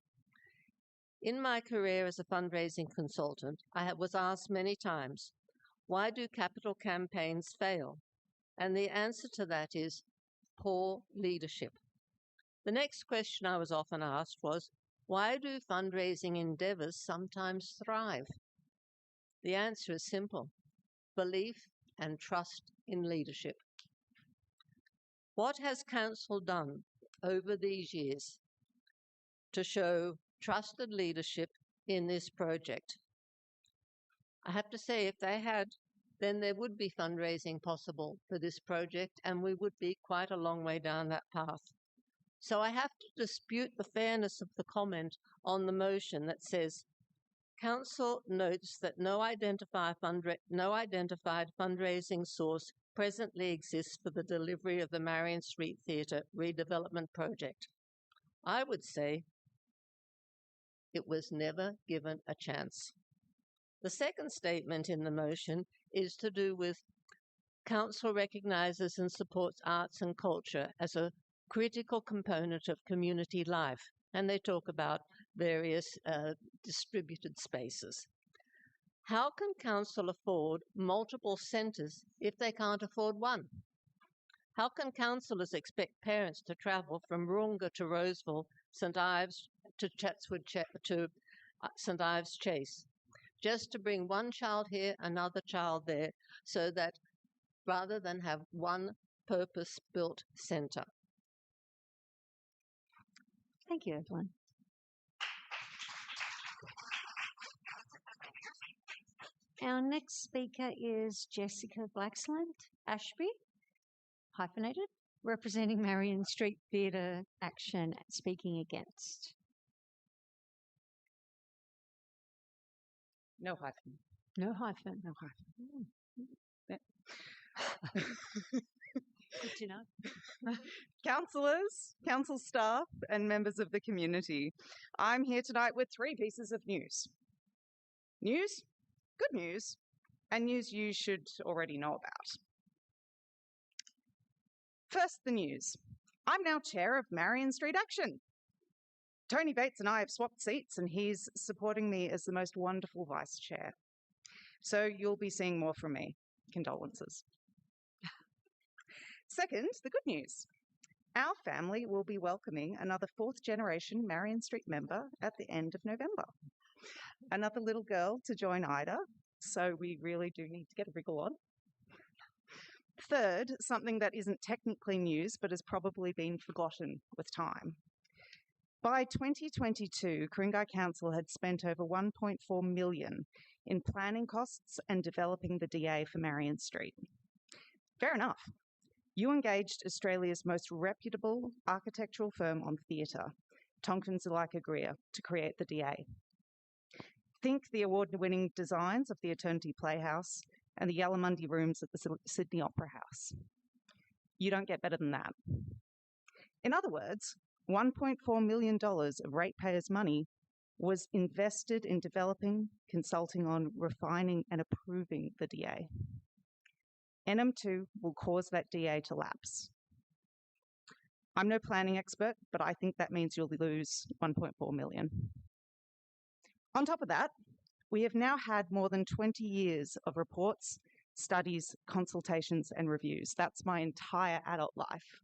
In my career as a fundraising consultant, I was asked many times, why do capital campaigns fail? And the answer to that is poor leadership. The next question I was often asked was, why do fundraising endeavours sometimes thrive? The answer is simple: belief and trust in leadership. What has Council done over these years to show trusted leadership in this project? I have to say, if they had, then there would be fundraising possible for this project, and we would be quite a long way down that path. So I have to dispute the fairness of the comment on the motion that says, Council notes that no identified fundraising source presently exists for the delivery of the Marion Street Theatre redevelopment project. I would say it was never given a chance. The second statement in the motion is to do with Council recognises and supports arts and culture as a critical component of community life, and they talk about various distributed spaces. How can council afford multiple centres if they can't afford one? How can councillors expect parents to travel from Runga to Roseville, St Ives to Chatswood to St Ives Chase, just to bring one child here, another child there, so that rather than have one purpose-built centre? Thank you, Evelyn. Our next speaker is Jessica Blaxland Ashby, hyphenated, representing Marion Street Theatre Action, speaking against. No hyphen. No hyphen. No hyphen. Good to know. Councillors, council staff, and members of the community, I'm here tonight with 3 pieces of news. News, good news, and news you should already know about. First, the news. I'm now chair of Marion Street Action. Tony Bates and I have swapped seats, and he's supporting me as the most wonderful vice chair. So you'll be seeing more from me. Condolences. Second, the good news. Our family will be welcoming another 4th generation Marion Street member at the end of November. Another little girl to join Ida, so we really do need to get a wriggle on. Third, something that isn't technically news but has probably been forgotten with time. By 2022, Ku-ring-gai Council had spent over $1.4 million in planning costs and developing the DA for Marion Street. Fair enough. You engaged Australia's most reputable architectural firm on theatre, Tonkin Zuleika Greer, to create the DA. Think the award-winning designs of the Eternity Playhouse and the Yallamundi rooms at the Sydney Opera House. You don't get better than that. In other words, $1.4 million of ratepayers' money was invested in developing, consulting on, refining and approving the DA. NM2 will cause that DA to lapse. I'm no planning expert, but I think that means you'll lose $1.4 million. On top of that, we have now had more than 20 years of reports, studies, consultations and reviews. That's my entire adult life.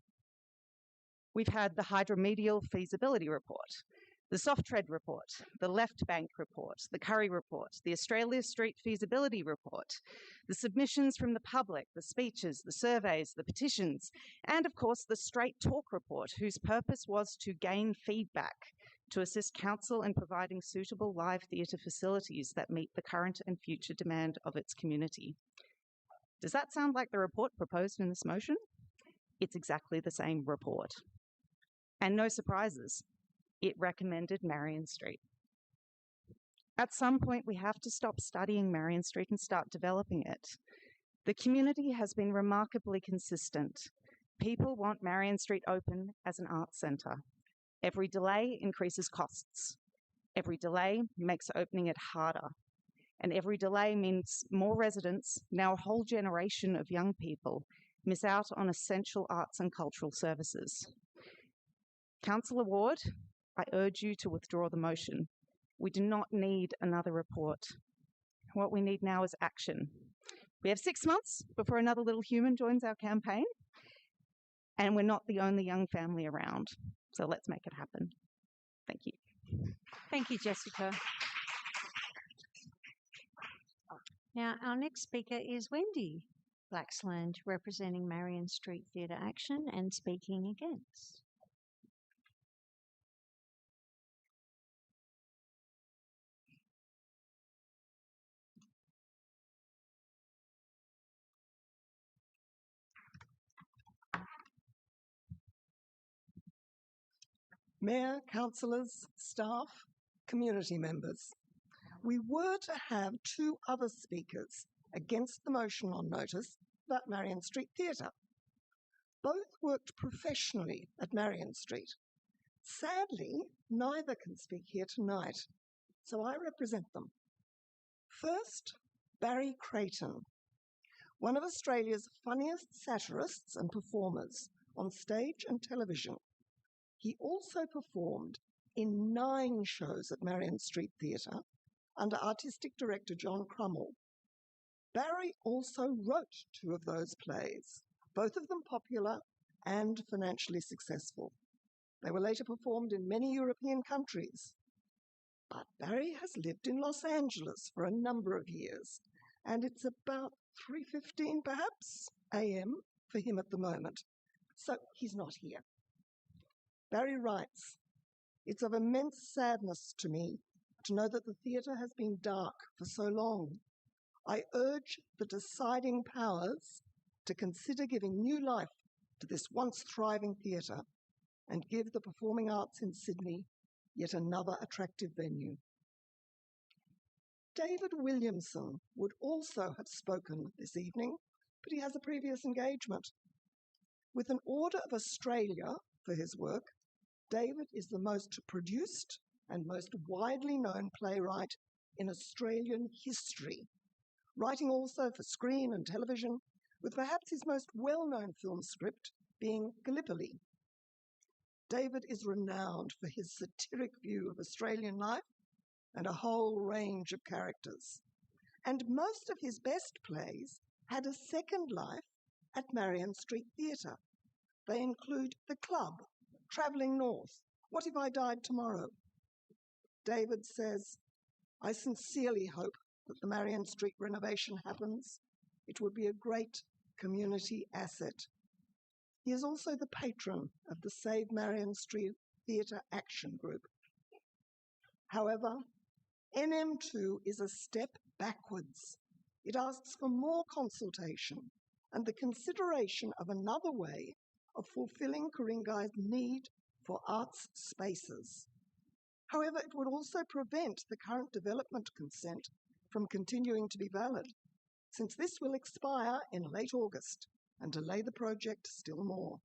We've had the hydromedial feasibility report, the soft tread report, the left bank report, the Curry report, the Australia Street feasibility report, the submissions from the public, the speeches, the surveys, the petitions, and of course the Straight Talk report, whose purpose was to gain feedback to assist council in providing suitable live theatre facilities that meet the current and future demand of its community. Does that sound like the report proposed in this motion? It's exactly the same report. And no surprises, it recommended Marion Street. At some point, we have to stop studying Marion Street and start developing it. The community has been remarkably consistent. People want Marion Street open as an arts centre. Every delay increases costs. Every delay makes opening it harder. And every delay means more residents, now a whole generation of young people, miss out on essential arts and cultural services. Councillor Ward, I urge you to withdraw the motion. We do not need another report. What we need now is action. We have 6 months before another little human joins our campaign, and we're not the only young family around. So let's make it happen. Thank you. Thank you, Jessica. Now, our next speaker is Wendy Blaxland, representing Marion Street Theatre Action and speaking against. Mayor, councillors, staff, community members. We were to have 2 other speakers against the motion on notice about Marion Street Theatre. Both worked professionally at Marion Street. Sadly, neither can speak here tonight, so I represent them. First, Barry Creighton, one of Australia's funniest satirists and performers on stage and television. He also performed in 9 shows at Marion Street Theatre, under artistic director John Crummell. Barry also wrote 2 of those plays, both of them popular and financially successful. They were later performed in many European countries. But Barry has lived in Los Angeles for a number of years, and it's about 3:15 perhaps a.m. for him at the moment, so he's not here. Barry writes, "It's of immense sadness to me to know that the theatre has been dark for so long. I urge the deciding powers to consider giving new life to this once thriving theatre and give the performing arts in Sydney yet another attractive venue." David Williamson would also have spoken this evening, but he has a previous engagement. With an Order of Australia for his work, David is the most produced and most widely known playwright in Australian history, writing also for screen and television, with perhaps his most well-known film script being Gallipoli. David is renowned for his satiric view of Australian life and a whole range of characters. And most of his best plays had a second life at Marion Street Theatre. They include The Club, Travelling North, What If I Died Tomorrow? David says, "I sincerely hope that the Marion Street renovation happens. It would be a great community asset." He is also the patron of the Save Marion Street Theatre Action Group. However, NM2 is a step backwards. It asks for more consultation and the consideration of another way of fulfilling Ku-ring-gai's need for arts spaces. However, it would also prevent the current development consent from continuing to be valid, since this will expire in late August and delay the project still more.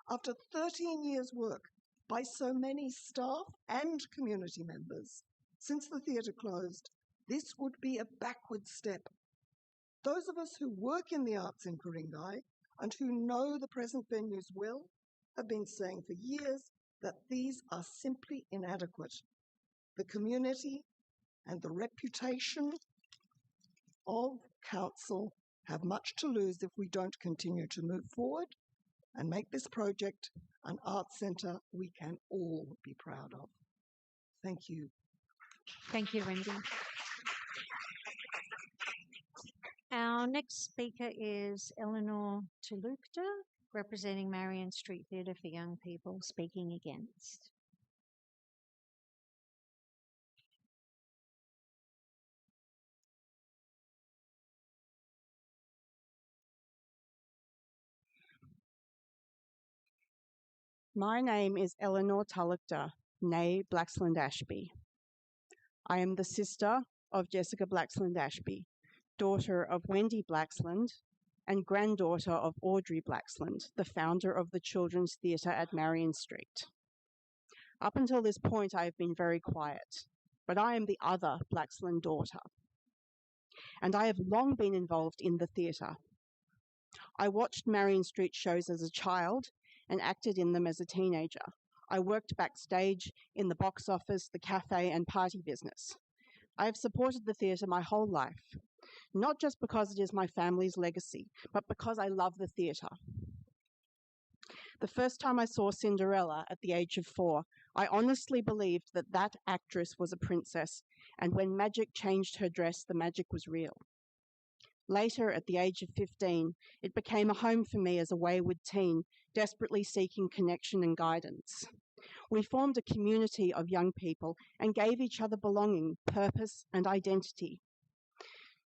After 13 years' work by so many staff and community members since the theatre closed, this would be a backward step. Those of us who work in the arts in Ku-ring-gai and who know the present venues well have been saying for years that these are simply inadequate. The community and the reputation of council have much to lose if we don't continue to move forward and make this project an arts centre we can all be proud of. Thank you. Thank you, Wendy. Our next speaker is Eleanor Tulukta, representing Marion Street Theatre for Young People, speaking against. My name is Eleanor Tulukta, née Blaxland Ashby. I am the sister of Jessica Blaxland Ashby, daughter of Wendy Blaxland, and granddaughter of Audrey Blaxland, the founder of the Children's Theatre at Marion Street. Up until this point, I have been very quiet, but I am the other Blaxland daughter, and I have long been involved in the theatre. I watched Marion Street shows as a child and acted in them as a teenager. I worked backstage in the box office, the cafe, and party business. I have supported the theatre my whole life, not just because it is my family's legacy, but because I love the theatre. The first time I saw Cinderella at the age of 4, I honestly believed that that actress was a princess, and when magic changed her dress, the magic was real. Later, at the age of 15, it became a home for me as a wayward teen, desperately seeking connection and guidance. We formed a community of young people and gave each other belonging, purpose, and identity.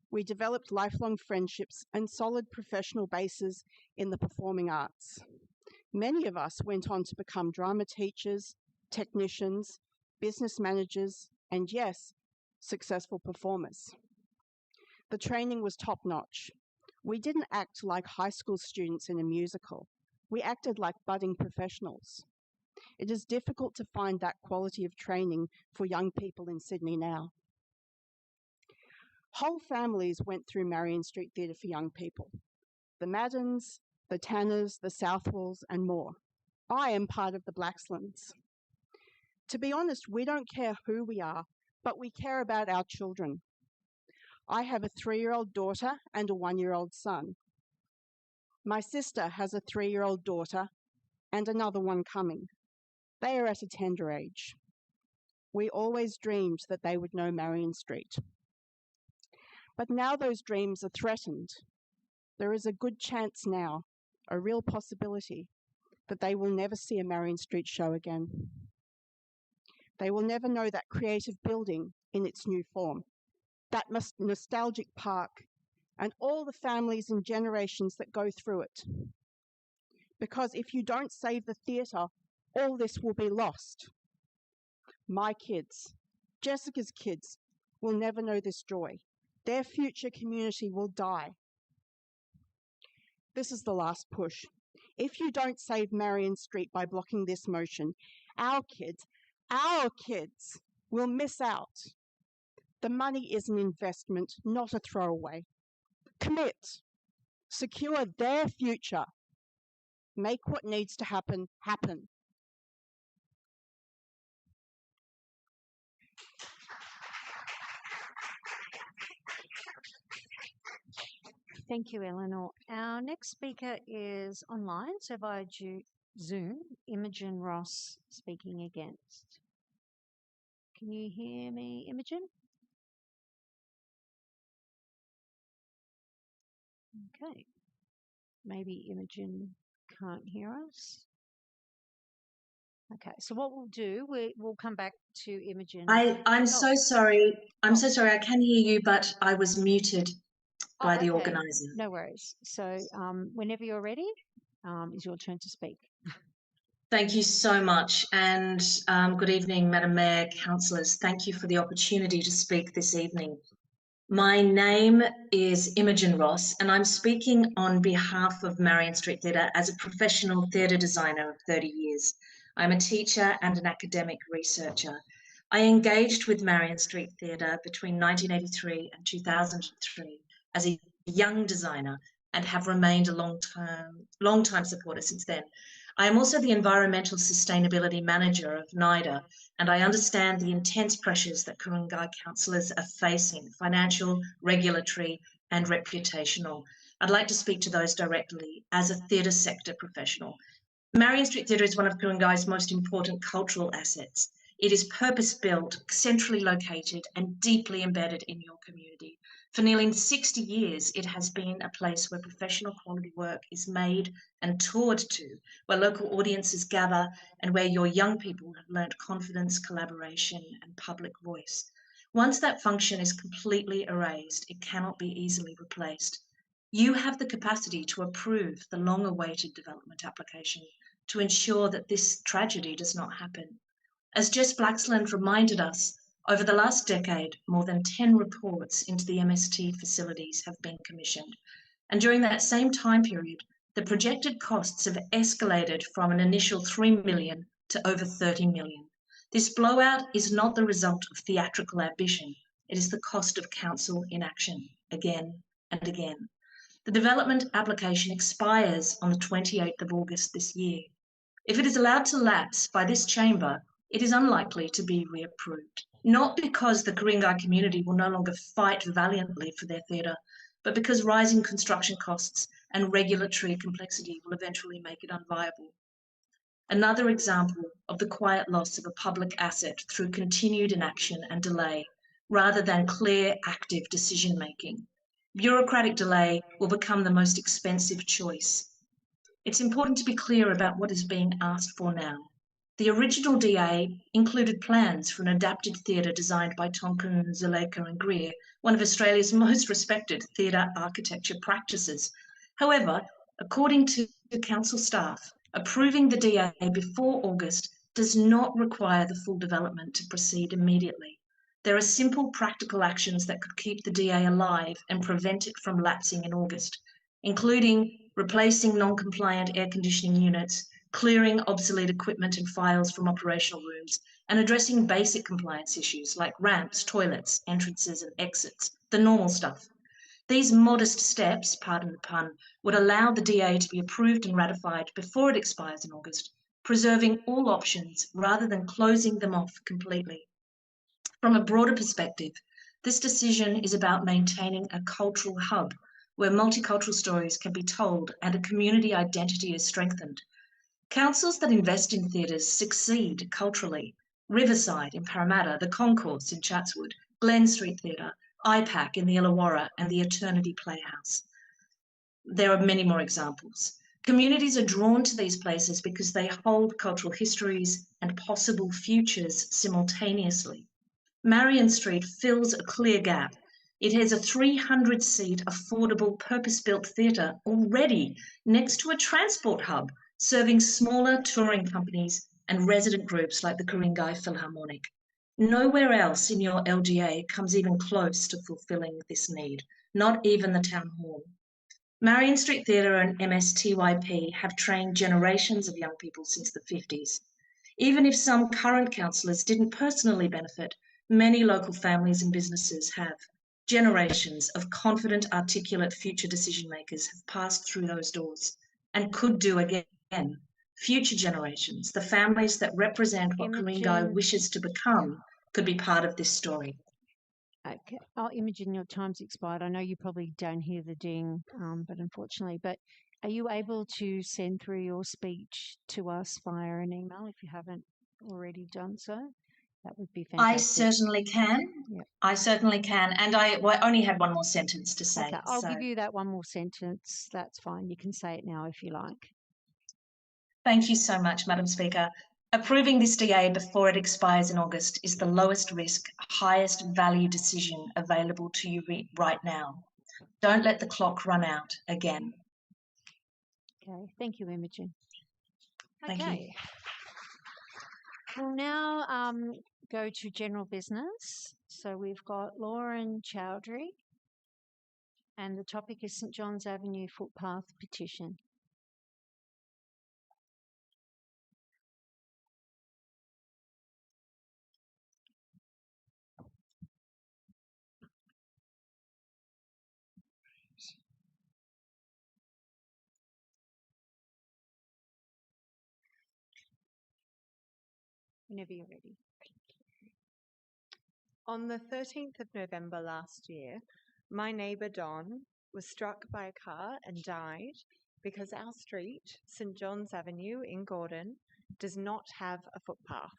We developed lifelong friendships and solid professional bases in the performing arts. Many of us went on to become drama teachers, technicians, business managers, and yes, successful performers. The training was top-notch. We didn't act like high school students in a musical. We acted like budding professionals. It is difficult to find that quality of training for young people in Sydney now. Whole families went through Marion Street Theatre for Young People. The Maddens, the Tanners, the Southwells, and more. I am part of the Blaxlands. To be honest, we don't care who we are, but we care about our children. I have a 3-year-old daughter and a 1-year-old son. My sister has a 3-year-old daughter and another one coming. They are at a tender age. We always dreamed that they would know Marion Street. But now those dreams are threatened. There is a good chance now, a real possibility, that they will never see a Marion Street show again. They will never know that creative building in its new form, that nostalgic park, and all the families and generations that go through it. Because if you don't save the theatre, all this will be lost. My kids, Jessica's kids, will never know this joy. Their future community will die. This is the last push. If you don't save Marion Street by blocking this motion, our kids will miss out. The money is an investment, not a throwaway. Commit. Secure their future. Make what needs to happen, happen. Thank you, Eleanor. Our next speaker is online, so via Zoom, Imogen Ross speaking against. Can you hear me, Imogen? Okay. Maybe Imogen can't hear us. Okay, so what we'll do, we'll come back to Imogen. I'm so sorry. I'm so sorry. I can hear you, but I was muted by the okay. organiser. No worries. So whenever you're ready, is your turn to speak. Thank you so much. And good evening, Madam Mayor, councillors. Thank you for the opportunity to speak this evening. My name is Imogen Ross, and I'm speaking on behalf of Marion Street Theatre as a professional theatre designer of 30 years. I'm a teacher and an academic researcher. I engaged with Marion Street Theatre between 1983 and 2003 as a young designer and have remained a long-time supporter since then. I am also the Environmental Sustainability Manager of NIDA, and I understand the intense pressures that Ku-ring-gai councillors are facing, financial, regulatory and reputational. I'd like to speak to those directly as a theatre sector professional. Marion Street Theatre is one of Ku-ring-gai's most important cultural assets. It is purpose-built, centrally located and deeply embedded in your community. For nearly 60 years, it has been a place where professional quality work is made and toured to, where local audiences gather and where your young people have learnt confidence, collaboration and public voice. Once that function is completely erased, it cannot be easily replaced. You have the capacity to approve the long-awaited development application to ensure that this tragedy does not happen. As Jess Blaxland reminded us, over the last decade, more than 10 reports into the MST facilities have been commissioned. And during that same time period, the projected costs have escalated from an initial $3 million to over $30 million. This blowout is not the result of theatrical ambition. It is the cost of council inaction, again and again. The development application expires on the 28th of August this year. If it is allowed to lapse by this chamber, it is unlikely to be reapproved. Not because the Ku-ring-gai community will no longer fight valiantly for their theatre, but because rising construction costs and regulatory complexity will eventually make it unviable. Another example of the quiet loss of a public asset through continued inaction and delay, rather than clear, active decision-making. Bureaucratic delay will become the most expensive choice. It's important to be clear about what is being asked for now. The original DA included plans for an adapted theatre designed by Tonkin, Zuleika and Greer, one of Australia's most respected theatre architecture practices. However, according to the council staff, approving the DA before August does not require the full development to proceed immediately. There are simple practical actions that could keep the DA alive and prevent it from lapsing in August, including replacing non-compliant air conditioning units, clearing obsolete equipment and files from operational rooms, and addressing basic compliance issues like ramps, toilets, entrances and exits, the normal stuff. These modest steps, pardon the pun, would allow the DA to be approved and ratified before it expires in August, preserving all options rather than closing them off completely. From a broader perspective, this decision is about maintaining a cultural hub where multicultural stories can be told and a community identity is strengthened. Councils that invest in theatres succeed culturally. Riverside in Parramatta, the Concourse in Chatswood, Glen Street Theatre, IPAC in the Illawarra, and the Eternity Playhouse. There are many more examples. Communities are drawn to these places because they hold cultural histories and possible futures simultaneously. Marion Street fills a clear gap. It has a 300-seat affordable purpose-built theatre already next to a transport hub serving smaller touring companies and resident groups like the Ku-ring-gai Philharmonic. Nowhere else in your LGA comes even close to fulfilling this need, not even the town hall. Marion Street Theatre and MSTYP have trained generations of young people since the 50s. Even if some current councillors didn't personally benefit, many local families and businesses have. Generations of confident, articulate future decision makers have passed through those doors and could do again. Future generations, the families that represent what Ku-ring-gai wishes to become, could be part of this story. Okay. Oh, Imogen, your time's expired. I know you probably don't hear the ding, but unfortunately. But are you able to send through your speech to us via an email if you haven't already done so? That would be fantastic. I certainly can. Yep. I certainly can. And I only had one more sentence to say. Okay, I'll give you that one more sentence. That's fine. You can say it now if you like. Thank you so much, Madam Speaker. Approving this DA before it expires in August is the lowest risk, highest value decision available to you right now. Don't let the clock run out again. Okay, thank you, Imogen. Thank you. We'll now go to general business. So we've got Lauren Chowdhury, and the topic is St John's Avenue footpath petition. Whenever you're ready. On the 13th of November last year, my neighbour Don was struck by a car and died because our street, St John's Avenue in Gordon, does not have a footpath.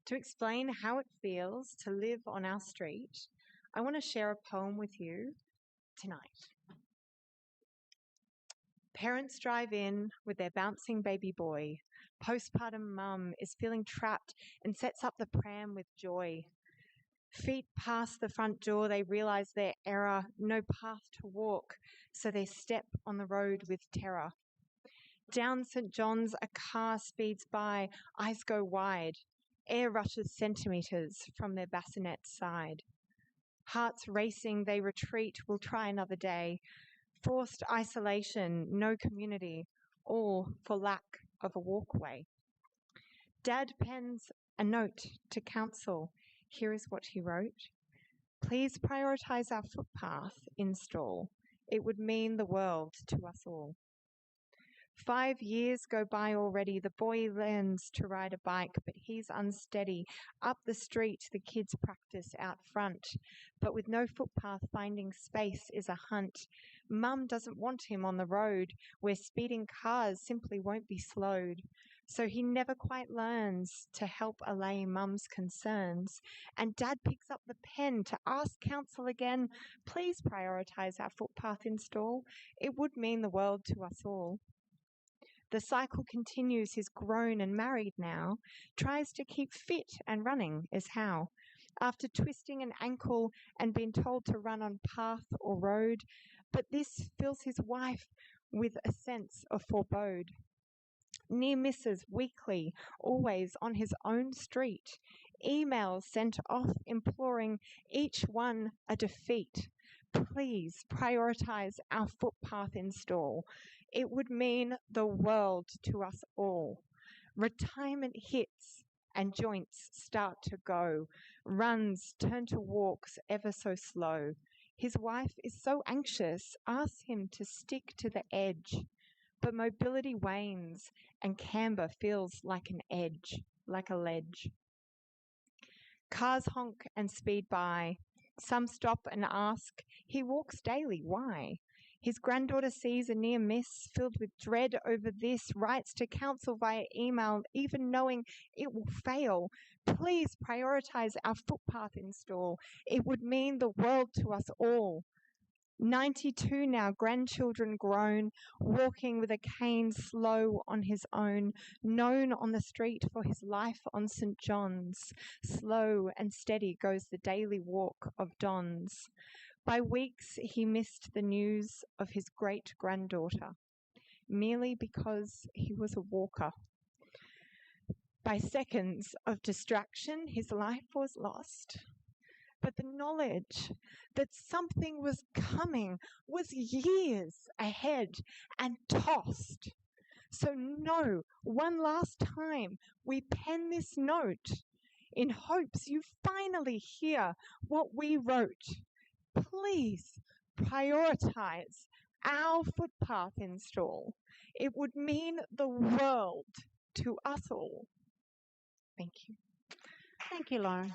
To explain how it feels to live on our street, I want to share a poem with you tonight. Parents drive in with their bouncing baby boy. Postpartum mum is feeling trapped and sets up the pram with joy. Feet past the front door, they realise their error, no path to walk, so they step on the road with terror. Down St John's, a car speeds by, eyes go wide. Air rushes centimetres from their bassinet's side. Hearts racing, they retreat, will try another day. Forced isolation, no community, all for lack of a walkway. Dad pens a note to council. Here is what he wrote. Please prioritise our footpath install. It would mean the world to us all. 5 years go by already. The boy learns to ride a bike, but he's unsteady. Up the street, the kids practice out front. But with no footpath, finding space is a hunt. Mum doesn't want him on the road where speeding cars simply won't be slowed. So he never quite learns to help allay Mum's concerns. And Dad picks up the pen to ask council again, please prioritise our footpath install. It would mean the world to us all. The cycle continues, he's grown and married now, tries to keep fit and running is how. After twisting an ankle and being told to run on path or road, but this fills his wife with a sense of forebode. Near misses weekly, always on his own street. Emails sent off imploring each one a defeat. Please prioritise our footpath install. It would mean the world to us all. Retirement hits and joints start to go. Runs turn to walks ever so slow. His wife is so anxious, asks him to stick to the edge. But mobility wanes and camber feels like an edge, like a ledge. Cars honk and speed by. Some stop and ask. He walks daily. Why? His granddaughter sees a near miss, filled with dread over this, writes to council via email, even knowing it will fail. Please prioritise our footpath install. It would mean the world to us all. 92 now, grandchildren grown, walking with a cane slow on his own, known on the street for his life on St. John's. Slow and steady goes the daily walk of Dons. By weeks he missed the news of his great-granddaughter, merely because he was a walker. By seconds of distraction his life was lost. But the knowledge that something was coming was years ahead and tossed. So no, one last time we pen this note in hopes you finally hear what we wrote. Please prioritize our footpath install. It would mean the world to us all. Thank you. Thank you, Lauren.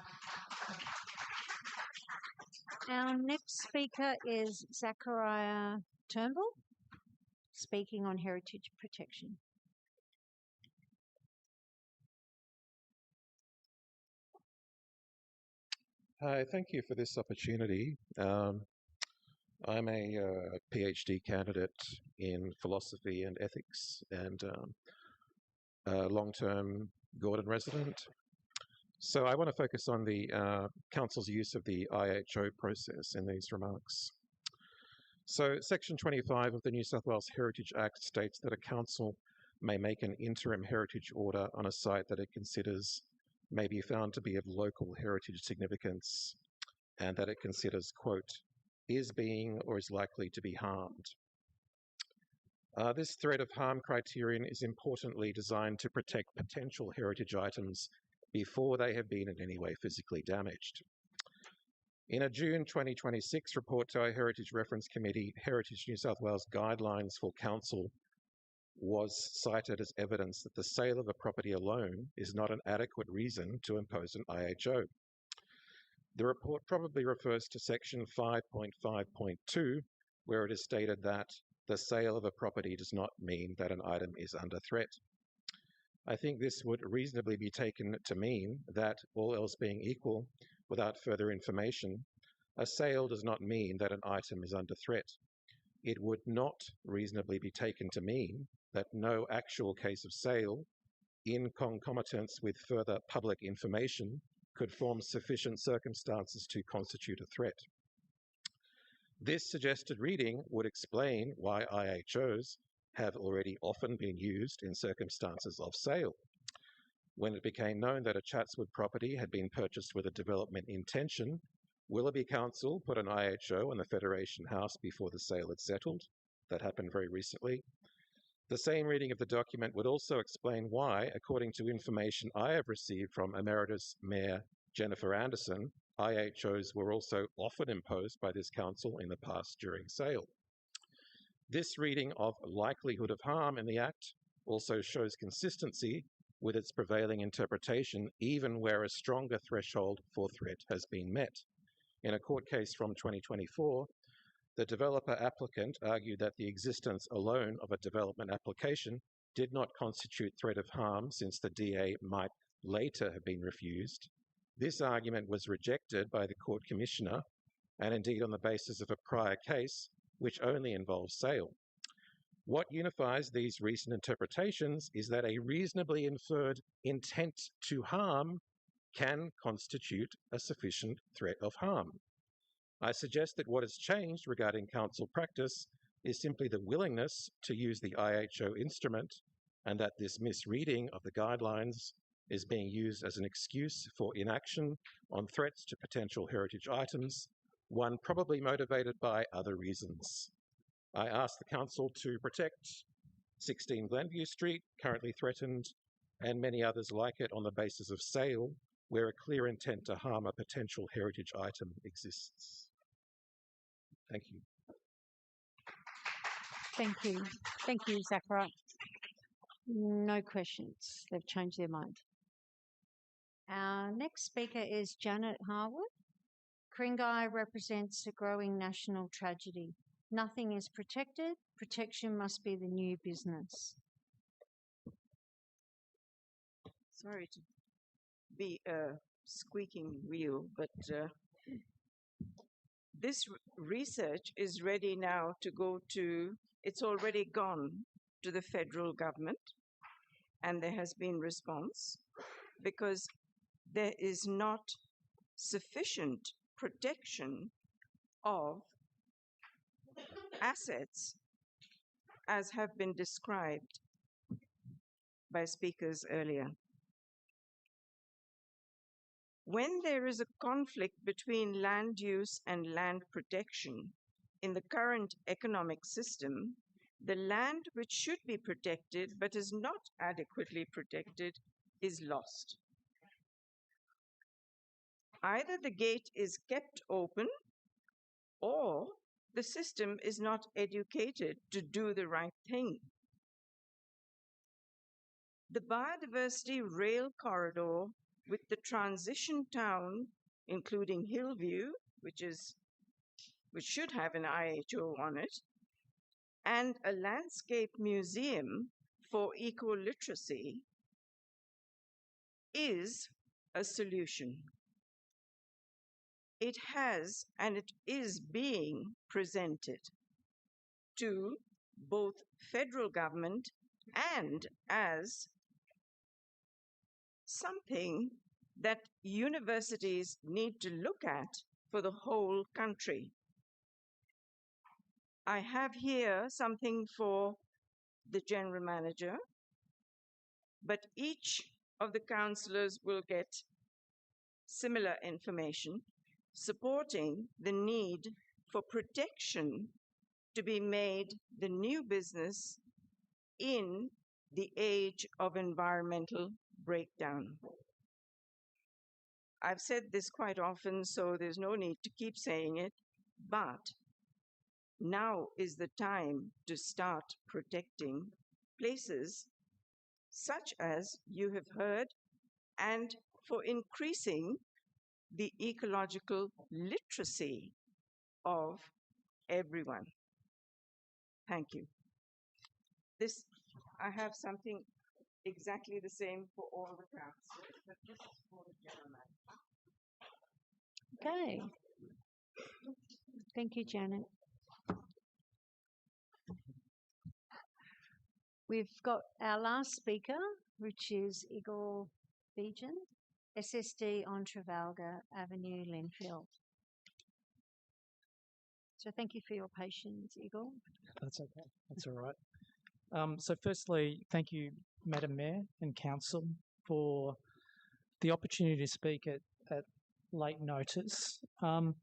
Our next speaker is Zachariah Turnbull, speaking on heritage protection. Hi, thank you for this opportunity. I'm a PhD candidate in philosophy and ethics and a long-term Gordon resident. So I want to focus on the Council's use of the IHO process in these remarks. So Section 25 of the New South Wales Heritage Act states that a council may make an interim heritage order on a site that it considers may be found to be of local heritage significance and that it considers, quote, is being or is likely to be harmed. This threat of harm criterion is importantly designed to protect potential heritage items before they have been in any way physically damaged. In a June 2026 report to our Heritage Reference Committee, Heritage New South Wales Guidelines for Council was cited as evidence that the sale of a property alone is not an adequate reason to impose an IHO. The report probably refers to Section 5.5.2, where it is stated that the sale of a property does not mean that an item is under threat. I think this would reasonably be taken to mean that, all else being equal, without further information, a sale does not mean that an item is under threat. It would not reasonably be taken to mean that no actual case of sale, in concomitance with further public information, could form sufficient circumstances to constitute a threat. This suggested reading would explain why IHOs have already often been used in circumstances of sale. When it became known that a Chatswood property had been purchased with a development intention, Willoughby Council put an IHO on the Federation House before the sale had settled. That happened very recently. The same reading of the document would also explain why, according to information I have received from Emeritus Mayor Jennifer Anderson, IHOs were also often imposed by this council in the past during sale. This reading of likelihood of harm in the Act also shows consistency with its prevailing interpretation, even where a stronger threshold for threat has been met. In a court case from 2024, the developer applicant argued that the existence alone of a development application did not constitute threat of harm since the DA might later have been refused. This argument was rejected by the court commissioner, and indeed on the basis of a prior case which only involves sale. What unifies these recent interpretations is that a reasonably inferred intent to harm can constitute a sufficient threat of harm. I suggest that what has changed regarding council practice is simply the willingness to use the IHO instrument, and that this misreading of the guidelines is being used as an excuse for inaction on threats to potential heritage items, one probably motivated by other reasons. I ask the council to protect 16 Glenview Street, currently threatened, and many others like it on the basis of sale, where a clear intent to harm a potential heritage item exists. Thank you. Thank you. Thank you, Zachariah. No questions. They've changed their mind. Our next speaker is Janet Harwood. Ku-ring-gai represents a growing national tragedy. Nothing is protected. Protection must be the new business. Sorry to be a squeaking wheel, but this research is ready now to go to, it's already gone to the federal government, and there has been response because there is not sufficient protection of assets as have been described by speakers earlier. When there is a conflict between land use and land protection in the current economic system, the land which should be protected but is not adequately protected is lost. Either the gate is kept open or the system is not educated to do the right thing. The biodiversity rail corridor with the transition town, including Hillview, which should have an IHO on it, and a landscape museum for eco-literacy is a solution. It has and it is being presented to both federal government and as something that universities need to look at for the whole country. I have here something for the general manager, but each of the councillors will get similar information supporting the need for protection to be made the new business in the age of environmental breakdown. I've said this quite often, so there's no need to keep saying it, but now is the time to start protecting places such as you have heard, and for increasing the ecological literacy of everyone. Thank you. I have something exactly the same for all the councillors, but this is for the general manager. Okay. Thank you, Janet. We've got our last speaker, which is Igor Bejan, SSD on Trafalgar Avenue, Linfield. So thank you for your patience, Igor. That's okay. That's all right. So firstly, thank you, Madam Mayor and Council, for the opportunity to speak at late notice. I'm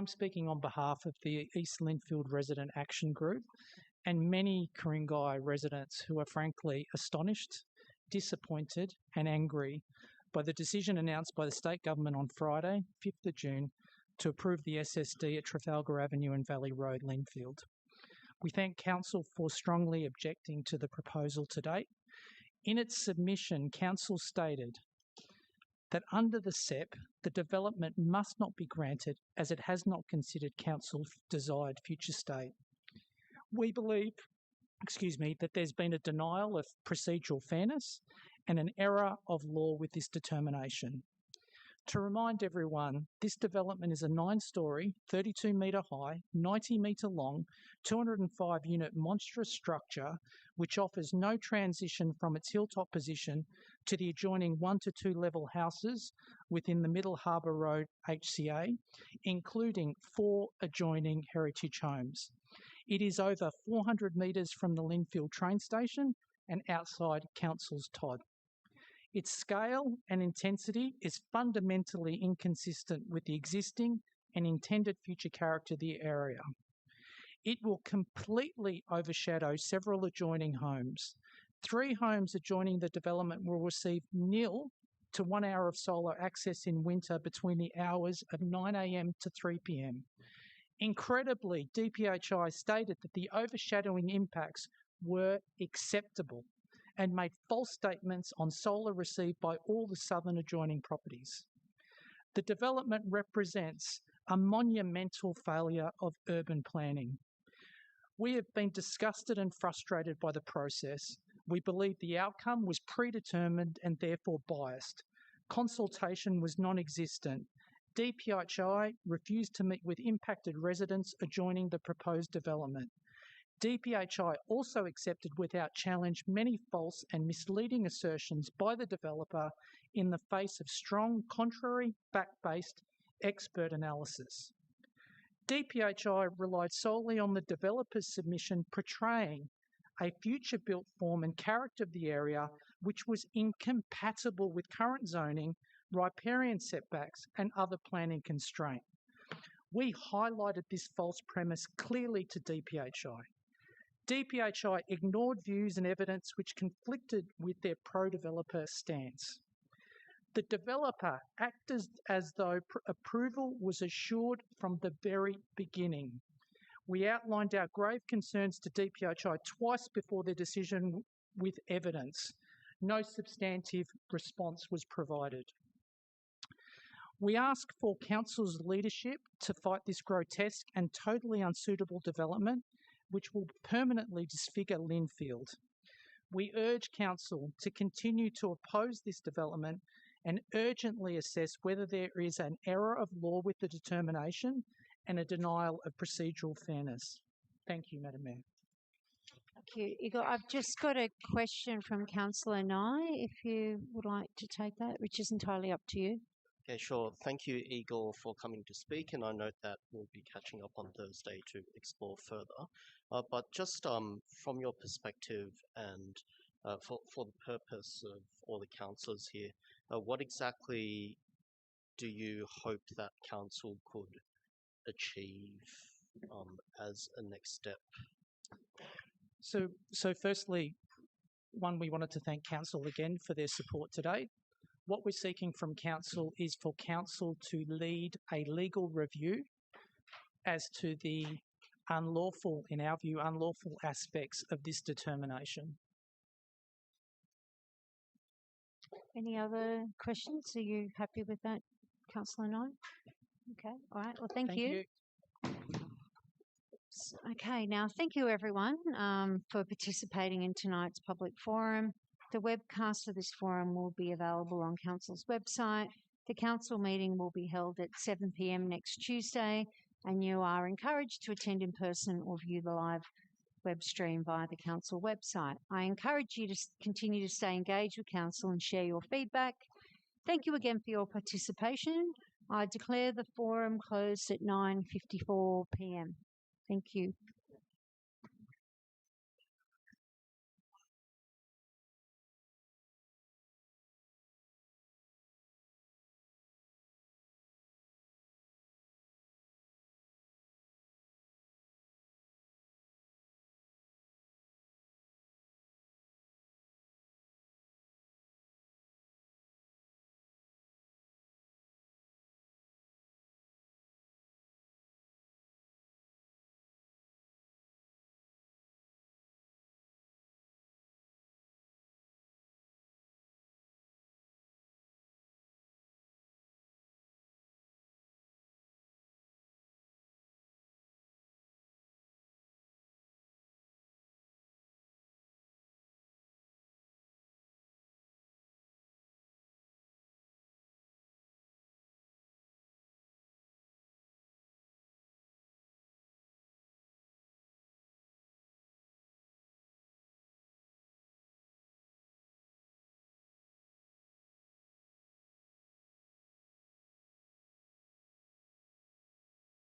speaking on behalf of the East Linfield Resident Action Group and many Ku-ring-gai residents who are frankly astonished, disappointed and angry by the decision announced by the state government on Friday, 5th of June, to approve the SSD at Trafalgar Avenue and Valley Road, Linfield. We thank Council for strongly objecting to the proposal to date. In its submission, Council stated that under the SEP, the development must not be granted as it has not considered Council's desired future state. We believe, that there's been a denial of procedural fairness and an error of law with this determination. To remind everyone, this development is a 9-storey, 32-metre high, 90-metre long, 205-unit monstrous structure which offers no transition from its hilltop position to the adjoining 1 to 2 level houses within the Middle Harbour Road HCA, including 4 adjoining heritage homes. It is over 400 metres from the Linfield train station and outside Council's Todd. Its scale and intensity is fundamentally inconsistent with the existing and intended future character of the area. It will completely overshadow several adjoining homes. 3 homes adjoining the development will receive 0 to 1 hour of solar access in winter between the hours of 9 a.m. to 3 p.m. Incredibly, DPHI stated that the overshadowing impacts were acceptable and made false statements on solar received by all the southern adjoining properties. The development represents a monumental failure of urban planning. We have been disgusted and frustrated by the process. We believe the outcome was predetermined and therefore biased. Consultation was non-existent. DPHI refused to meet with impacted residents adjoining the proposed development. DPHI also accepted without challenge many false and misleading assertions by the developer in the face of strong, contrary, fact-based expert analysis. DPHI relied solely on the developer's submission portraying a future built form and character of the area which was incompatible with current zoning, riparian setbacks and other planning constraint. We highlighted this false premise clearly to DPHI. DPHI ignored views and evidence which conflicted with their pro-developer stance. The developer acted as though approval was assured from the very beginning. We outlined our grave concerns to DPHI twice before their decision with evidence. No substantive response was provided. We ask for Council's leadership to fight this grotesque and totally unsuitable development, which will permanently disfigure Linfield. We urge Council to continue to oppose this development and urgently assess whether there is an error of law with the determination and a denial of procedural fairness. Thank you, Madam Mayor. Thank you, Igor. I've just got a question from Councillor Nye, if you would like to take that, which is entirely up to you. Yeah, sure. Thank you, Igor, for coming to speak, and I note that we'll be catching up on Thursday to explore further. But just from your perspective and for the purpose of all the councillors here, what exactly do you hope that council could achieve as a next step? So firstly, we wanted to thank Council again for their support today. What we're seeking from Council is for Council to lead a legal review as to the unlawful, in our view, unlawful aspects of this determination. Any other questions? Are you happy with that, Councillor Nye? Okay, all right. Well, thank you. Okay, now thank you everyone for participating in tonight's public forum. The webcast of this forum will be available on Council's website. The Council meeting will be held at 7 p.m. next Tuesday, and you are encouraged to attend in person or view the live web stream via the Council website. I encourage you to continue to stay engaged with Council and share your feedback. Thank you again for your participation. I declare the forum closed at 9:54 p.m. Thank you.